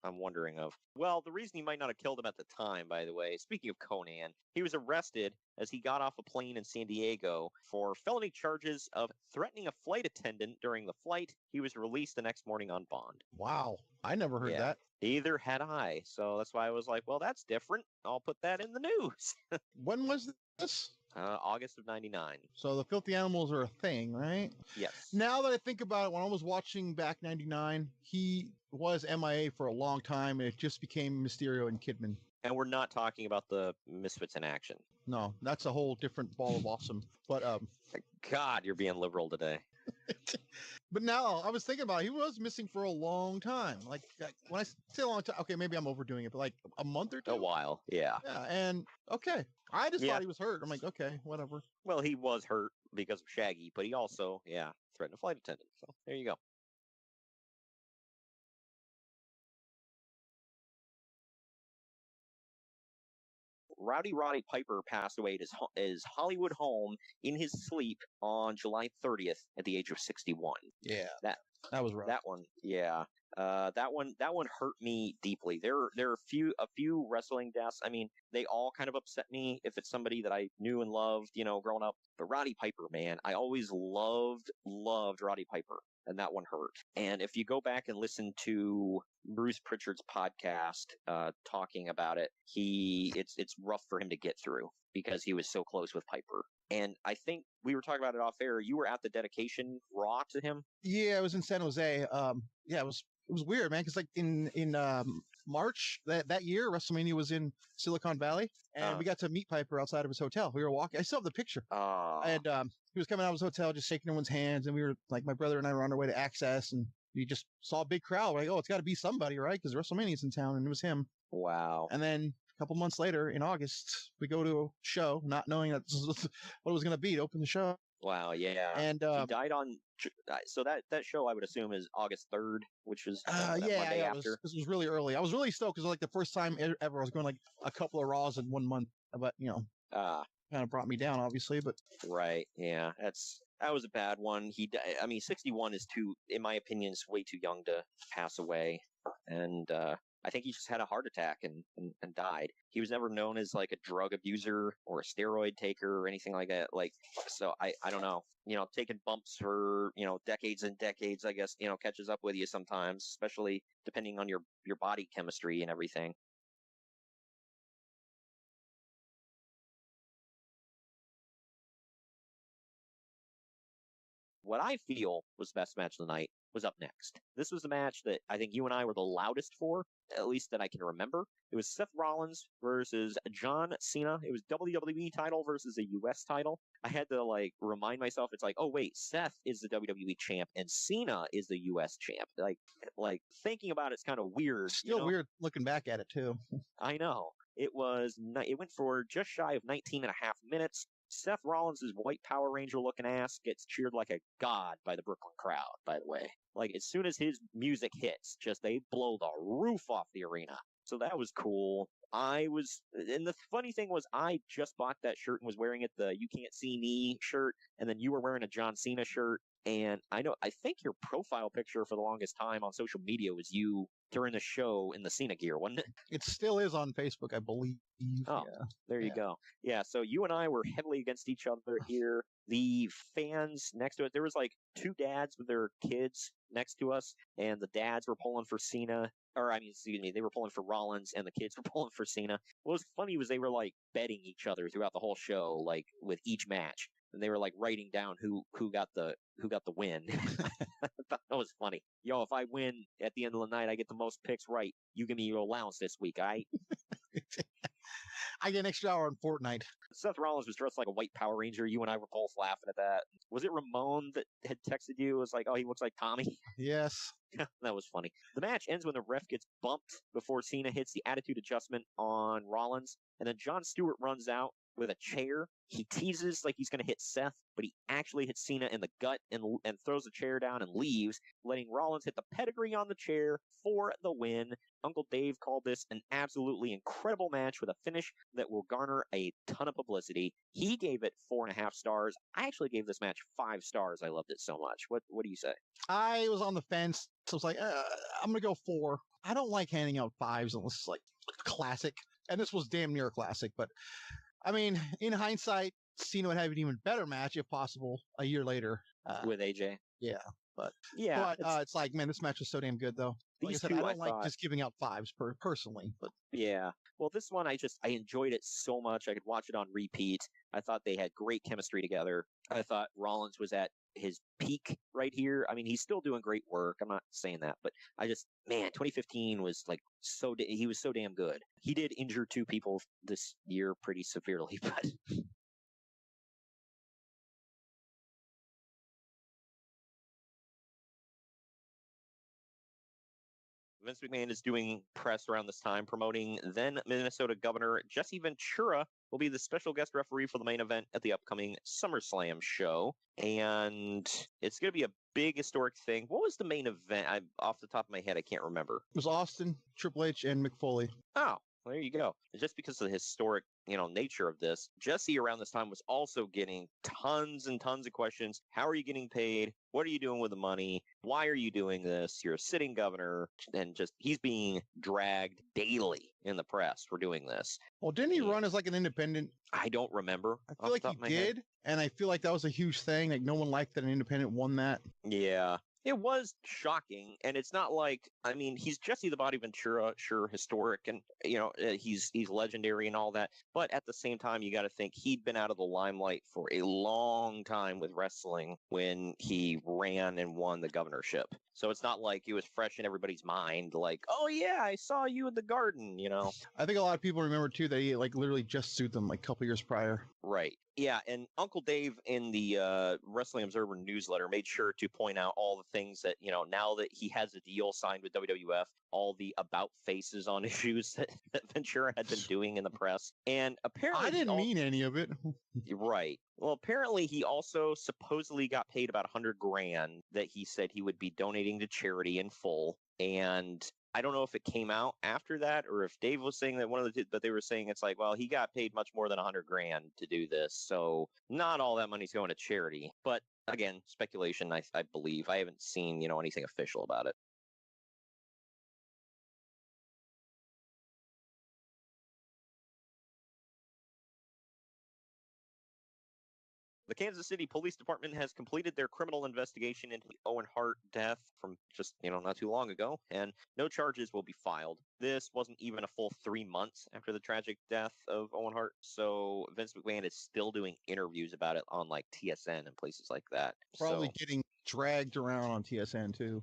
I'm wondering of. Well, the reason he might not have killed him at the time, by the way, speaking of Conan, he was arrested as he got off a plane in San Diego for felony charges of threatening a flight attendant during the flight. He was released the next morning on bond. Wow. I never heard that. Either had I. So that's why I was like, well, that's different. I'll put that in the news. When was this? August of 99. So the filthy animals are a thing, right? Yes. Now that I think about it, when I was watching back 99, he was MIA for a long time, and it just became Mysterio and Kidman. And we're not talking about the Misfits in action. No, that's a whole different ball of awesome. But God, you're being liberal today. But now I was thinking about it, he was missing for a long time. Like when I say a long time, okay, maybe I'm overdoing it, but like a month or two. A while, yeah. Yeah, and okay, I just thought he was hurt. I'm like, okay, whatever. Well, he was hurt because of Shaggy, but he also, threatened a flight attendant. So there you go. Rowdy Roddy Piper passed away at his Hollywood home in his sleep on July 30th at the age of 61. Yeah, that was rough. That one, yeah. That one hurt me deeply. There are a few wrestling deaths. I mean, they all kind of upset me if it's somebody that I knew and loved, growing up. But Roddy Piper, man, I always loved Roddy Piper. And that one hurt. And if you go back and listen to Bruce Pritchard's podcast talking about it, it's rough for him to get through because he was so close with Piper. And I think we were talking about it off air. You were at the dedication Raw to him. Yeah, it was in San Jose. It was weird, man. Because like in March that year, WrestleMania was in Silicon Valley, and we got to meet Piper outside of his hotel. We were walking. I still have the picture. And he was coming out of his hotel, just shaking everyone's hands, and we were like, my brother and I were on our way to Access, and we just saw a big crowd. We're like, oh, it's got to be somebody, right? Because WrestleMania's in town, and it was him. Wow. And then a couple months later, in August, we go to a show, not knowing that this was what it was going to be to open the show. Wow, yeah. And he died on, so that show I would assume is August 3rd, which was Monday after. This was really early. I was really stoked because like the first time ever I was going like a couple of Raws in 1 month, but kind of brought me down, obviously. But right, yeah, that was a bad one. I mean, 61 is in my opinion, is way too young to pass away, and I think he just had a heart attack and died. He was never known as like a drug abuser or a steroid taker or anything like that. Like, so I don't know, taking bumps for, decades and decades, I guess, catches up with you sometimes, especially depending on your body chemistry and everything. What I feel was the best match of the night was up next. This was the match that I think you and I were the loudest for, at least that I can remember. It was Seth Rollins versus John Cena. It was WWE title versus a US title. I had to like remind myself, it's like, oh wait, Seth is the WWE champ and Cena is the US champ. Like thinking about it's kind of weird. Still weird looking back at it too. I know. It went for just shy of 19 and a half minutes. Seth Rollins' white Power Ranger looking ass gets cheered like a god by the Brooklyn crowd, by the way. Like, as soon as his music hits, they blow the roof off the arena. So that was cool. And the funny thing was, I just bought that shirt and was wearing it, the You Can't See Me shirt, and then you were wearing a John Cena shirt. And I think your profile picture for the longest time on social media was you during the show in the Cena gear, wasn't it? It still is on Facebook, I believe. Oh, yeah. There you go. Yeah, so you and I were heavily against each other here. The fans next to it, there was like two dads with their kids next to us, and the dads were pulling for Cena. They were pulling for Rollins, and the kids were pulling for Cena. What was funny was they were like betting each other throughout the whole show, like with each match. And they were like writing down who got the win. I thought that was funny. Yo, if I win at the end of the night, I get the most picks right. You give me your allowance this week, all right? I get an extra hour on Fortnite. Seth Rollins was dressed like a white Power Ranger. You and I were both laughing at that. Was it Ramon that had texted you? It was like, oh, he looks like Tommy. Yes. That was funny. The match ends when the ref gets bumped before Cena hits the attitude adjustment on Rollins. And then Jon Stewart runs out with a chair. He teases like he's going to hit Seth, but he actually hits Cena in the gut and throws the chair down and leaves, letting Rollins hit the pedigree on the chair for the win. Uncle Dave called this an absolutely incredible match with a finish that will garner a ton of publicity. He gave it 4.5 stars. I actually gave this match 5 stars. I loved it so much. What do you say? I was on the fence, so I was like, I'm going to go 4. I don't like handing out 5s unless it's like classic. And this was damn near a classic, but I mean, in hindsight, Cena would have an even better match, if possible, a year later. With AJ? Yeah, but it's like, man, this match was so damn good, though. Like I said, I don't like just giving out 5s personally. But yeah, well, this one, I enjoyed it so much. I could watch it on repeat. I thought they had great chemistry together. I thought Rollins was at his peak right here. I mean, he's still doing great work. I'm not saying that, but 2015 was like he was so damn good. He did injure 2 people this year pretty severely, but Vince McMahon is doing press around this time promoting then Minnesota Governor Jesse Ventura will be the special guest referee for the main event at the upcoming SummerSlam show. And it's going to be a big historic thing. What was the main event? Off the top of my head, I can't remember. It was Austin, Triple H, and Mick Foley. Oh, well, there you go. Just because of the historic, nature of this, Jesse around this time was also getting tons and tons of questions. How are you getting paid? What are you doing with the money? Why are you doing this? You're a sitting governor. And he's being dragged daily in the press for doing this. Well, didn't he run as like an independent? I don't remember. I feel like he did. And I feel like that was a huge thing. Like no one liked that an independent won that. Yeah. It was shocking, and it's not like, he's Jesse the Body Ventura, sure, historic, and, he's legendary and all that, but at the same time, you got to think he'd been out of the limelight for a long time with wrestling when he ran and won the governorship. So it's not like he was fresh in everybody's mind, like, oh yeah, I saw you in the garden, I think a lot of people remember, too, that he, literally just sued them, a couple years prior. Right. Yeah, and Uncle Dave in the Wrestling Observer newsletter made sure to point out all the things that, now that he has a deal signed with WWF, all the about faces on issues that Ventura had been doing in the press. And apparently... I didn't mean any of it. Right. Well, apparently he also supposedly got paid about $100,000 that he said he would be donating to charity in full. And I don't know if it came out after that or if Dave was saying that but they were saying it's like, well, he got paid much more than $100,000 to do this. So not all that money's going to charity. But again, speculation, I believe. I haven't seen, anything official about it. The Kansas City Police Department has completed their criminal investigation into the Owen Hart death from just, not too long ago, and no charges will be filed. This wasn't even a full 3 months after the tragic death of Owen Hart, so Vince McMahon is still doing interviews about it on, TSN and places like that. Probably getting dragged around on TSN too.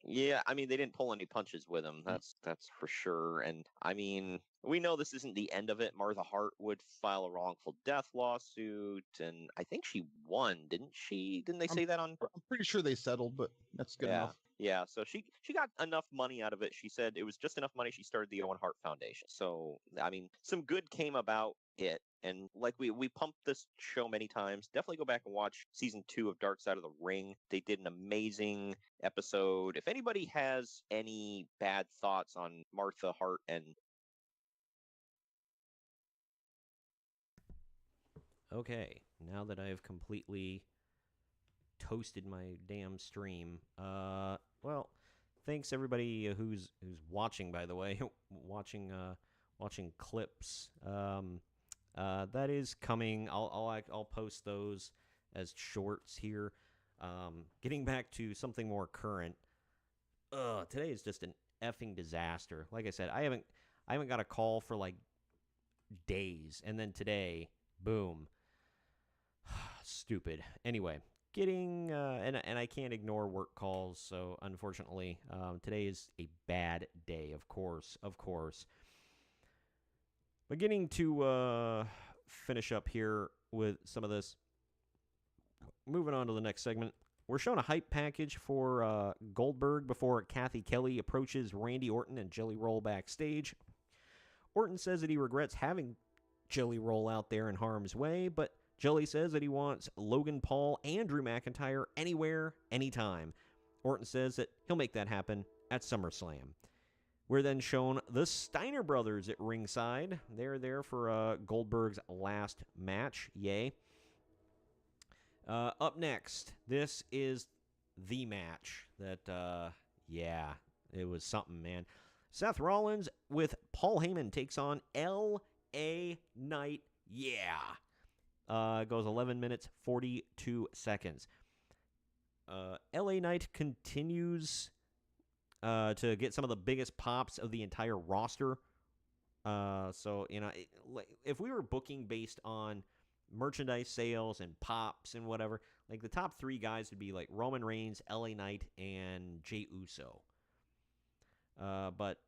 Yeah, I mean, they didn't pull any punches with him. That's for sure. And I mean, we know this isn't the end of it. Martha Hart would file a wrongful death lawsuit, and I think she won, didn't she? Didn't they say that on? I'm pretty sure they settled, but that's good enough. Yeah, so she got enough money out of it. She said it was just enough money. She started the Owen Hart Foundation. So I mean, some good came about it. And like we pumped this show many times. Definitely go back and watch season 2 of Dark Side of the Ring. They did an amazing episode. If anybody has any bad thoughts on Martha Hart and Okay, now that I've completely toasted my damn stream, well, thanks everybody who's watching. By the way, watching clips. That is coming. I'll post those as shorts here. Getting back to something more current. Today is just an effing disaster. Like I said, I haven't got a call for like days, and then today, boom. Stupid. Anyway, getting and I can't ignore work calls, so unfortunately, today is a bad day. Of course. But getting to finish up here with some of this. Moving on to the next segment. We're showing a hype package for Goldberg before Kathy Kelly approaches Randy Orton and Jelly Roll backstage. Orton says that he regrets having Jelly Roll out there in harm's way, but Jelly says that he wants Logan Paul and Drew McIntyre anywhere, anytime. Orton says that he'll make that happen at SummerSlam. We're then shown the Steiner brothers at ringside. They're there for Goldberg's last match. Yay. Up next, this is the match that, it was something, man. Seth Rollins with Paul Heyman takes on L.A. Knight. Yeah. Goes 11 minutes, 42 seconds. L.A. Knight continues to get some of the biggest pops of the entire roster. So, if we were booking based on merchandise sales and pops and whatever, like the top 3 guys would be like Roman Reigns, LA Knight, and Jey Uso. But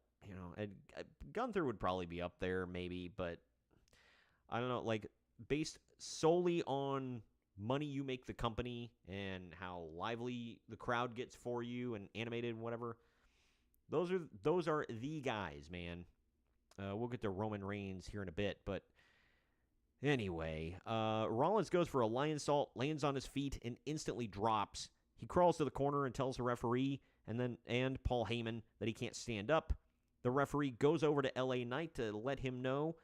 Gunther would probably be up there maybe, but I don't know, like based solely on money you make the company and how lively the crowd gets for you and animated and whatever, those are the guys, man. We'll get to Roman Reigns here in a bit, but anyway, Rollins goes for a lion salt, lands on his feet, and instantly drops. He crawls to the corner and tells the referee and Paul Heyman that he can't stand up. The referee goes over to LA Knight to let him know.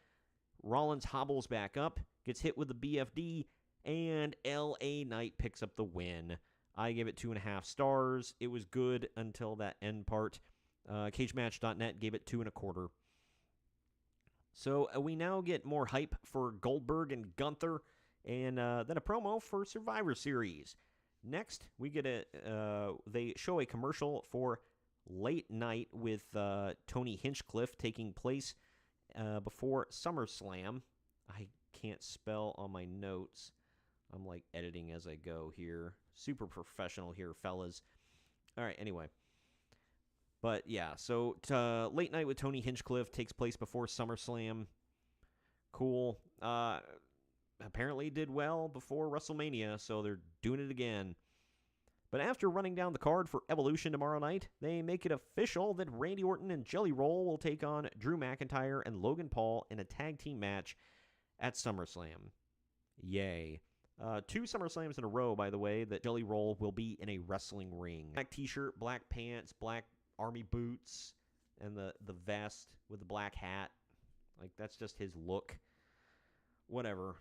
Rollins hobbles back up, gets hit with the BFD, and LA Knight picks up the win. I give it 2.5 stars. It was good until that end part. CageMatch.net gave it 2.25. So we now get more hype for Goldberg and Gunther, and then a promo for Survivor Series. Next, we get they show a commercial for Late Night with Tony Hinchcliffe taking place before SummerSlam. I can't spell on my notes. I'm like editing as I go here. Super professional here, fellas. All right, anyway. But yeah, so Late Night with Tony Hinchcliffe takes place before SummerSlam. Cool. Apparently did well before WrestleMania, so they're doing it again. But after running down the card for Evolution tomorrow night, they make it official that Randy Orton and Jelly Roll will take on Drew McIntyre and Logan Paul in a tag team match at SummerSlam. Yay. 2 SummerSlams in a row, by the way, that Jelly Roll will be in a wrestling ring. Black t-shirt, black pants, black army boots, and the vest with the black hat. Like, that's just his look. Whatever.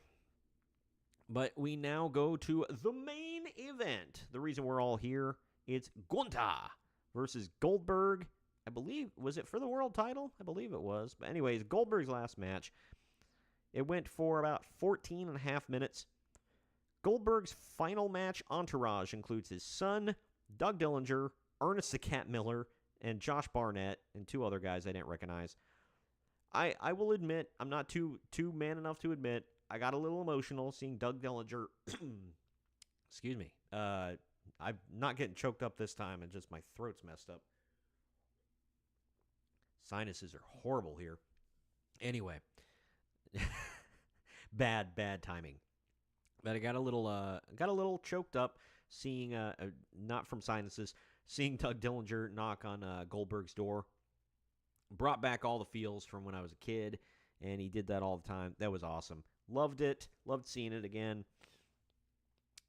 But we now go to the main event. The reason we're all here, it's Gunther versus Goldberg. I believe, was it for the world title? I believe it was. But anyways, Goldberg's last match. It went for about 14 and a half minutes. Goldberg's final match entourage includes his son, Doug Dillinger, Ernest the Cat Miller, and Josh Barnett, and 2 other guys I didn't recognize. I will admit, I'm not too man enough to admit, I got a little emotional seeing Doug Dillinger. Excuse me. I I'm not getting choked up this time, and just my throat's messed up. Sinuses are horrible here. Anyway, bad timing. But I got a little choked up seeing, not from sinuses, seeing Doug Dillinger knock on Goldberg's door. Brought back all the feels from when I was a kid, and he did that all the time. That was awesome. Loved it. Loved seeing it again.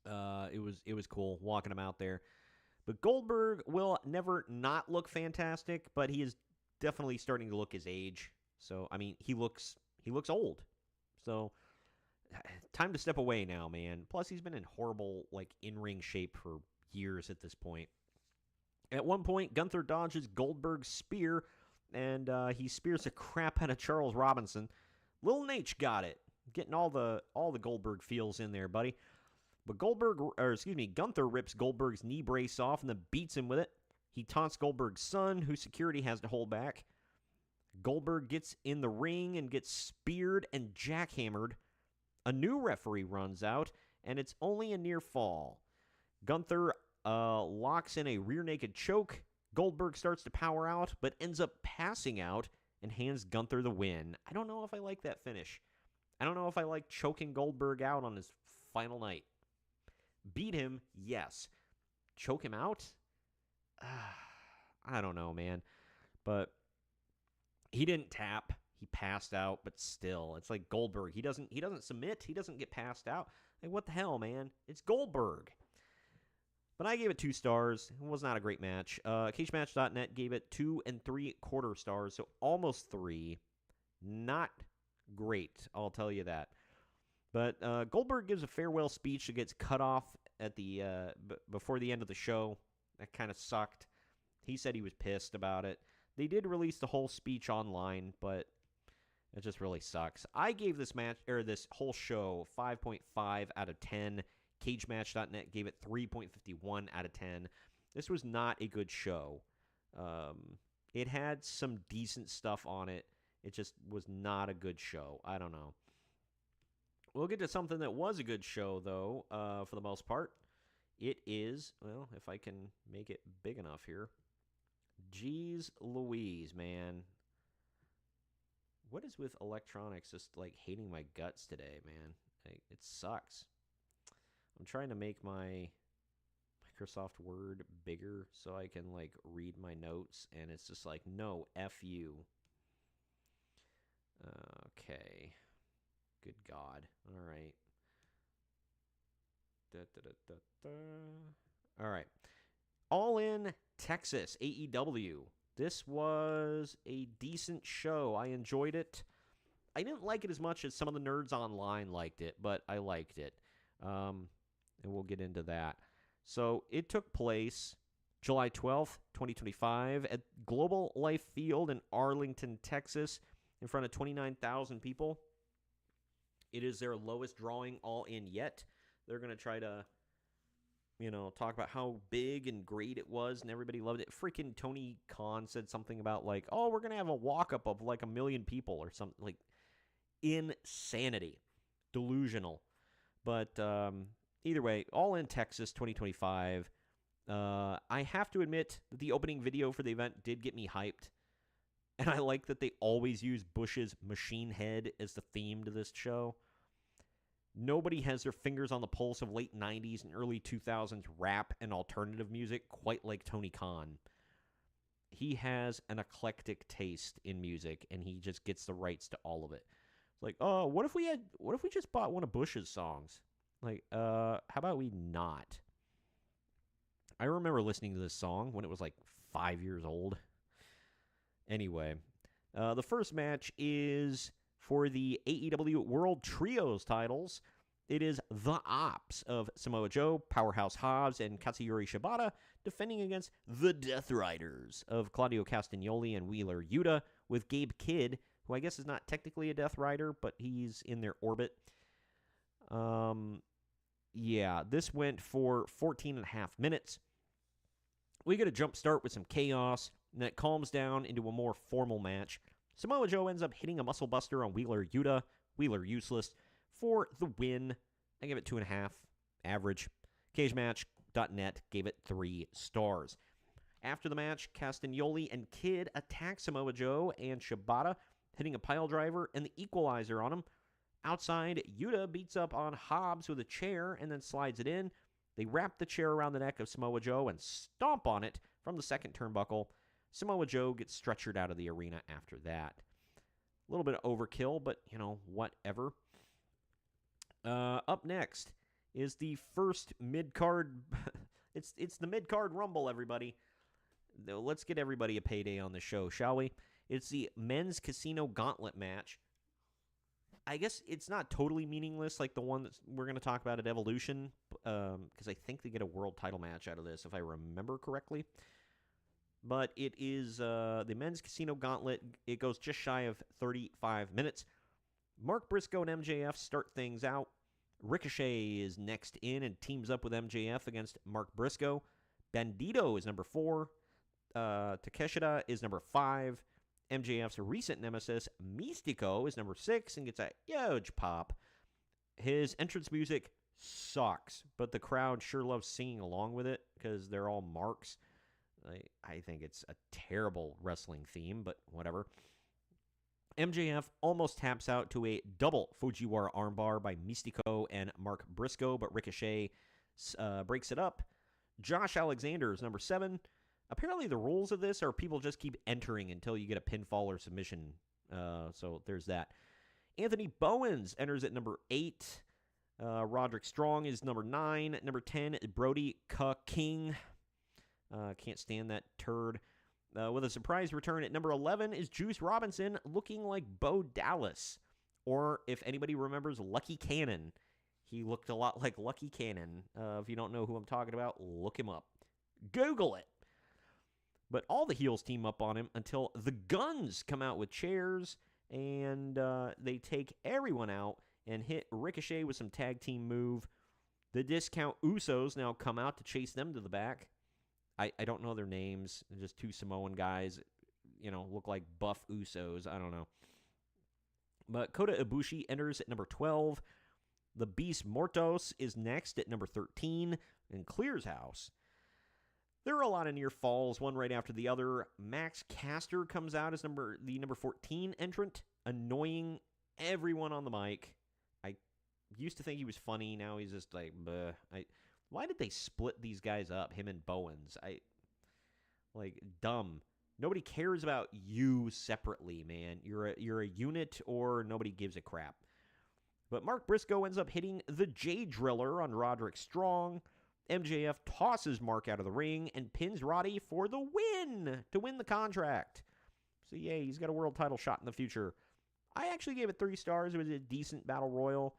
It was cool walking him out there. But Goldberg will never not look fantastic, but he is definitely starting to look his age. So, I mean, he looks old. So, time to step away now, man. Plus, he's been in horrible, in-ring shape for years at this point. At one point, Gunther dodges Goldberg's spear, and he spears the crap out of Charles Robinson. Lil Nate got it. Getting all the Goldberg feels in there, buddy. But Gunther rips Goldberg's knee brace off and then beats him with it. He taunts Goldberg's son, who security has to hold back. Goldberg gets in the ring and gets speared and jackhammered. A new referee runs out, and it's only a near fall. Gunther locks in a rear naked choke. Goldberg starts to power out, but ends up passing out and hands Gunther the win. I don't know if I like that finish. I don't know if I like choking Goldberg out on his final night. Beat him, yes. Choke him out? I don't know, man. But he didn't tap. He passed out, but still, it's like Goldberg. He doesn't submit. He doesn't get passed out. Like, what the hell, man? It's Goldberg. But I gave it 2 stars. It was not a great match. CageMatch.net gave it 2 3/4 stars, so almost 3. Not great, I'll tell you that. But Goldberg gives a farewell speech that gets cut off at the before the end of the show. That kind of sucked. He said he was pissed about it. They did release the whole speech online, but it just really sucks. I gave this whole show 5.5 out of 10. CageMatch.net gave it 3.51 out of 10. This was not a good show. It had some decent stuff on it. It just was not a good show. I don't know. We'll get to something that was a good show, though, for the most part. It is, well, if I can make it big enough here. Jeez Louise, man. What is with electronics just, hating my guts today, man? It sucks. I'm trying to make my Microsoft Word bigger so I can, read my notes, and it's just no, F you. Okay. Good God. All right. All right. All In Texas, AEW. This was a decent show. I enjoyed it. I didn't like it as much as some of the nerds online liked it, but I liked it. And we'll get into that. So it took place July 12th, 2025 at Global Life Field in Arlington, Texas, in front of 29,000 people. It is their lowest drawing All In yet. They're going to try to, talk about how big and great it was and everybody loved it. Freaking Tony Khan said something about we're going to have a walk-up of 1 million people or something. Insanity. Delusional. But either way, All In Texas 2025. I have to admit that the opening video for the event did get me hyped. And I like that they always use Bush's machine head as the theme to this show. Nobody has their fingers on the pulse of late 90s and early 2000s rap and alternative music quite like Tony Khan. He has an eclectic taste in music, and he just gets the rights to all of it. It's what if we just bought one of Bush's songs? How about we not? I remember listening to this song when it was 5 years old. Anyway, the first match is for the AEW World Trios titles. It is the Ops of Samoa Joe, Powerhouse Hobbs, and Katsuyori Shibata defending against the Death Riders of Claudio Castagnoli and Wheeler Yuta, with Gabe Kidd, who I guess is not technically a Death Rider, but he's in their orbit. This went for 14 and a half minutes. We get a jump start with some chaos, and then it calms down into a more formal match. Samoa Joe ends up hitting a muscle buster on Wheeler Yuta, Wheeler useless, for the win. I give it 2.5, average. Cage match, Wrestling.net gave it 3 stars. After the match, Castagnoli and Kidd attack Samoa Joe and Shibata, hitting a pile driver and the equalizer on him. Outside, Yuta beats up on Hobbs with a chair and then slides it in. They wrap the chair around the neck of Samoa Joe and stomp on it from the second turnbuckle. Samoa Joe gets stretchered out of the arena after that. A little bit of overkill, but, whatever. Up next is the first mid-card... it's the mid-card Rumble, everybody. Let's get everybody a payday on the show, shall we? It's the Men's Casino Gauntlet match. I guess it's not totally meaningless like the one that we're going to talk about at Evolution, because I think they get a world title match out of this, if I remember correctly. But it is the Men's Casino Gauntlet. It goes just shy of 35 minutes. Mark Briscoe and MJF start things out. Ricochet is next in and teams up with MJF against Mark Briscoe. Bandito is number 4. Takeshita is number 5. MJF's recent nemesis, Mystico, is number 6 and gets a huge pop. His entrance music sucks, but the crowd sure loves singing along with it because they're all marks. I think it's a terrible wrestling theme, but whatever. MJF almost taps out to a double Fujiwara armbar by Mystico and Mark Briscoe, but Ricochet breaks it up. Josh Alexander is number 7. Apparently the rules of this are people just keep entering until you get a pinfall or submission. So there's that. Anthony Bowens enters at number 8. Roderick Strong is number 9. Number 10, Brody King. Can't stand that turd. With a surprise return at number 11 is Juice Robinson looking like Bo Dallas. Or if anybody remembers Lucky Cannon. He looked a lot like Lucky Cannon. If you don't know who I'm talking about, look him up. Google it. But all the heels team up on him until the Guns come out with chairs, and they take everyone out and hit Ricochet with some tag team move. The Discount Usos now come out to chase them to the back. I don't know their names. They're just 2 Samoan guys, look like buff Usos. I don't know. But Kota Ibushi enters at number 12. The Beast Mortos is next at number 13 and clears house. There are a lot of near falls, one right after the other. Max Caster comes out as the number 14 entrant, annoying everyone on the mic. I used to think he was funny. Now he's just like, bleh. Why did they split these guys up, him and Bowens? Dumb. Nobody cares about you separately, man. You're a unit, or nobody gives a crap. But Mark Briscoe ends up hitting the J Driller on Roderick Strong. MJF tosses Mark out of the ring and pins Roddy for the win to win the contract. So, yay, he's got a world title shot in the future. I actually gave it 3 stars. It was a decent battle royal.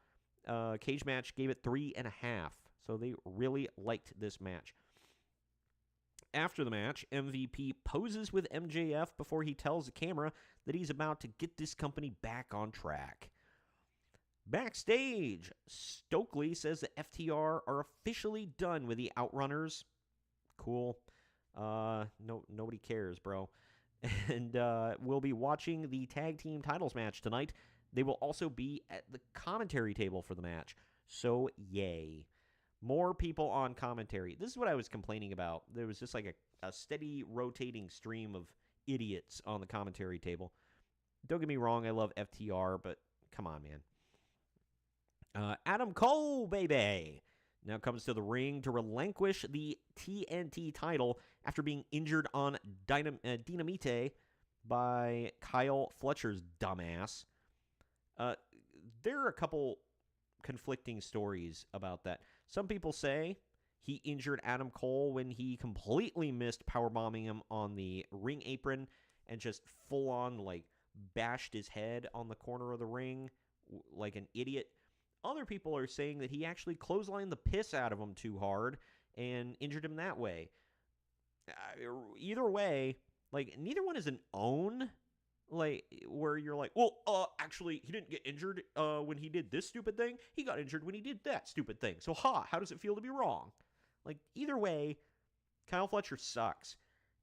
Cage match gave it 3.5. So they really liked this match. After the match, MVP poses with MJF before he tells the camera that he's about to get this company back on track. Backstage, Stokely says the FTR are officially done with the Outrunners. Cool. Nobody cares, bro. And we'll be watching the tag team titles match tonight. They will also be at the commentary table for the match. So, yay. More people on commentary. This is what I was complaining about. There was just like a steady rotating stream of idiots on the commentary table. Don't get me wrong, I love FTR, but come on, man. Adam Cole, baby, now comes to the ring to relinquish the TNT title after being injured on Dynamite by Kyle Fletcher's dumbass. There are a couple conflicting stories about that. Some people say he injured Adam Cole when he completely missed powerbombing him on the ring apron and just full-on, bashed his head on the corner of the ring like an idiot. Other people are saying that he actually clotheslined the piss out of him too hard and injured him that way. Either way, neither one is an own, where you're like, well, actually, he didn't get injured when he did this stupid thing. He got injured when he did that stupid thing. So, how does it feel to be wrong? Either way, Kyle Fletcher sucks.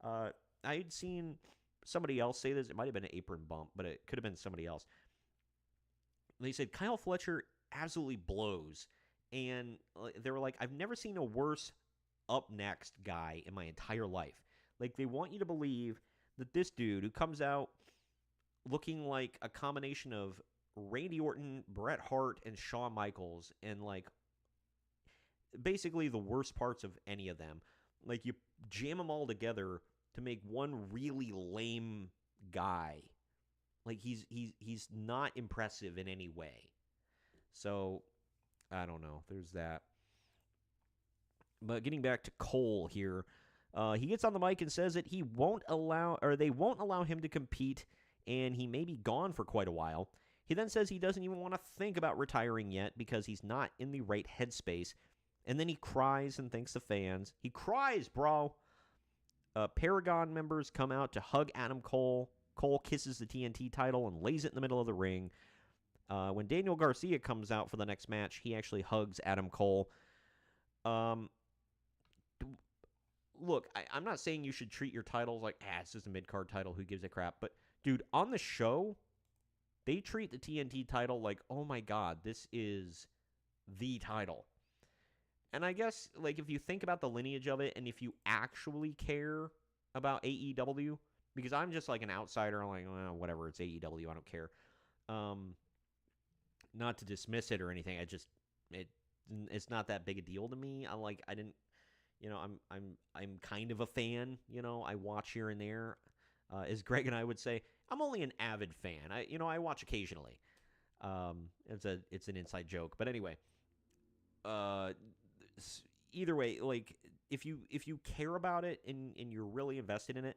I had seen somebody else say this. It might have been an apron bump, but it could have been somebody else. They said Kyle Fletcher absolutely blows, and they were like, I've never seen a worse up next guy in my entire life. Like, they want you to believe that this dude who comes out looking like a combination of Randy Orton, Bret Hart, and Shawn Michaels, and like basically the worst parts of any of them. Like, you jam them all together to make one really lame guy. Like, he's not impressive in any way. So, I don't know. There's that. But getting back to Cole here, he gets on the mic and says that they won't allow him to compete, and he may be gone for quite a while. He then says he doesn't even want to think about retiring yet because he's not in the right headspace. And then he cries and thanks the fans. He cries, bro. Paragon members come out to hug Adam Cole. Cole kisses the TNT title and lays it in the middle of the ring. When Daniel Garcia comes out for the next match, he actually hugs Adam Cole. Look, I'm not saying you should treat your titles like, it's just a mid-card title, who gives a crap. But, dude, on the show, they treat the TNT title like, oh my god, this is the title. And I guess, like, if you think about the lineage of it, and if you actually care about AEW, because I'm just like an outsider, I'm like, well, whatever, it's AEW, I don't care. Not to dismiss it or anything, it's not that big a deal to me. I'm kind of a fan, I watch here and there. As Greg and I would say, I'm only an avid fan. I watch occasionally. It's an inside joke, but anyway. Either way, like, if you care about it and you're really invested in it,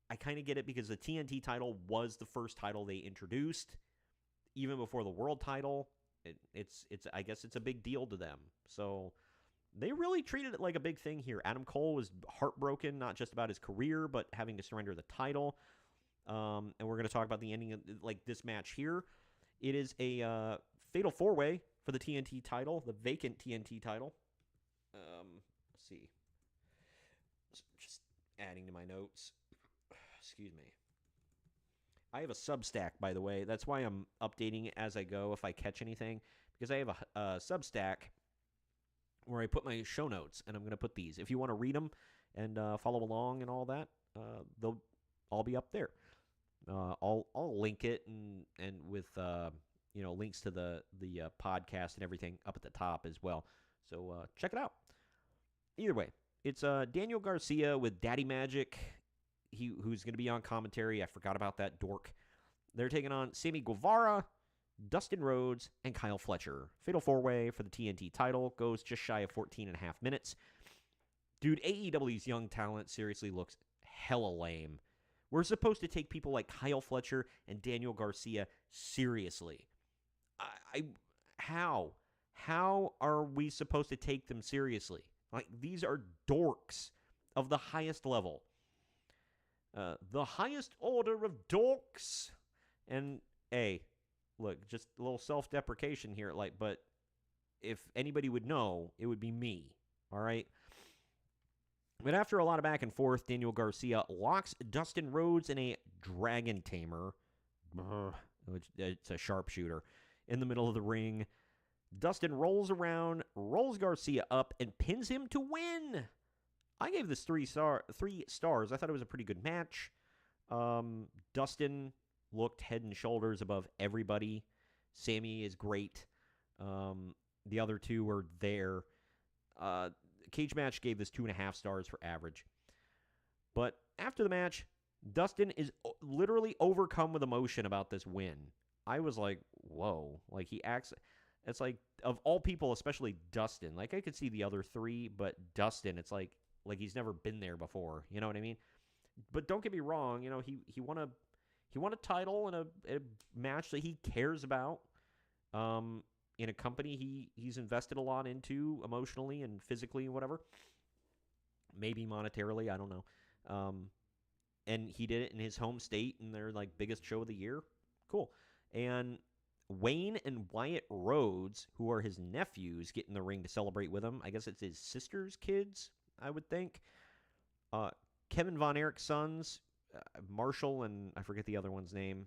I kind of get it, because the TNT title was the first title they introduced, even before the world title. I guess it's a big deal to them. So they really treated it like a big thing here. Adam Cole was heartbroken, not just about his career, but having to surrender the title. And we're going to talk about the ending of like this match here. It is a fatal 4-way for the TNT title, the vacant TNT title. Let's see. Just adding to my notes. Excuse me. I have a Substack, by the way. That's why I'm updating it as I go if I catch anything, because I have a Substack where I put my show notes, and I'm going to put these. If you want to read them and follow along and all that, they'll all be up there. I'll link it and with links to the podcast and everything up at the top as well. So check it out. Either way, it's Daniel Garcia with Daddy Magic, who's going to be on commentary. I forgot about that dork. They're taking on Sammy Guevara, Dustin Rhodes, and Kyle Fletcher. Fatal 4-way for the TNT title. Goes just shy of 14 and a half minutes. Dude, AEW's young talent seriously looks hella lame. We're supposed to take people like Kyle Fletcher and Daniel Garcia seriously. How? How are we supposed to take them seriously? Like, these are dorks of the highest level. The highest order of dorks. And, hey, look, just a little self-deprecation here, but if anybody would know, it would be me, all right? But after a lot of back and forth, Daniel Garcia locks Dustin Rhodes in a Dragon Tamer, which it's a sharpshooter, in the middle of the ring. Dustin rolls around, rolls Garcia up, and pins him to win. I gave this 3 stars. I thought it was a pretty good match. Dustin looked head and shoulders above everybody. Sammy is great. The other two were there. Cage Match gave this 2.5 stars for average. But after the match, Dustin is literally overcome with emotion about this win. I was like, whoa. Like, he acts... It's like, of all people, especially Dustin. Like, I could see the other 3, but Dustin, it's like he's never been there before. You know what I mean? But don't get me wrong. He won a title in a match that he cares about. In a company he's invested a lot into emotionally and physically and whatever. Maybe monetarily, I don't know. And he did it in his home state in their biggest show of the year. Cool. And Wayne and Wyatt Rhodes, who are his nephews, get in the ring to celebrate with him. I guess it's his sister's kids, I would think. Kevin Von Erich's sons, Marshall and I forget the other one's name,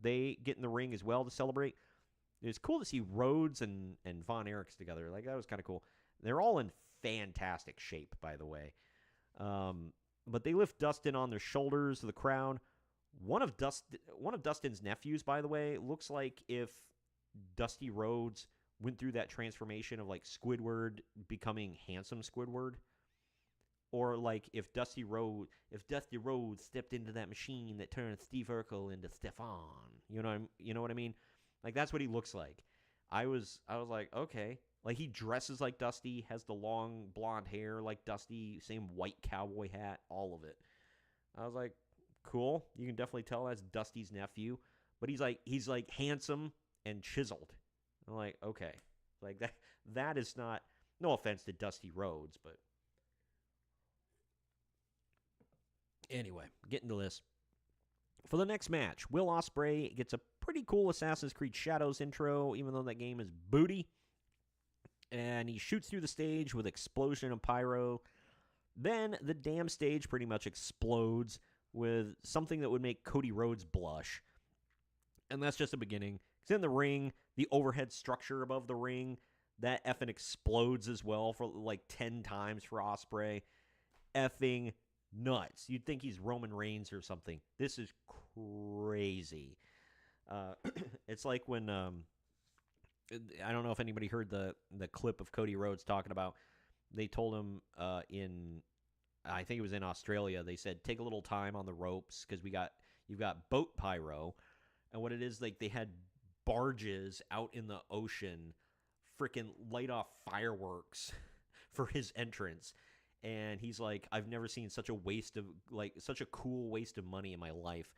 they get in the ring as well to celebrate. It was cool to see Rhodes and Von Erich's together. That was kind of cool. They're all in fantastic shape, by the way. But they lift Dustin on their shoulders to the crowd. One of Dustin's nephews, by the way, looks like if Dusty Rhodes went through that transformation of like Squidward becoming handsome Squidward, or like if Dusty Rhodes stepped into that machine that turned Steve Urkel into Stefan. You know what I mean? Like that's what he looks like. I was like, okay. Like he dresses like Dusty, has the long blonde hair like Dusty, same white cowboy hat, all of it. I was like, cool. You can definitely tell that's Dusty's nephew, but he's like handsome and chiseled. I'm like, okay, like that is not. No offense to Dusty Rhodes, but anyway, getting to this. For the next match, Will Ospreay gets a pretty cool Assassin's Creed Shadows intro, even though that game is booty. And he shoots through the stage with explosion and pyro. Then the damn stage pretty much explodes with something that would make Cody Rhodes blush. And that's just the beginning. He's in the ring, the overhead structure above the ring, that effing explodes as well for like 10 times for Ospreay. Effing nuts. You'd think he's Roman Reigns or something. This is crazy. It's like when I don't know if anybody heard the clip of Cody Rhodes talking about. They told him I think it was in Australia. They said take a little time on the ropes because you've got boat pyro, and what it is like they had barges out in the ocean, freaking light off fireworks for his entrance. And he's like, I've never seen such a cool waste of money in my life.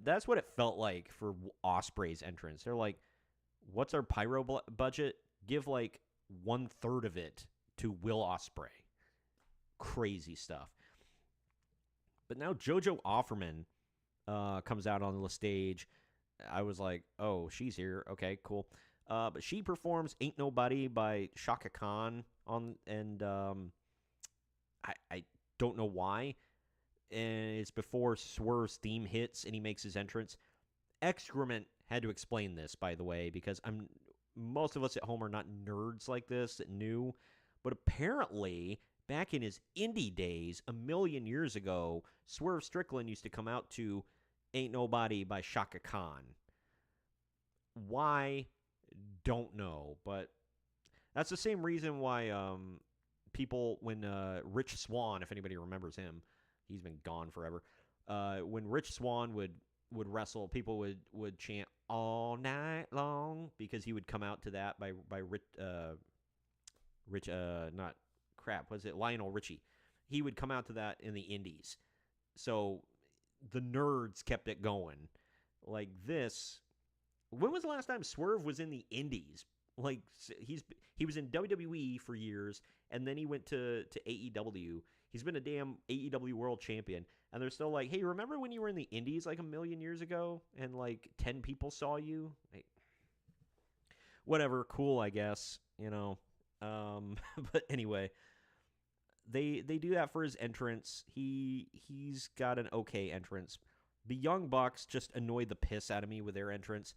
That's what it felt like for Ospreay's entrance. They're like, what's our pyro budget? Give like 1/3 of it to Will Ospreay. Crazy stuff. But now JoJo Offerman comes out on the stage. I was like, oh, she's here. Okay, cool. But she performs Ain't Nobody by Shaka Khan I don't know why. And it's before Swerve's theme hits and he makes his entrance. Excrement had to explain this, by the way, because most of us at home are not nerds like this that knew. But apparently, back in his indie days, a million years ago, Swerve Strickland used to come out to Ain't Nobody by Shaka Khan. Why? Don't know. But that's the same reason why people, when Rich Swann, if anybody remembers him, he's been gone forever. When Rich Swann would wrestle, people would chant all night long because he would come out to that by Lionel Richie. He would come out to that in the indies. So the nerds kept it going. Like this, when was the last time Swerve was in the indies? Like he was in WWE for years, and then he went to AEW. He's been a damn AEW World Champion, and they're still like, hey, remember when you were in the indies like a million years ago, and like 10 people saw you? Like, whatever, cool, I guess, you know. But anyway, they do that for his entrance. He's got an okay entrance. The Young Bucks just annoy the piss out of me with their entrance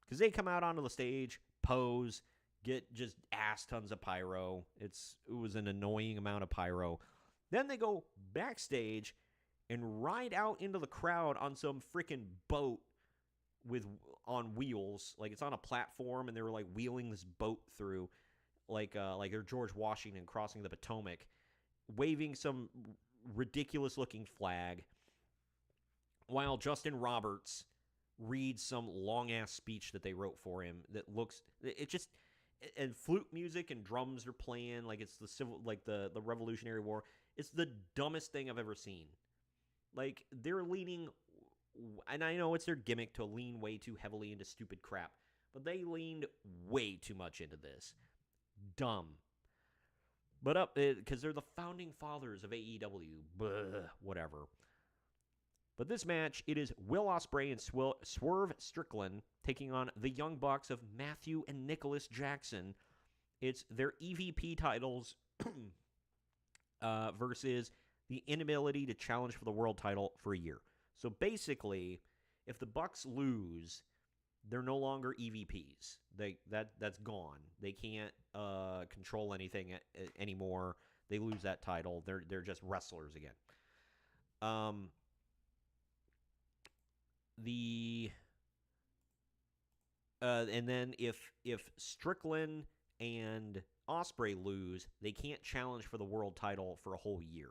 because they come out onto the stage, pose, get just ass tons of pyro. It was an annoying amount of pyro. Then they go backstage and ride out into the crowd on some freaking boat on wheels. Like it's on a platform, and they were like wheeling this boat through, like they're George Washington crossing the Potomac, waving some ridiculous looking flag, while Justin Roberts reads some long ass speech that they wrote for him. And flute music and drums are playing like it's the Revolutionary War. It's the dumbest thing I've ever seen. Like, they're leaning, and I know it's their gimmick to lean way too heavily into stupid crap, but they leaned way too much into this. Dumb. But because they're the founding fathers of AEW. Blah, whatever. But this match, it is Will Ospreay and Swerve Strickland taking on the Young Bucks of Matthew and Nicholas Jackson. It's their EVP titles versus the inability to challenge for the world title for a year. So basically, if the Bucks lose, they're no longer EVPs. That's gone. They can't control anything anymore. They lose that title. They're just wrestlers again. And then if Strickland and Ospreay lose, they can't challenge for the world title for a whole year.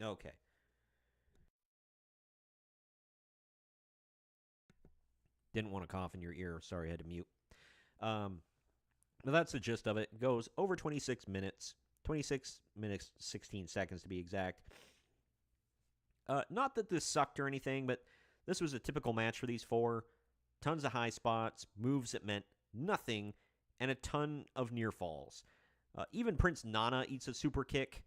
Okay. Didn't want to cough in your ear. Sorry, I had to mute. But that's the gist of it. It goes over 26 minutes. 26 minutes, 16 seconds to be exact. Not that this sucked or anything, but this was a typical match for these four. Tons of high spots, moves that meant nothing, and a ton of near falls. Even Prince Nana eats a super kick.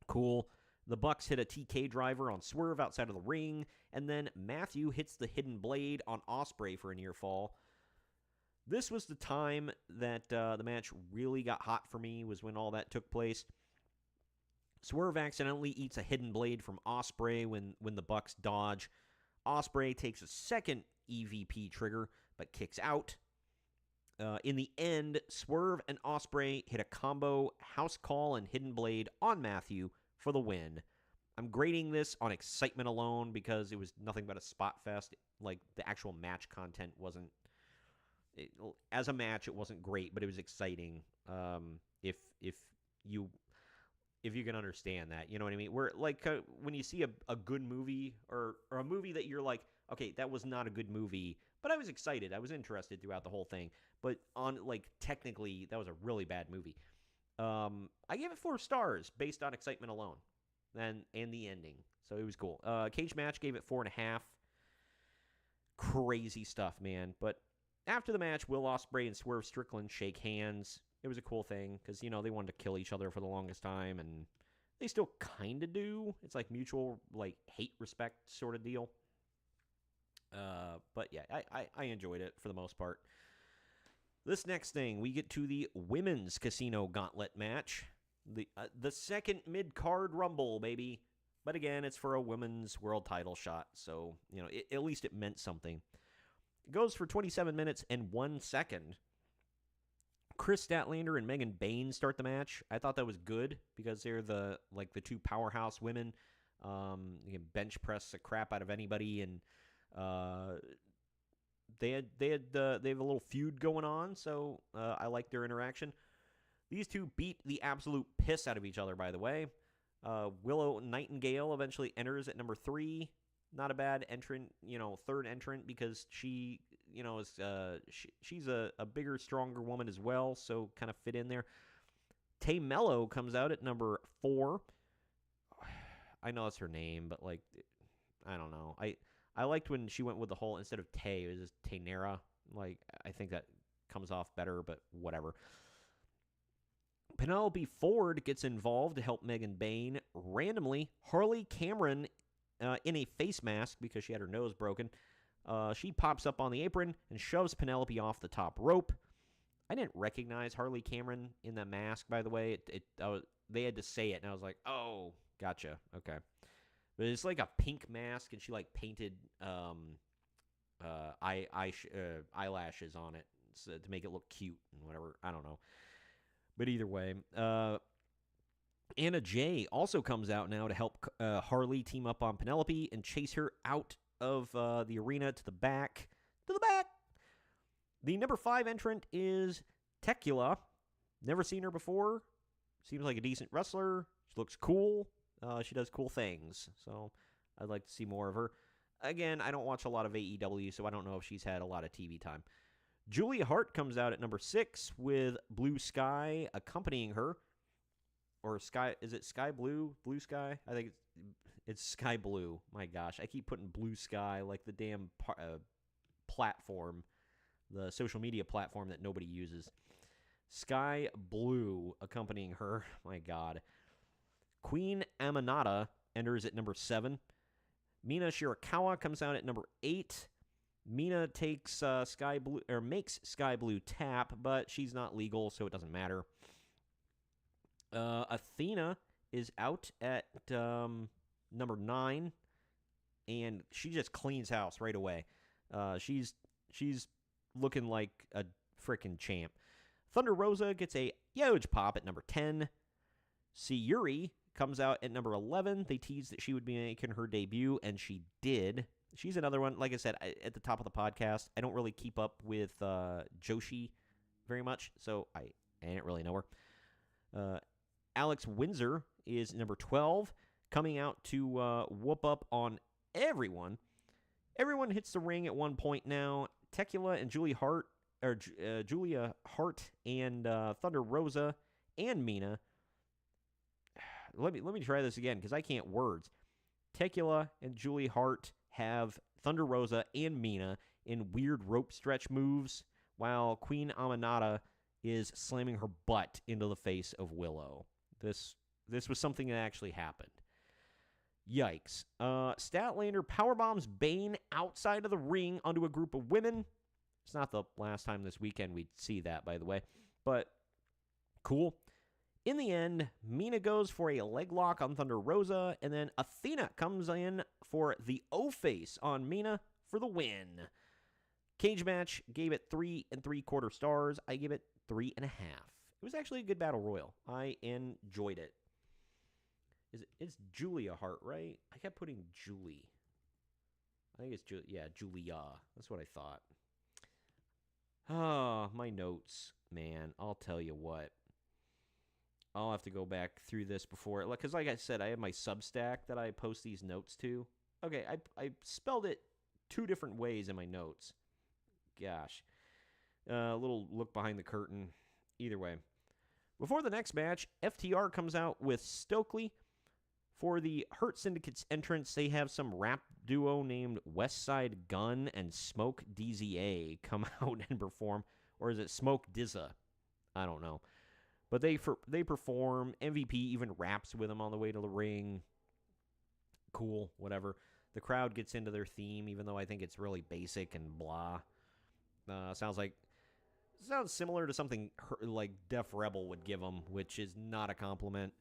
Cool. The Bucks hit a TK driver on Swerve outside of the ring, and then Matthew hits the hidden blade on Ospreay for a near fall. This was the time that the match really got hot for me, was when all that took place. Swerve accidentally eats a hidden blade from Ospreay when the Bucks dodge. Ospreay takes a second EVP trigger, but kicks out. In the end, Swerve and Ospreay hit a combo house call and hidden blade on Matthew for the win. I'm grading this on excitement alone because it was nothing but a spot fest. Like, the actual match content wasn't... as a match, it wasn't great, but it was exciting. If you can understand that, you know what I mean? Where, like, when you see a good movie or a movie that you're like, okay, that was not a good movie, but I was excited. I was interested throughout the whole thing. But technically, that was a really bad movie. I gave it 4 stars based on excitement alone and the ending. So it was cool. Cage Match gave it 4.5. Crazy stuff, man. But after the match, Will Ospreay and Swerve Strickland shake hands. It was a cool thing because, they wanted to kill each other for the longest time, and they still kind of do. It's like mutual, hate-respect sort of deal. But yeah, I enjoyed it for the most part. This next thing, we get to the Women's Casino Gauntlet match. The second mid-card Rumble, baby. But again, it's for a women's world title shot, so, at least it meant something. It goes for 27 minutes and 1 second. Chris Statlander and Megan Bayne start the match. I thought that was good because they're the two powerhouse women. You can bench press the crap out of anybody, and they have a little feud going on, so I like their interaction. These two beat the absolute piss out of each other, by the way. Willow Nightingale eventually enters at number 3. Not a bad entrant, third entrant, because she, is she's a bigger, stronger woman as well, so kind of fit in there. Tay Mello comes out at number 4. I know that's her name, but I don't know. I liked when she went with the whole, instead of Tay, it was just Taynara. I think that comes off better, but whatever. Penelope Ford gets involved to help Megan Bayne. Randomly, Harley Cameron, in a face mask because she had her nose broken, she pops up on the apron and shoves Penelope off the top rope. I didn't recognize Harley Cameron in that mask, by the way. They had to say it, and I was like, oh, gotcha, okay. But it's like a pink mask, and she painted eyelashes on it to make it look cute and whatever. I don't know. But either way, Anna Jay also comes out now to help Harley team up on Penelope and chase her out of the arena to the back. To the back! The number 5 entrant is Tekula. Never seen her before. Seems like a decent wrestler. She looks cool. She does cool things. So I'd like to see more of her. Again, I don't watch a lot of AEW, so I don't know if she's had a lot of TV time. Julia Hart comes out at number 6 with Blue Sky accompanying her. Or Sky, is it Sky Blue? Blue Sky? I think it's Sky Blue. My gosh, I keep putting Blue Sky like the damn platform, the social media platform that nobody uses. Sky Blue accompanying her. My God. Queen Aminata enters at number 7. Mina Shirakawa comes out at number 8. Mina takes Sky Blue, or makes Sky Blue tap, but she's not legal, so it doesn't matter. Athena is out at number 9, and she just cleans house right away. She's looking like a freaking champ. Thunder Rosa gets a huge pop at number 10. Sayuri comes out at number 11. They teased that she would be making her debut, and she did. She's another one, like I said, at the top of the podcast. I don't really keep up with Joshi very much, so I didn't really know her. Alex Windsor is number 12, coming out to whoop up on everyone. Everyone hits the ring at one point now. Tequila and Julia Hart and Thunder Rosa and Mina. Let me try this again because I can't words. Tequila and Julie Hart have Thunder Rosa and Mina in weird rope stretch moves, while Queen Aminata is slamming her butt into the face of Willow. This was something that actually happened. Yikes. Statlander powerbombs Bane outside of the ring onto a group of women. It's not the last time this weekend we'd see that, by the way. But cool. In the end, Mina goes for a leg lock on Thunder Rosa, and then Athena comes in for the O-face on Mina for the win. Cage match, gave it 3 3/4 stars. I give it 3.5. It was actually a good battle royal. I enjoyed it. It's Julia Hart, right? I kept putting Julie. I think it's Julia. That's what I thought. Oh, my notes, man. I'll tell you what. I'll have to go back through this before, because like I said, I have my Substack that I post these notes to. Okay, I spelled it 2 different ways in my notes. Gosh. A little look behind the curtain. Either way. Before the next match, FTR comes out with Stokely. For the Hurt Syndicate's entrance, they have some rap duo named Westside Gun and Smoke DZA come out and perform. Or is it Smoke Dizza? I don't know. But they perform. MVP even raps with them on the way to the ring. Cool, whatever. The crowd gets into their theme, even though I think it's really basic and blah. Sounds similar to something like Def Rebel would give them, which is not a compliment.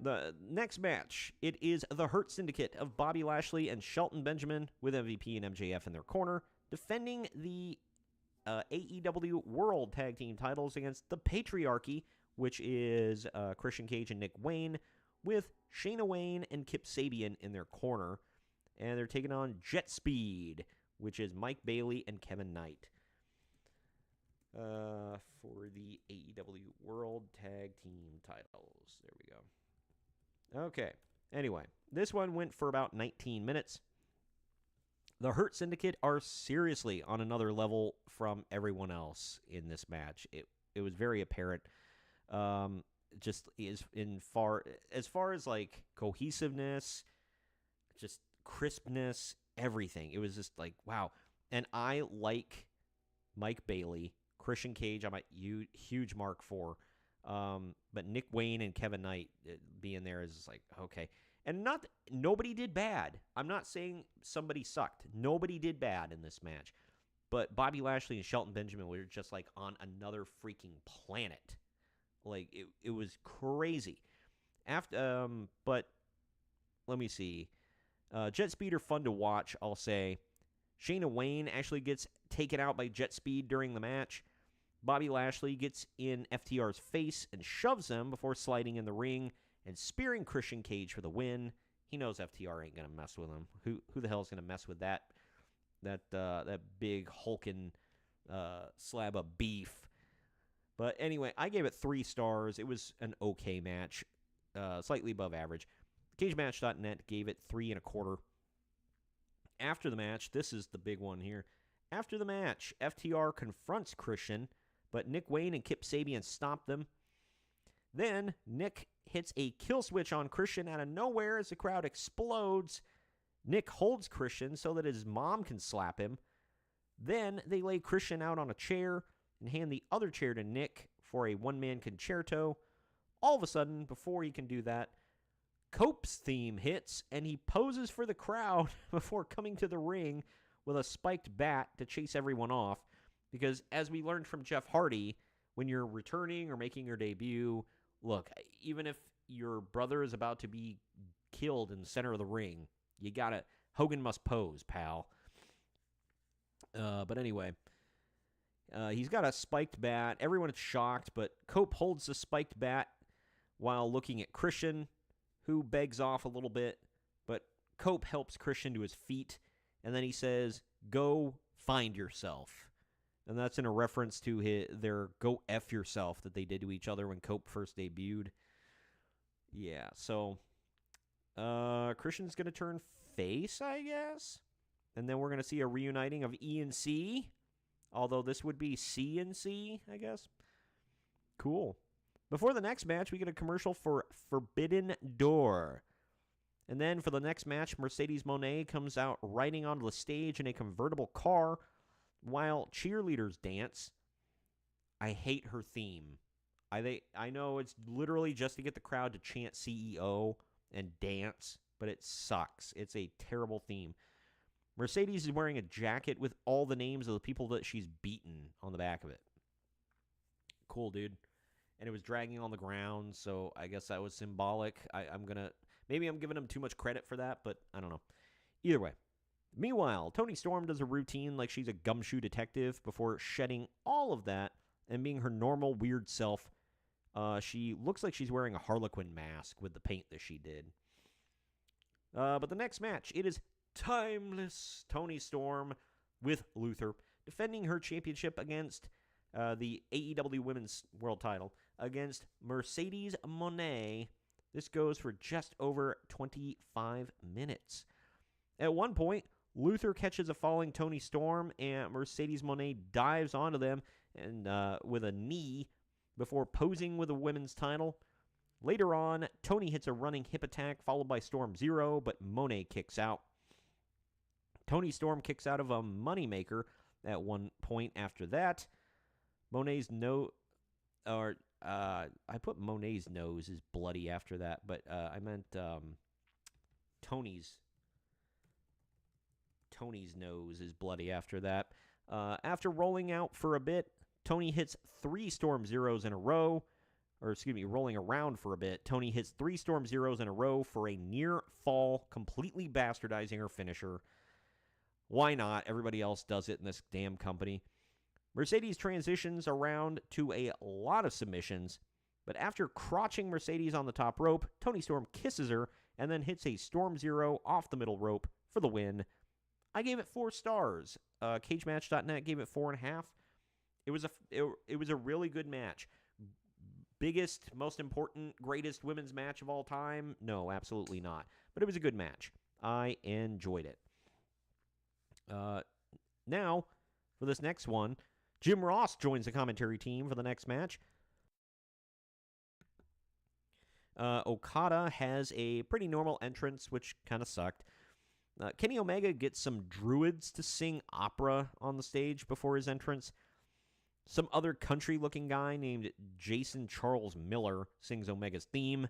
The next match, it is the Hurt Syndicate of Bobby Lashley and Shelton Benjamin with MVP and MJF in their corner, defending the AEW World Tag Team titles against the Patriarchy, which is Christian Cage and Nick Wayne, with Shayna Wayne and Kip Sabian in their corner. And they're taking on Jet Speed, which is Mike Bailey and Kevin Knight. For the AEW World Tag Team titles. There we go. Okay. Anyway, this one went for about 19 minutes. The Hurt Syndicate are seriously on another level from everyone else in this match. It was very apparent. Just as far as like cohesiveness, just crispness, everything. It was just like, wow. And I like Mike Bailey, Christian Cage, I'm a huge mark for. But Nick Wayne and Kevin Knight being there is just like, okay. And nobody did bad. I'm not saying somebody sucked. Nobody did bad in this match. But Bobby Lashley and Shelton Benjamin were just like on another freaking planet. Like it was crazy. But let me see. Jet Speed are fun to watch, I'll say. Shayna Wayne actually gets taken out by Jet Speed during the match. Bobby Lashley gets in FTR's face and shoves him before sliding in the ring and spearing Christian Cage for the win. He knows FTR ain't gonna mess with him. Who the hell is gonna mess with that big hulking slab of beef? But anyway, I gave it 3 stars. It was an okay match, slightly above average. CageMatch.net gave it 3 1/4. After the match, this is the big one here. After the match, FTR confronts Christian, but Nick Wayne and Kip Sabian stop them. Then Nick hits a kill switch on Christian out of nowhere as the crowd explodes. Nick holds Christian so that his mom can slap him. Then they lay Christian out on a chair and hand the other chair to Nick for a one-man concerto. All of a sudden, before he can do that, Cope's theme hits, and he poses for the crowd before coming to the ring with a spiked bat to chase everyone off. Because as we learned from Jeff Hardy, when you're returning or making your debut, look, even if your brother is about to be killed in the center of the ring, Hogan must pose, pal. But anyway, He's got a spiked bat. Everyone is shocked, but Cope holds the spiked bat while looking at Christian, who begs off a little bit. But Cope helps Christian to his feet, and then he says, "Go find yourself." And that's in a reference to their "Go F Yourself" that they did to each other when Cope first debuted. Yeah, so Christian's going to turn face, I guess. And then we're going to see a reuniting of E and C. Although this would be C and C, I guess. Cool. Before the next match, we get a commercial for Forbidden Door. And then for the next match, Mercedes Moné comes out riding onto the stage in a convertible car while cheerleaders dance. I hate her theme. I know it's literally just to get the crowd to chant CEO and dance, but it sucks. It's a terrible theme. Mercedes is wearing a jacket with all the names of the people that she's beaten on the back of it. Cool, dude. And it was dragging on the ground, so I guess that was symbolic. Maybe I'm giving him too much credit for that, but I don't know. Either way. Meanwhile, Toni Storm does a routine like she's a gumshoe detective before shedding all of that and being her normal weird self. She looks like she's wearing a Harlequin mask with the paint that she did. But the next match, it is timeless Toni Storm with Luther defending her championship against the AEW Women's World Title against Mercedes Moné. This goes for just over 25 minutes. At one point, Luther catches a falling Toni Storm, and Mercedes Moné dives onto them and with a knee before posing with a women's title. Later on, Toni hits a running hip attack followed by Storm Zero, but Moné kicks out. Toni Storm kicks out of a moneymaker at one point after that. I put Monet's nose is bloody after that, but I meant Tony's nose is bloody after that. After rolling out for a bit, Toni hits 3 Storm Zeros in a row. Rolling around for a bit. Toni hits 3 Storm Zeros in a row for a near fall, completely bastardizing her finisher. Why not? Everybody else does it in this damn company. Mercedes transitions around to a lot of submissions, but after crotching Mercedes on the top rope, Toni Storm kisses her and then hits a Storm Zero off the middle rope for the win. I gave it 4 stars. CageMatch.net gave it 4.5. It was a really good match. Biggest, most important, greatest women's match of all time? No, absolutely not. But it was a good match. I enjoyed it. Now, for this next one, Jim Ross joins the commentary team for the next match. Okada has a pretty normal entrance, which kind of sucked. Kenny Omega gets some druids to sing opera on the stage before his entrance. Some other country-looking guy named Jason Charles Miller sings Omega's theme.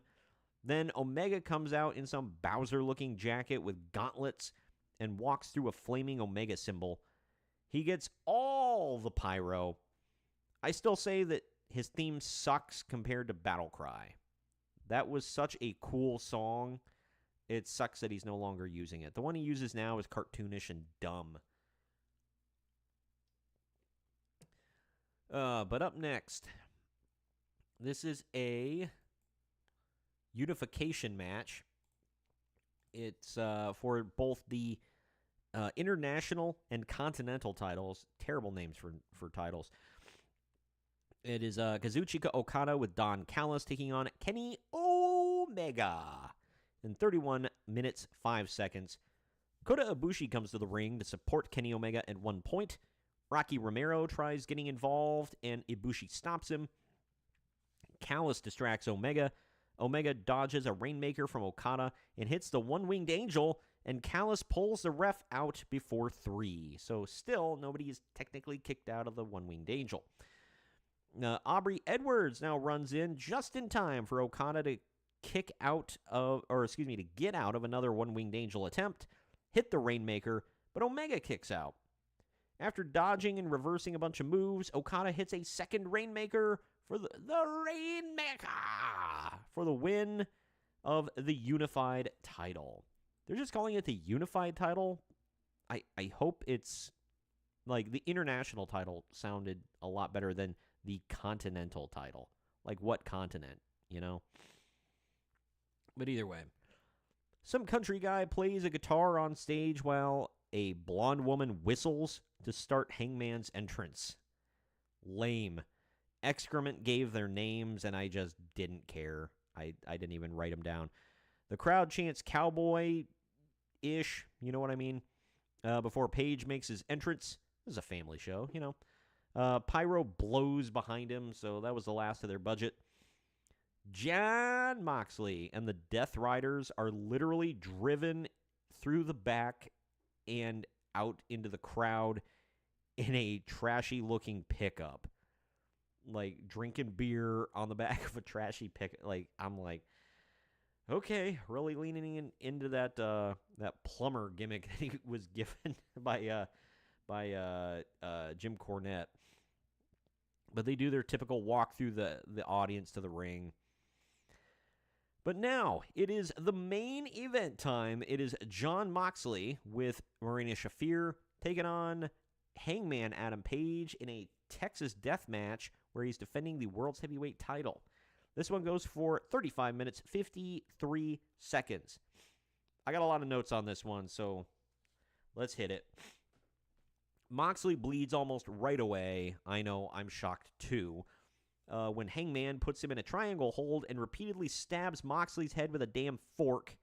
Then Omega comes out in some Bowser-looking jacket with gauntlets and walks through a flaming Omega symbol. He gets all the pyro. I still say that his theme sucks compared to Battle Cry. That was such a cool song. It sucks that he's no longer using it. The one he uses now is cartoonish and dumb. But up next, this is a unification match. It's for both the international and continental titles. Terrible names for titles. It is Kazuchika Okada with Don Callis taking on Kenny Omega in 31 minutes, 5 seconds. Kota Ibushi comes to the ring to support Kenny Omega at one point. Rocky Romero tries getting involved, and Ibushi stops him. Callis distracts Omega. Omega dodges a Rainmaker from Okada and hits the One-Winged Angel, and Callis pulls the ref out before 3. So still, nobody is technically kicked out of the One-Winged Angel. Aubrey Edwards now runs in just in time for Okada to get out of another One-Winged Angel attempt, hit the Rainmaker, but Omega kicks out. After dodging and reversing a bunch of moves, Okada hits a second Rainmaker for the Rainmaker for the win of the unified title. They're just calling it the unified title. I hope it's Like, the international title sounded a lot better than the continental title. Like, what continent, you know? But either way. Some country guy plays a guitar on stage while a blonde woman whistles to start Hangman's entrance. Lame. Excrement gave their names, and I just didn't care. I didn't even write them down. The crowd chants cowboy-ish, you know what I mean? Before Page makes his entrance. This is a family show, you know. Pyro blows behind him, so that was the last of their budget. Jon Moxley and the Death Riders are literally driven through the back and out into the crowd in a trashy-looking pickup. Like, drinking beer on the back of a trashy pickup. Like, I'm like, okay, really leaning into that plumber gimmick that he was given by Jim Cornette. But they do their typical walk through the audience to the ring. But now, it is the main event time. It is Jon Moxley with Marina Shafir taking on Hangman Adam Page in a Texas death match where he's defending the World's Heavyweight title. This one goes for 35 minutes, 53 seconds. I got a lot of notes on this one, so let's hit it. Moxley bleeds almost right away. I know, I'm shocked too. When Hangman puts him in a triangle hold and repeatedly stabs Moxley's head with a damn fork.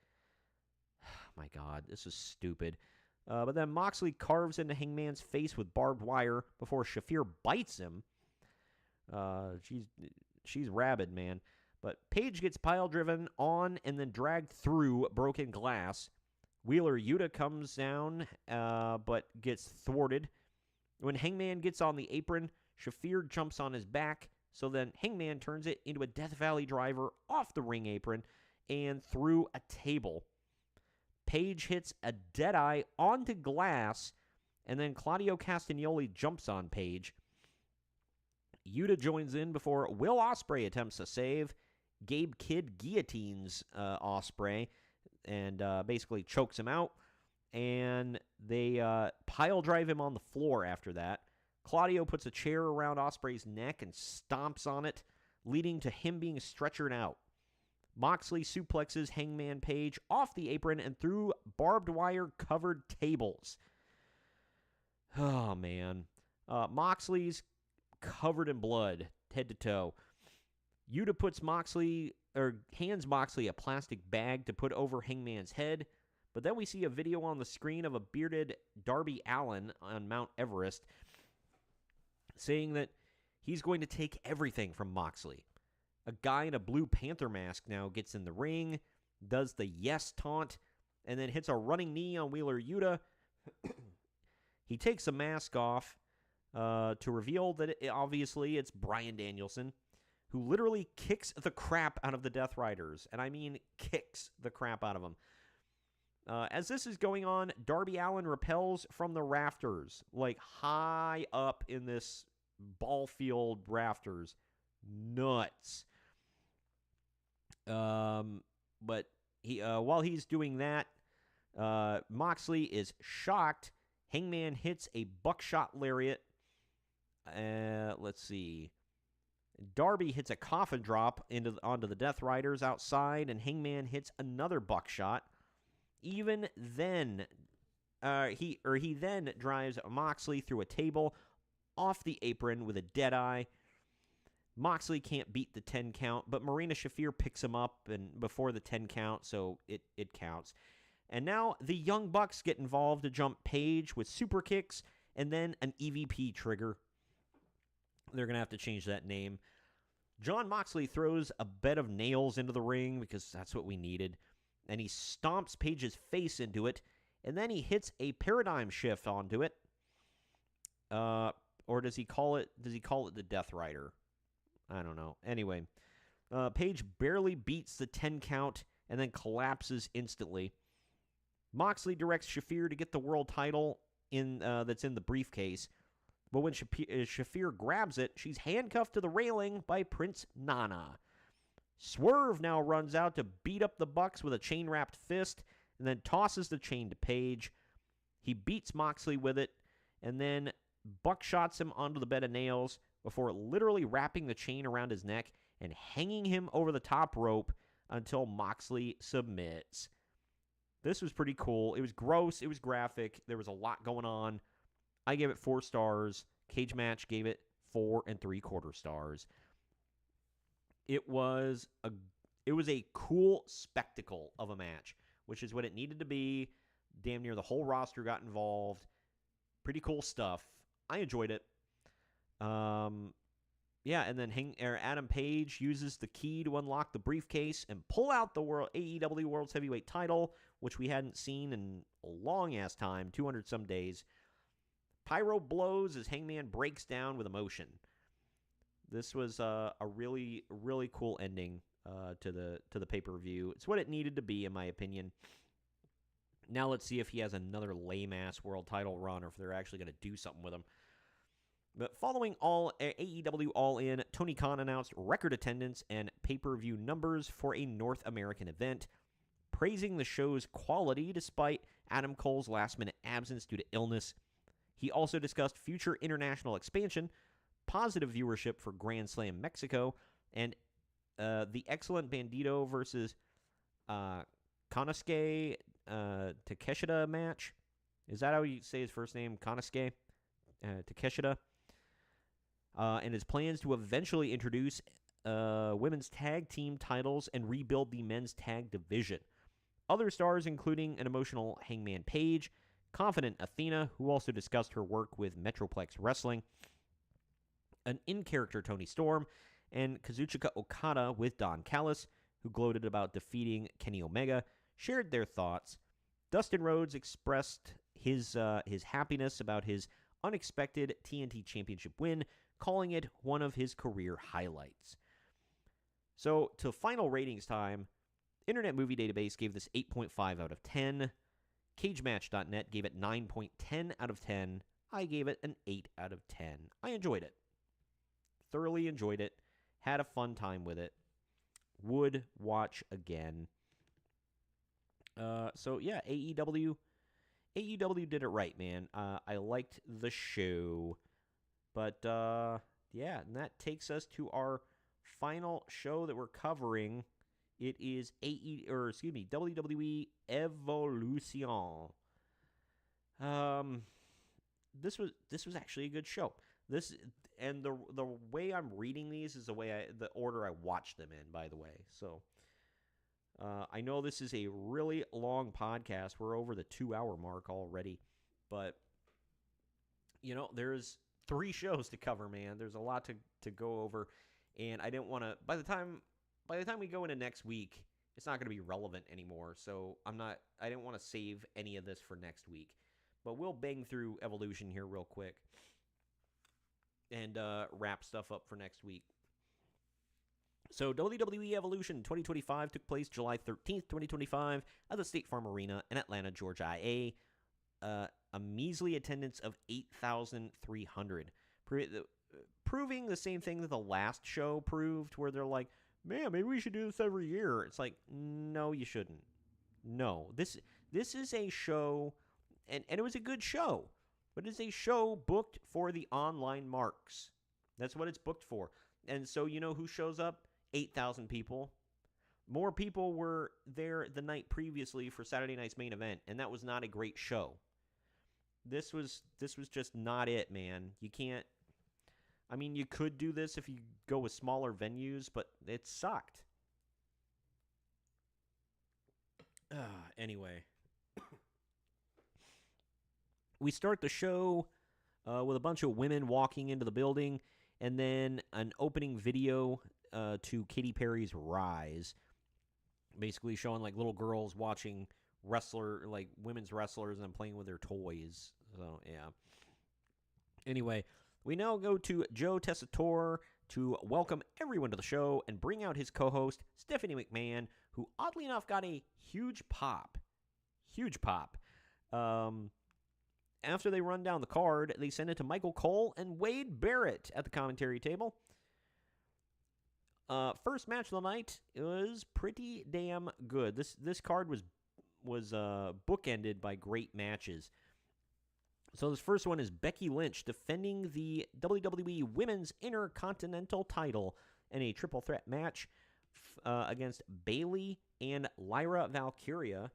My God, this is stupid. But then Moxley carves into Hangman's face with barbed wire before Shafir bites him. She's rabid, man. But Page gets pile-driven on and then dragged through broken glass. Wheeler Yuta comes down, but gets thwarted. When Hangman gets on the apron, Shafir jumps on his back, so then Hangman turns it into a Death Valley driver off the ring apron and through a table. Page hits a Deadeye onto glass, and then Claudio Castagnoli jumps on Page. Yuta joins in before Will Ospreay attempts a save. Gabe Kidd guillotines Ospreay and basically chokes him out. And they pile drive him on the floor after that. Claudio puts a chair around Ospreay's neck and stomps on it, leading to him being stretchered out. Moxley suplexes Hangman Page off the apron and through barbed wire covered tables. Oh, man. Moxley's covered in blood, head to toe. Yuta hands Moxley a plastic bag to put over Hangman's head, but then we see a video on the screen of a bearded Darby Allin on Mount Everest saying that he's going to take everything from Moxley. A guy in a Blue Panther mask now gets in the ring, does the yes taunt, and then hits a running knee on Wheeler Yuta. He takes the mask off to reveal that obviously it's Bryan Danielson, who literally kicks the crap out of the Death Riders. And I mean kicks the crap out of them. As this is going on, Darby Allin repels from the rafters, like high up in this ball field rafters. Nuts. But while he's doing that, Moxley is shocked. Hangman hits a buckshot lariat. Let's see. Darby hits a coffin drop onto the Death Riders outside, and Hangman hits another buckshot. Even then, he then drives Moxley through a table off the apron with a Deadeye. Moxley can't beat the 10 count, but Marina Shafir picks him up and before the 10 count, so it counts. And now the Young Bucks get involved to jump Page with super kicks and then an EVP trigger. They're going to have to change that name. Jon Moxley throws a bed of nails into the ring because that's what we needed. And he stomps Page's face into it, and then he hits a paradigm shift onto it. Or does he call it the Death Rider? I don't know. Anyway, Page barely beats the 10 count and then collapses instantly. Moxley directs Shafir to get the world title that's in the briefcase. But when Shafir grabs it, she's handcuffed to the railing by Prince Nana. Swerve now runs out to beat up the Bucks with a chain-wrapped fist and then tosses the chain to Page. He beats Moxley with it, and then buckshots him onto the bed of nails before literally wrapping the chain around his neck and hanging him over the top rope until Moxley submits. This was pretty cool. It was gross. It was graphic. There was a lot going on. I gave it 4 stars. Cage Match gave it 4 3/4 stars. It was a cool spectacle of a match, which is what it needed to be. Damn near the whole roster got involved. Pretty cool stuff. I enjoyed it. Yeah, and then Adam Page uses the key to unlock the briefcase and pull out the AEW World's Heavyweight title, which we hadn't seen in a long-ass time, 200-some days. Pyro blows as Hangman breaks down with emotion. This was a really, really cool ending to the pay-per-view. It's what it needed to be, in my opinion. Now let's see if he has another lame-ass world title run or if they're actually going to do something with him. But following AEW All In, Tony Khan announced record attendance and pay-per-view numbers for a North American event, praising the show's quality despite Adam Cole's last-minute absence due to illness. He also discussed future international expansion, positive viewership for Grand Slam Mexico, and the excellent Bandito versus Konosuke Takeshita match. Is that how you say his first name? Konosuke Takeshita. And his plans to eventually introduce women's tag team titles and rebuild the men's tag division. Other stars including an emotional Hangman Page, confident Athena, who also discussed her work with Metroplex Wrestling, an in-character Tony Storm, and Kazuchika Okada with Don Callis, who gloated about defeating Kenny Omega, shared their thoughts. Dustin Rhodes expressed his happiness about his unexpected TNT Championship win, calling it one of his career highlights. So, to final ratings time, Internet Movie Database gave this 8.5 out of 10. CageMatch.net gave it 9.10 out of 10. I gave it an 8 out of 10. I enjoyed it. Thoroughly enjoyed it. Had a fun time with it. Would watch again. So, yeah, AEW did it right, man. I liked the show. But, yeah, and that takes us to our final show that we're covering. It is WWE Evolution. This was actually a good show. And the way I'm reading these is the order I watched them in, by the way. So, I know this is a really long podcast. We're over the 2-hour mark already, but there's 3 shows to cover, man. There's a lot to go over, and I didn't want to. By the time we go into next week, it's not going to be relevant anymore. So I didn't want to save any of this for next week, but we'll bang through Evolution here real quick and wrap stuff up for next week. So WWE Evolution 2025 took place July 13th, 2025 at the State Farm Arena in Atlanta, Georgia, IA. A measly attendance of 8,300, proving the same thing that the last show proved, where they're like, man, maybe we should do this every year. It's like, no, you shouldn't. No, this is a show, and it was a good show, but it's a show booked for the online marks. That's what it's booked for. And so who shows up? 8,000 people. More people were there the night previously for Saturday night's main event, and that was not a great show. This was just not it, man. You can't. I mean, you could do this if you go with smaller venues, but it sucked. Anyway, we start the show with a bunch of women walking into the building, and then an opening video to Katy Perry's Rise, basically showing like little girls watching women's wrestlers and playing with their toys. So yeah. Anyway, we now go to Joe Tessitore to welcome everyone to the show and bring out his co-host Stephanie McMahon, who oddly enough got a huge pop. After they run down the card, they send it to Michael Cole and Wade Barrett at the commentary table. First match of the night was pretty damn good. This card was bookended by great matches. So this first one is Becky Lynch defending the WWE Women's Intercontinental title in a triple threat match against Bayley and Lyra Valkyria.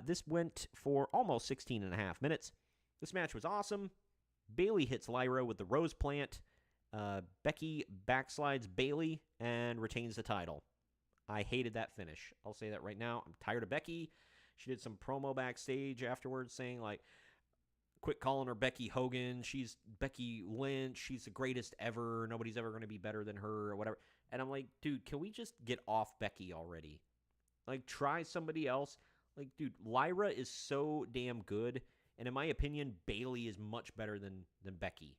This went for almost 16 and a half minutes. This match was awesome. Bayley hits Lyra with the Rose Plant. Becky backslides Bayley and retains the title. I hated that finish. I'll say that right now. I'm tired of Becky. She did some promo backstage afterwards saying, like, quit calling her Becky Hogan. She's Becky Lynch. She's the greatest ever. Nobody's ever going to be better than her or whatever. And I'm like, dude, can we just get off Becky already? Like, try somebody else. Like, dude, Lyra is so damn good. And in my opinion, Bayley is much better than Becky.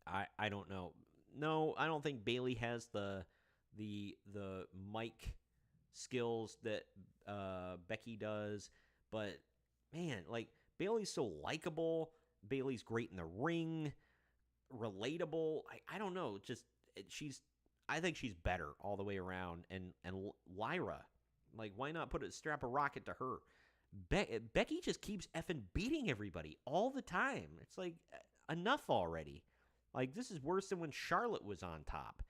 I don't know. No, I don't think Bayley has the mic skills that Becky does. But, man, like, Bayley's so likable. Bayley's great in the ring. Relatable. I don't know. I think she's better all the way around. And Lyra, like, why not strap a rocket to her? Becky just keeps effing beating everybody all the time. It's like, enough already. Like, this is worse than when Charlotte was on top.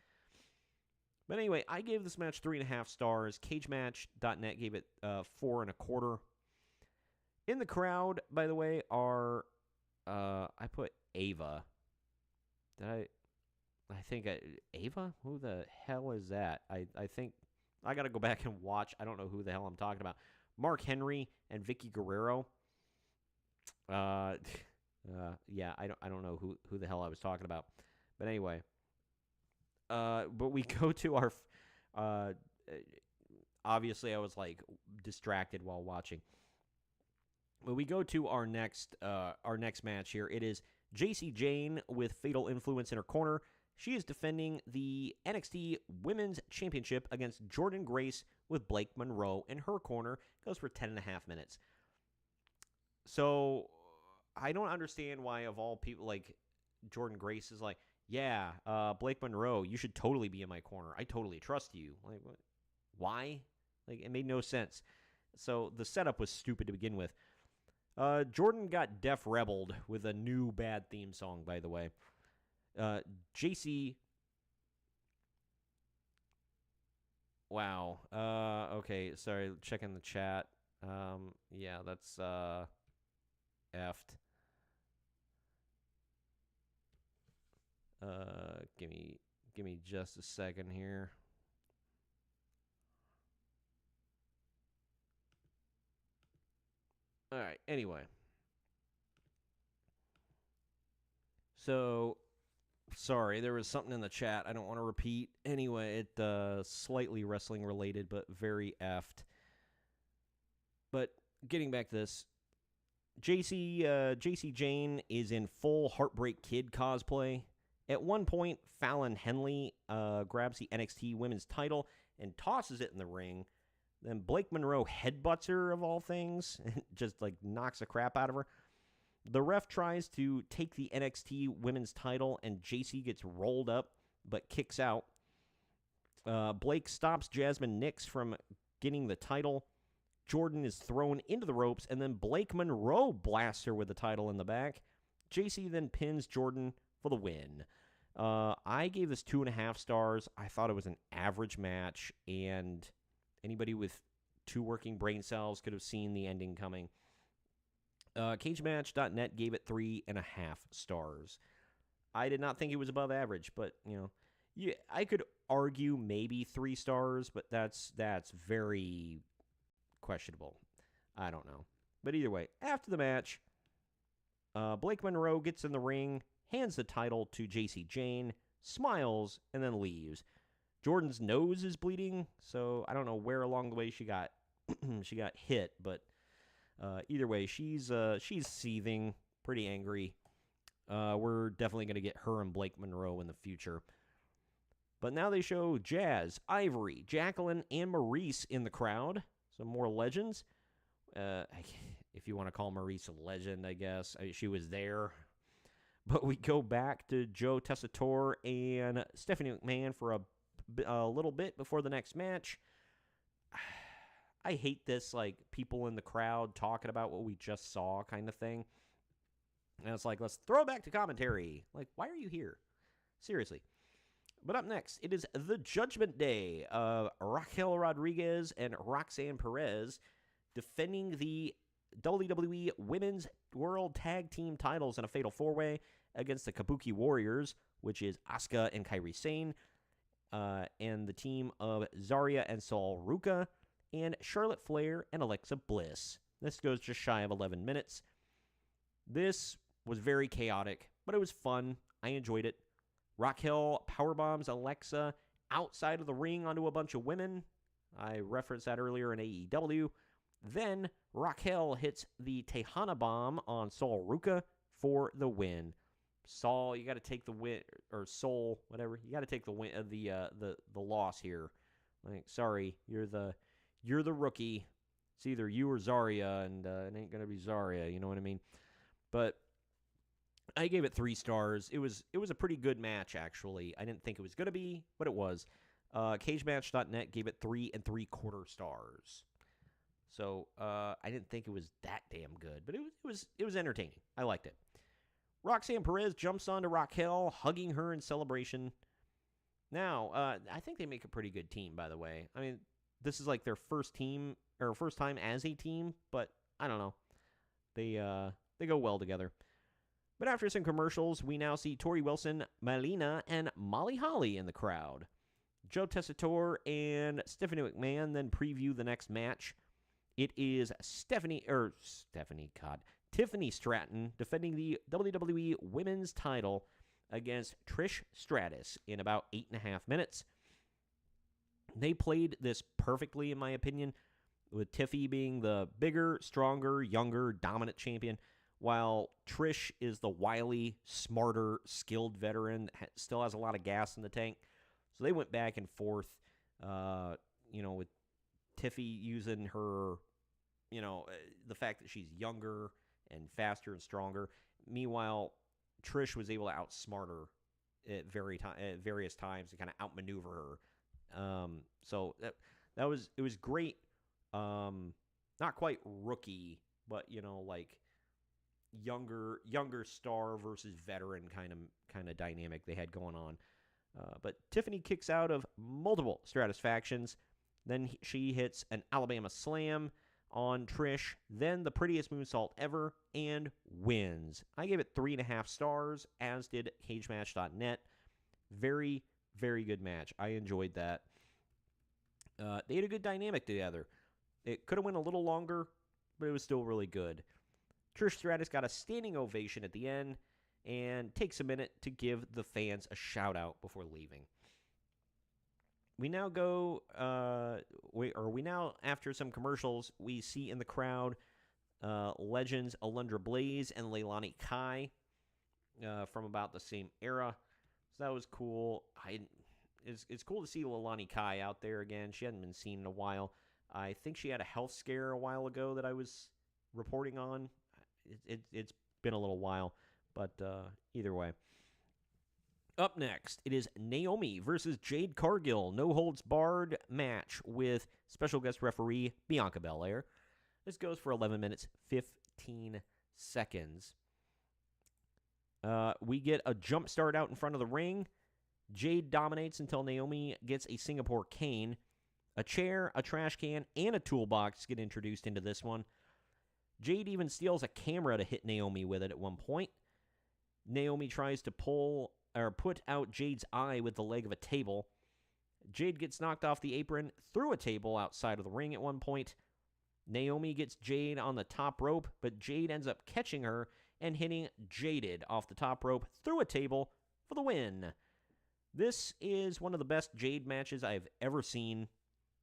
But anyway, I gave this match 3.5 stars. CageMatch.net gave it 4.25. In the crowd, by the way, are I put Ava. I think Ava? Who the hell is that? I think I got to go back and watch. I don't know who the hell I'm talking about. Mark Henry and Vicky Guerrero. Yeah, I don't know who the hell I was talking about. But anyway, but we go to our obviously I was like distracted while watching. But we go to our next match here. It is JC Jane with Fatal Influence in her corner. She is defending the NXT Women's Championship against Jordynne Grace with Blake Monroe in her corner. Goes for 10.5 minutes. So I don't understand why, of all people, like, Jordynne Grace is like, yeah, Blake Monroe, you should totally be in my corner. I totally trust you. Like, what? Why? Like, it made no sense. So the setup was stupid to begin with. Jordan got Def Rebelled with a new bad theme song, by the way. JC. Wow. Okay, sorry, checking the chat. Yeah, that's effed. Give me just a second here. All right, anyway. So, sorry, there was something in the chat I don't want to repeat. Anyway, it slightly wrestling related, but very effed. But getting back to this, JC Jane is in full Heartbreak Kid cosplay. At one point, Fallon Henley grabs the NXT Women's title and tosses it in the ring. Then Blake Monroe headbutts her, of all things, and just, like, knocks the crap out of her. The ref tries to take the NXT Women's title, and JC gets rolled up, but kicks out. Blake stops Jasmine Nix from getting the title. Jordan is thrown into the ropes, and then Blake Monroe blasts her with the title in the back. JC then pins Jordan for the win. I gave this 2.5 stars. I thought it was an average match, and anybody with 2 working brain cells could have seen the ending coming. CageMatch.net gave it 3.5 stars. I did not think it was above average, but, you know, I could argue maybe 3 stars, but that's very questionable. I don't know. But either way, after the match, Blake Monroe gets in the ring, hands the title to JC Jane, smiles, and then leaves. Jordan's nose is bleeding, so I don't know where along the way she got hit, but either way, she's seething, pretty angry. We're definitely going to get her and Blake Monroe in the future. But now they show Jazz, Ivory, Jacqueline, and Maurice in the crowd. Some more legends. If you want to call Maurice a legend, I guess. She was there. But we go back to Joe Tessitore and Stephanie McMahon for a little bit before the next match. I hate this, like, people in the crowd talking about what we just saw kind of thing. And it's like, let's throw it back to commentary. Like, why are you here? Seriously. But up next, it is the Judgment Day of Raquel Rodriguez and Roxanne Perez defending the WWE Women's World Tag Team titles in a fatal four-way against the Kabuki Warriors, which is Asuka and Kairi Sane, and the team of Zarya and Sol Ruka, and Charlotte Flair and Alexa Bliss. This goes just shy of 11 minutes. This was very chaotic, but it was fun. I enjoyed it. Raquel powerbombs Alexa outside of the ring onto a bunch of women. I referenced that earlier in AEW. Then Raquel hits the Tejana Bomb on Sol Ruka for the win. Sol, you got to take the win, or Sol, whatever. You got to take the win, the loss here. Like, sorry, you're the rookie. It's either you or Zarya, and it ain't gonna be Zarya. You know what I mean? But I gave it 3 stars. It was a pretty good match, actually. I didn't think it was gonna be, but it was. CageMatch.net gave it 3 3/4 stars. So I didn't think it was that damn good, but it was entertaining. I liked it. Roxanne Perez jumps onto Raquel, hugging her in celebration. Now, I think they make a pretty good team, by the way. I mean, this is like their first time as a team, but I don't know. They go well together. But after some commercials, we now see Tori Wilson, Melina, and Molly Holly in the crowd. Joe Tessitore and Stephanie McMahon then preview the next match. It is Tiffany Stratton defending the WWE Women's title against Trish Stratus in about 8.5 minutes. They played this perfectly, in my opinion, with Tiffy being the bigger, stronger, younger, dominant champion, while Trish is the wily, smarter, skilled veteran that still has a lot of gas in the tank. So they went back and forth, with Tiffy using her, the fact that she's younger and faster and stronger. Meanwhile, Trish was able to outsmart her at various times and kind of outmaneuver her. So it was great. Not quite rookie, but like younger star versus veteran kind of dynamic they had going on. But Tiffany kicks out of multiple Stratus factions. Then she hits an Alabama Slam on Trish, then the prettiest moonsault ever, and wins. I gave it 3.5 stars, as did CageMatch.net. Very, very good match. I enjoyed that. They had a good dynamic together. It could have went a little longer, but it was still really good. Trish Stratus got a standing ovation at the end, and takes a minute to give the fans a shout-out before leaving. We now go, after some commercials, we see in the crowd legends Alundra Blaze and Leilani Kai from about the same era. So that was cool. It's cool to see Leilani Kai out there again. She hadn't been seen in a while. I think she had a health scare a while ago that I was reporting on. It's been a little while, but either way. Up next, it is Naomi versus Jade Cargill. No holds barred match with special guest referee Bianca Belair. This goes for 11 minutes, 15 seconds. We get a jump start out in front of the ring. Jade dominates until Naomi gets a Singapore cane. A chair, a trash can, and a toolbox get introduced into this one. Jade even steals a camera to hit Naomi with it at one point. Naomi tries to put out Jade's eye with the leg of a table. Jade gets knocked off the apron through a table outside of the ring at one point. Naomi gets Jade on the top rope, but Jade ends up catching her and hitting Jaded off the top rope through a table for the win. This is one of the best Jade matches I've ever seen.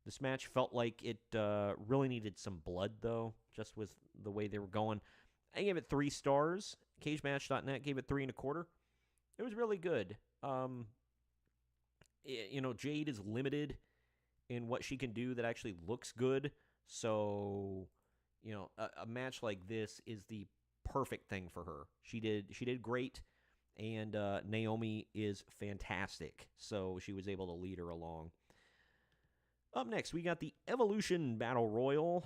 This match felt like it really needed some blood, though, just with the way they were going. I gave it 3 stars. CageMatch.net gave it 3 1/4. It was really good. Jade is limited in what she can do that actually looks good. So, a match like this is the perfect thing for her. She did great, and Naomi is fantastic. So she was able to lead her along. Up next, we got the Evolution Battle Royal.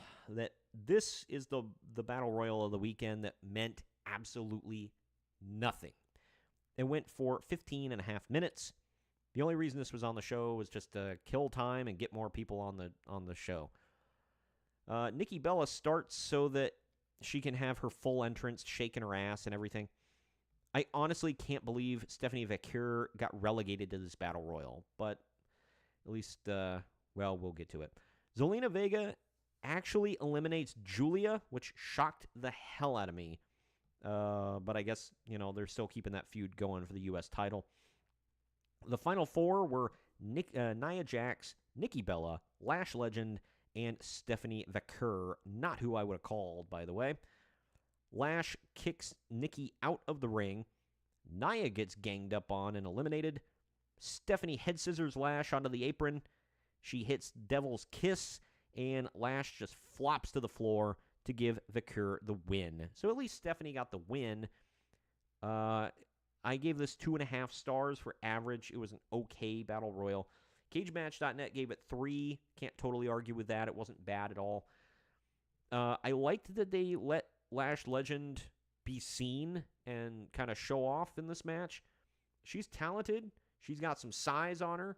This is the Battle Royal of the weekend that meant absolutely nothing. It went for 15 and a half minutes. The only reason this was on the show was just to kill time and get more people on the show. Nikki Bella starts so that she can have her full entrance, shaking her ass and everything. I honestly can't believe Stephanie Vaquer got relegated to this Battle Royal, but at least, we'll get to it. Zelina Vega actually eliminates Julia, which shocked the hell out of me. But I guess, they're still keeping that feud going for the U.S. title. The final four were Nia Jax, Nikki Bella, Lash Legend, and Stephanie Vaquer. Not who I would have called, by the way. Lash kicks Nikki out of the ring. Nia gets ganged up on and eliminated. Stephanie head scissors Lash onto the apron. She hits Devil's Kiss, and Lash just flops to the floor to give Vaquer the win. So at least Stephanie got the win. I gave this 2.5 stars for average. It was an okay Battle Royal. CageMatch.net gave it 3. Can't totally argue with that. It wasn't bad at all. I liked that they let Lash Legend be seen and kind of show off in this match. She's talented. She's got some size on her.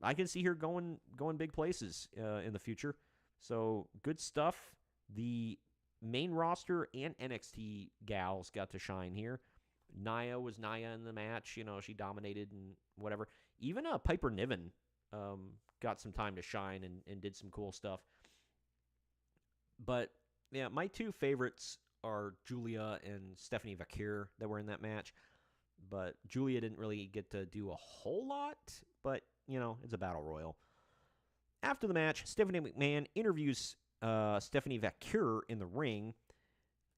I can see her going big places in the future. So good stuff. The main roster and NXT gals got to shine here. Nia was Nia in the match. She dominated and whatever. Even Piper Niven got some time to shine and did some cool stuff. But, yeah, my two favorites are Julia and Stephanie Vaquer that were in that match. But Julia didn't really get to do a whole lot. But, it's a Battle Royal. After the match, Stephanie McMahon interviews Stephanie Vaquer in the ring.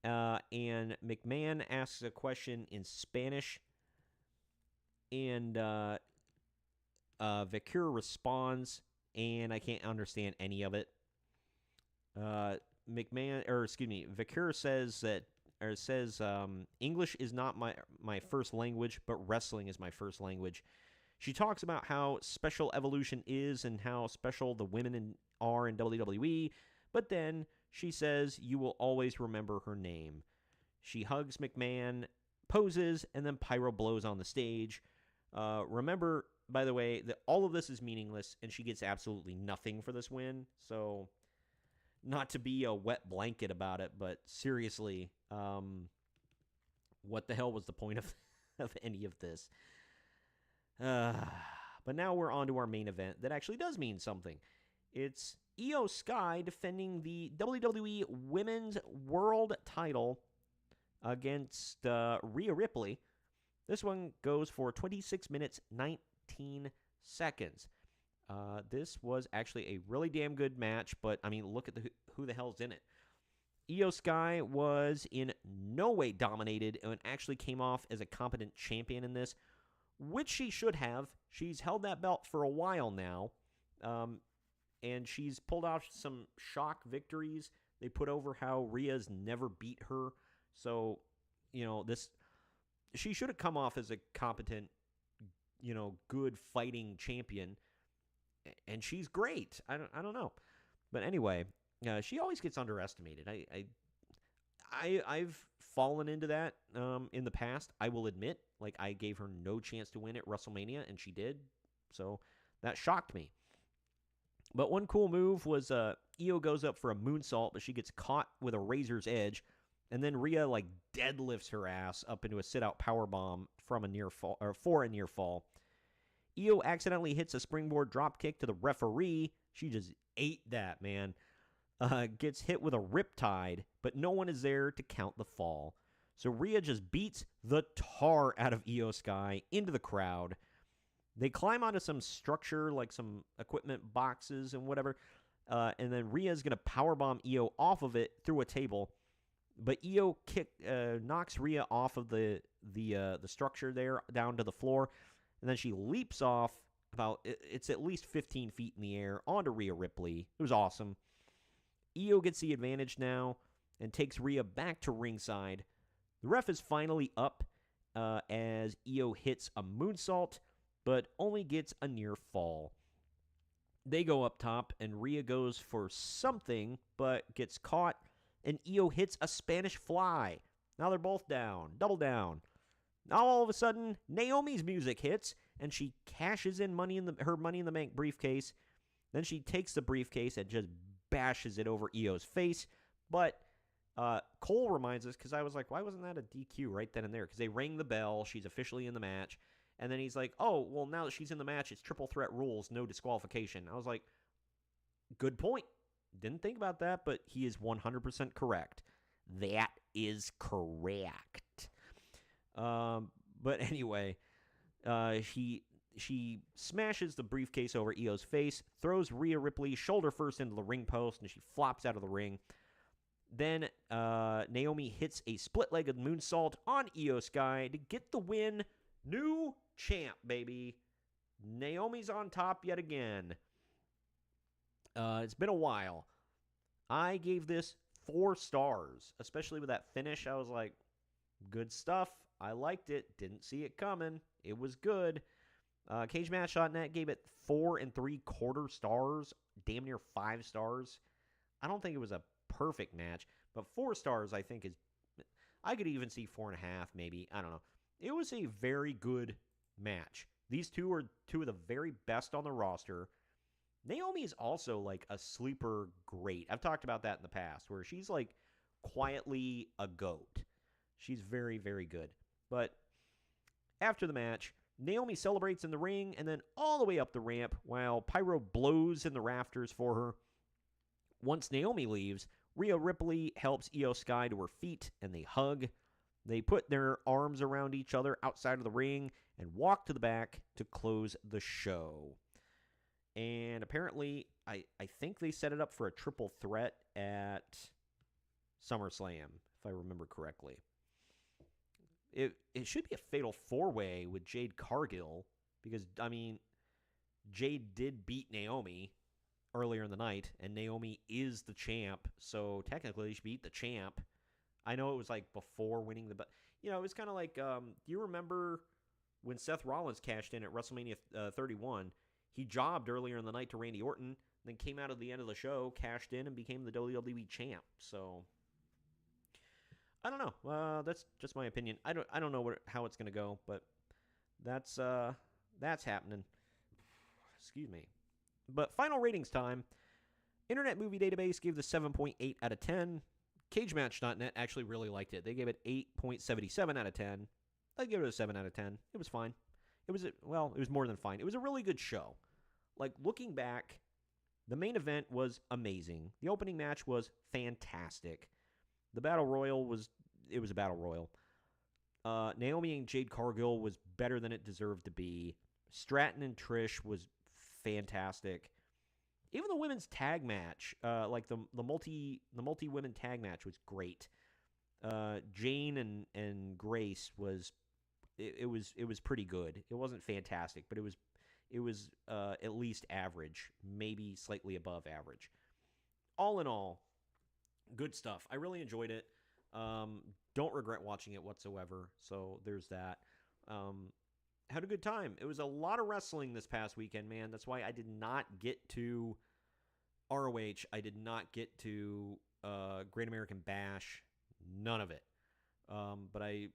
And McMahon asks a question in Spanish. And Vaquer responds. And I can't understand any of it. Vaquer says English is not my first language, but wrestling is my first language. She talks about how special Evolution is and how special the women are in WWE, but then she says you will always remember her name. She hugs McMahon, poses, and then pyro blows on the stage. Remember, by the way, that all of this is meaningless, and she gets absolutely nothing for this win, so not to be a wet blanket about it, but seriously, what the hell was the point of any of this? But now we're on to our main event that actually does mean something. It's Io Sky defending the WWE Women's World title against Rhea Ripley. This one goes for 26 minutes, 19 seconds. This was actually a really damn good match, but, look at who the hell's in it. Io Sky was in no way dominated and actually came off as a competent champion in this, which she should have. She's held that belt for a while now, and she's pulled off some shock victories. They put over how Rhea's never beat her, so, she should have come off as a competent, good fighting champion, and she's great. I don't know, but anyway, she always gets underestimated. I've fallen into that in the past. I will admit, I gave her no chance to win at WrestleMania, and she did. So that shocked me. But one cool move was Io goes up for a moonsault, but she gets caught with a razor's edge, and then Rhea deadlifts her ass up into a sit-out powerbomb from a near fall or for a near fall. Io accidentally hits a springboard dropkick to the referee. She just ate that, man. Gets hit with a riptide, but no one is there to count the fall. So Rhea just beats the tar out of Io Sky into the crowd. They climb onto some structure, like some equipment boxes and whatever, and then Rhea's going to powerbomb Io off of it through a table. But Io knocks Rhea off of the structure there down to the floor, and then she leaps off it's at least 15 feet in the air onto Rhea Ripley. It was awesome. Io gets the advantage now and takes Rhea back to ringside. The ref is finally up as Io hits a moonsault, but only gets a near fall. They go up top, and Rhea goes for something, but gets caught, and Io hits a Spanish fly. Now they're both down, double down. Now all of a sudden, Naomi's music hits, and she cashes in her Money in the Bank briefcase. Then she takes the briefcase and just bashes it over Io's face. But Cole reminds us, because I was like, why wasn't that a DQ right then and there? Because they rang the bell. She's officially in the match. And then he's like, oh, well, now that she's in the match, it's triple threat rules, no disqualification. I was like, good point. Didn't think about that, but he is 100% correct. That is correct. But anyway, she smashes the briefcase over Io's face, throws Rhea Ripley shoulder first into the ring post, and she flops out of the ring. Then Naomi hits a split-legged moonsault on Io Sky to get the win. New champ, baby. Naomi's on top yet again. It's been a while. I gave this 4 stars, especially with that finish. I was like, good stuff. I liked it. Didn't see it coming. It was good. CageMatch.net gave it 4 3/4 stars, damn near 5 stars. I don't think it was a perfect match, but 4 stars I think is, I could even see 4.5 maybe. I don't know. It was a very good match. These two are two of the very best on the roster. Naomi is also like a sleeper great. I've talked about that in the past, where she's like quietly a GOAT. She's very, very good. But after the match, Naomi celebrates in the ring and then all the way up the ramp while Pyro blows in the rafters for her. Once Naomi leaves, Rhea Ripley helps Io Sky to her feet and they hug. They put their arms around each other outside of the ring and walk to the back to close the show. And apparently, I think they set it up for a triple threat at SummerSlam, if I remember correctly. It should be a fatal 4-way with Jade Cargill, because, I mean, Jade did beat Naomi earlier in the night, and Naomi is the champ, so technically she beat the champ. I know it was like before winning the, you know, it was kind of like, do you remember when Seth Rollins cashed in at WrestleMania 31? He jobbed earlier in the night to Randy Orton, then came out at the end of the show, cashed in, and became the WWE champ. So I don't know. That's just my opinion. I don't know how it's gonna go, but that's happening. Excuse me. But final ratings time. Internet Movie Database gave the 7.8 out of 10. CageMatch.net actually really liked it. They gave it 8.77 out of 10. I give it a 7 out of 10. It was fine. It was more than fine. It was a really good show. Like, looking back, the main event was amazing. The opening match was fantastic. The Battle Royal was a Battle Royal. Naomi and Jade Cargill was better than it deserved to be. Stratton and Trish was fantastic. Even the women's tag match, like the multi women tag match, was great. Jane and Grace was pretty good. It wasn't fantastic, but it was at least average, maybe slightly above average. All in all, good stuff. I really enjoyed it. Don't regret watching it whatsoever. So there's that. Had a good time. It was a lot of wrestling this past weekend, man. That's why I did not get to ROH. I did not get to Great American Bash. None of it. But I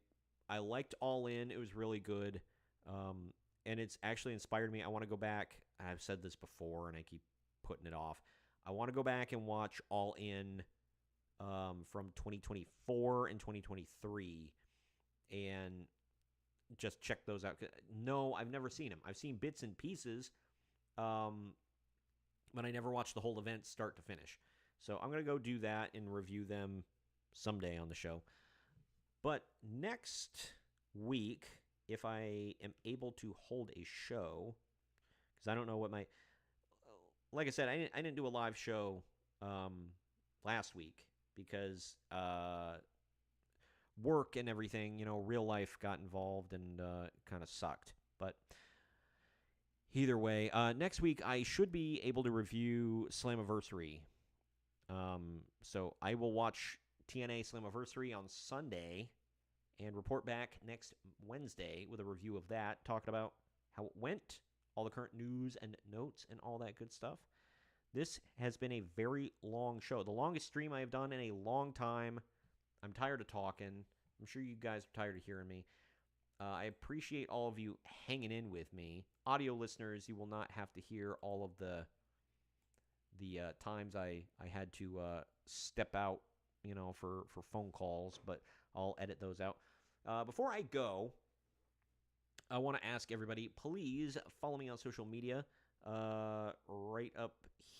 liked All In. It was really good. And it's actually inspired me. I want to go back. I've said this before, and I keep putting it off. I want to go back and watch All In from 2024 and 2023 and just check those out. No, I've never seen them. I've seen bits and pieces, but I never watched the whole event start to finish. So I'm going to go do that and review them someday on the show. But next week, if I am able to hold a show, because I don't know what my... Like I said, I didn't do a live show last week because work and everything, real life got involved and kind of sucked. But either way, next week I should be able to review Slammiversary. So I will watch TNA Slammiversary on Sunday and report back next Wednesday with a review of that, talking about how it went, all the current news and notes and all that good stuff. This has been a very long show. The longest stream I have done in a long time. I'm tired of talking. I'm sure you guys are tired of hearing me. I appreciate all of you hanging in with me. Audio listeners, you will not have to hear all of the times I had to step out, for phone calls, but I'll edit those out. Before I go, I want to ask everybody, please follow me on social media. Right up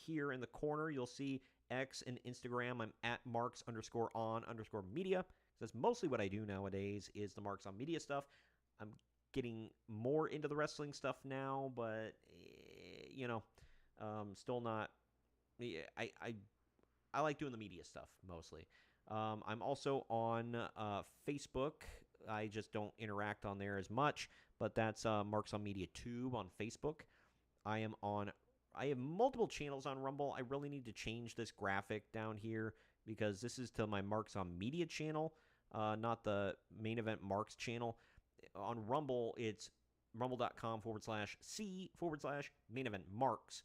here in the corner, you'll see X and Instagram. I'm at marks_on_media. That's mostly what I do nowadays is the Marks on Media stuff. I'm getting more into the wrestling stuff now, but still not. I like doing the media stuff mostly. I'm also on Facebook. I just don't interact on there as much, but that's Marks on Media Tube on Facebook. I have multiple channels on Rumble. I really need to change this graphic down here because this is to my Marks on Media channel, not the Main Event Marks channel. On Rumble, it's rumble.com/C/Main Event Marks.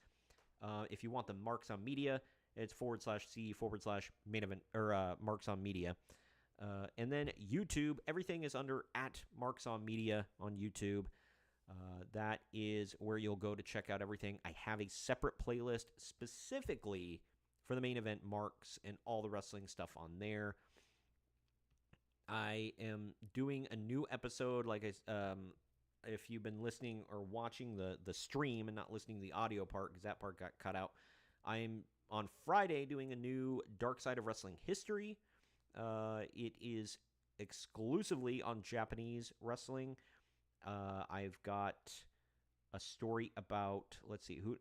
If you want the Marks on Media, it's /C/Main Event or Marks on Media. And then YouTube, everything is under at Marks on Media on YouTube. That is where you'll go to check out everything. I have a separate playlist specifically for the Main Event Marks and all the wrestling stuff on there. I am doing a new episode, if you've been listening or watching the stream and not listening to the audio part, because that part got cut out, I'm on Friday doing a new Dark Side of Wrestling history. It is exclusively on Japanese wrestling. I've got a story about, let's see, who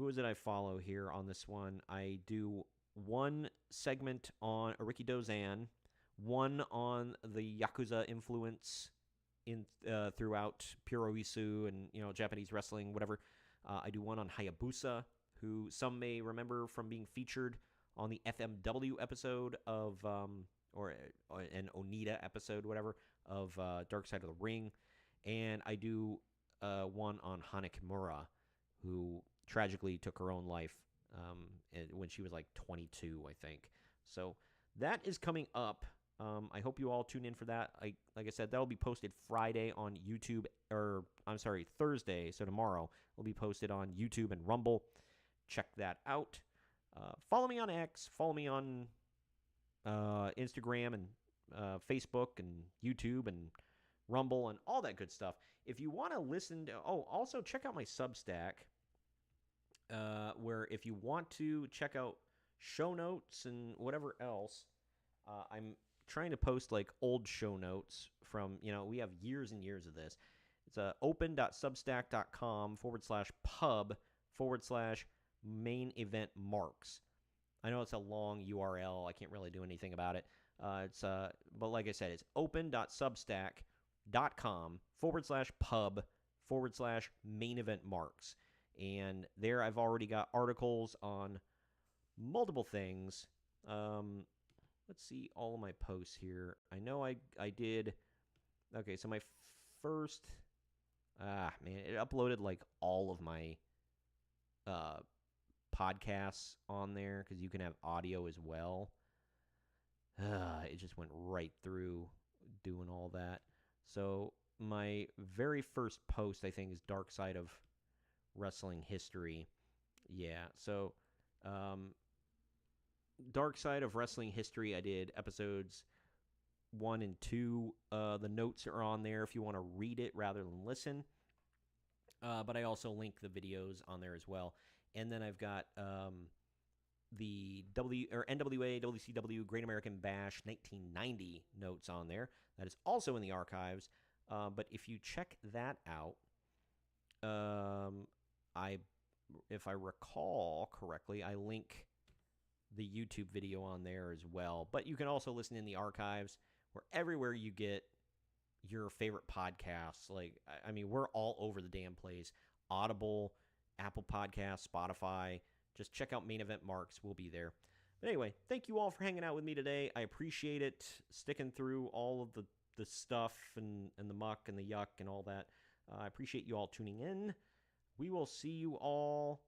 is it I follow here on this one? I do one segment on Ariki Dozan, one on the Yakuza influence in throughout Puroisu and Japanese wrestling, whatever. I do one on Hayabusa, who some may remember from being featured on the FMW episode of or an Onita episode, whatever, of Dark Side of the Ring. And I do one on Hana Kimura, who tragically took her own life when she was like 22, I think. So that is coming up. I hope you all tune in for that. Like I said, that'll be posted Friday on YouTube, Thursday. So tomorrow will be posted on YouTube and Rumble. Check that out. Follow me on X. Follow me on Instagram and Facebook and YouTube and Rumble and all that good stuff. If you want to listen to... Oh, also check out my Substack, where if you want to check out show notes and whatever else, I'm trying to post like old show notes from, we have years and years of this. It's open.substack.com/pub/main event marks. I know it's a long URL. I can't really do anything about it. But like I said, it's open.substack.com/pub/main event marks. And there I've already got articles on multiple things. Let's see all of my posts here. I know I did. Okay, so my first, it uploaded like all of my podcasts on there because you can have audio as well. It just went right through doing all that. So my very first post, I think, is Dark Side of Wrestling history. Yeah, so Dark Side of Wrestling history, I did episodes 1 and 2. The notes are on there if you want to read it rather than listen. But I also link the videos on there as well. And then I've got the NWA WCW Great American Bash 1990 notes on there. That is also in the archives. But if you check that out, if I recall correctly, I link the YouTube video on there as well. But you can also listen in the archives or everywhere you get your favorite podcasts. Like, I mean, we're all over the damn place. Audible, Apple Podcasts, Spotify. Just check out Main Event Marks. We'll be there. But anyway, thank you all for hanging out with me today. I appreciate it, sticking through all of the stuff and the muck and the yuck and all that. I appreciate you all tuning in. We will see you all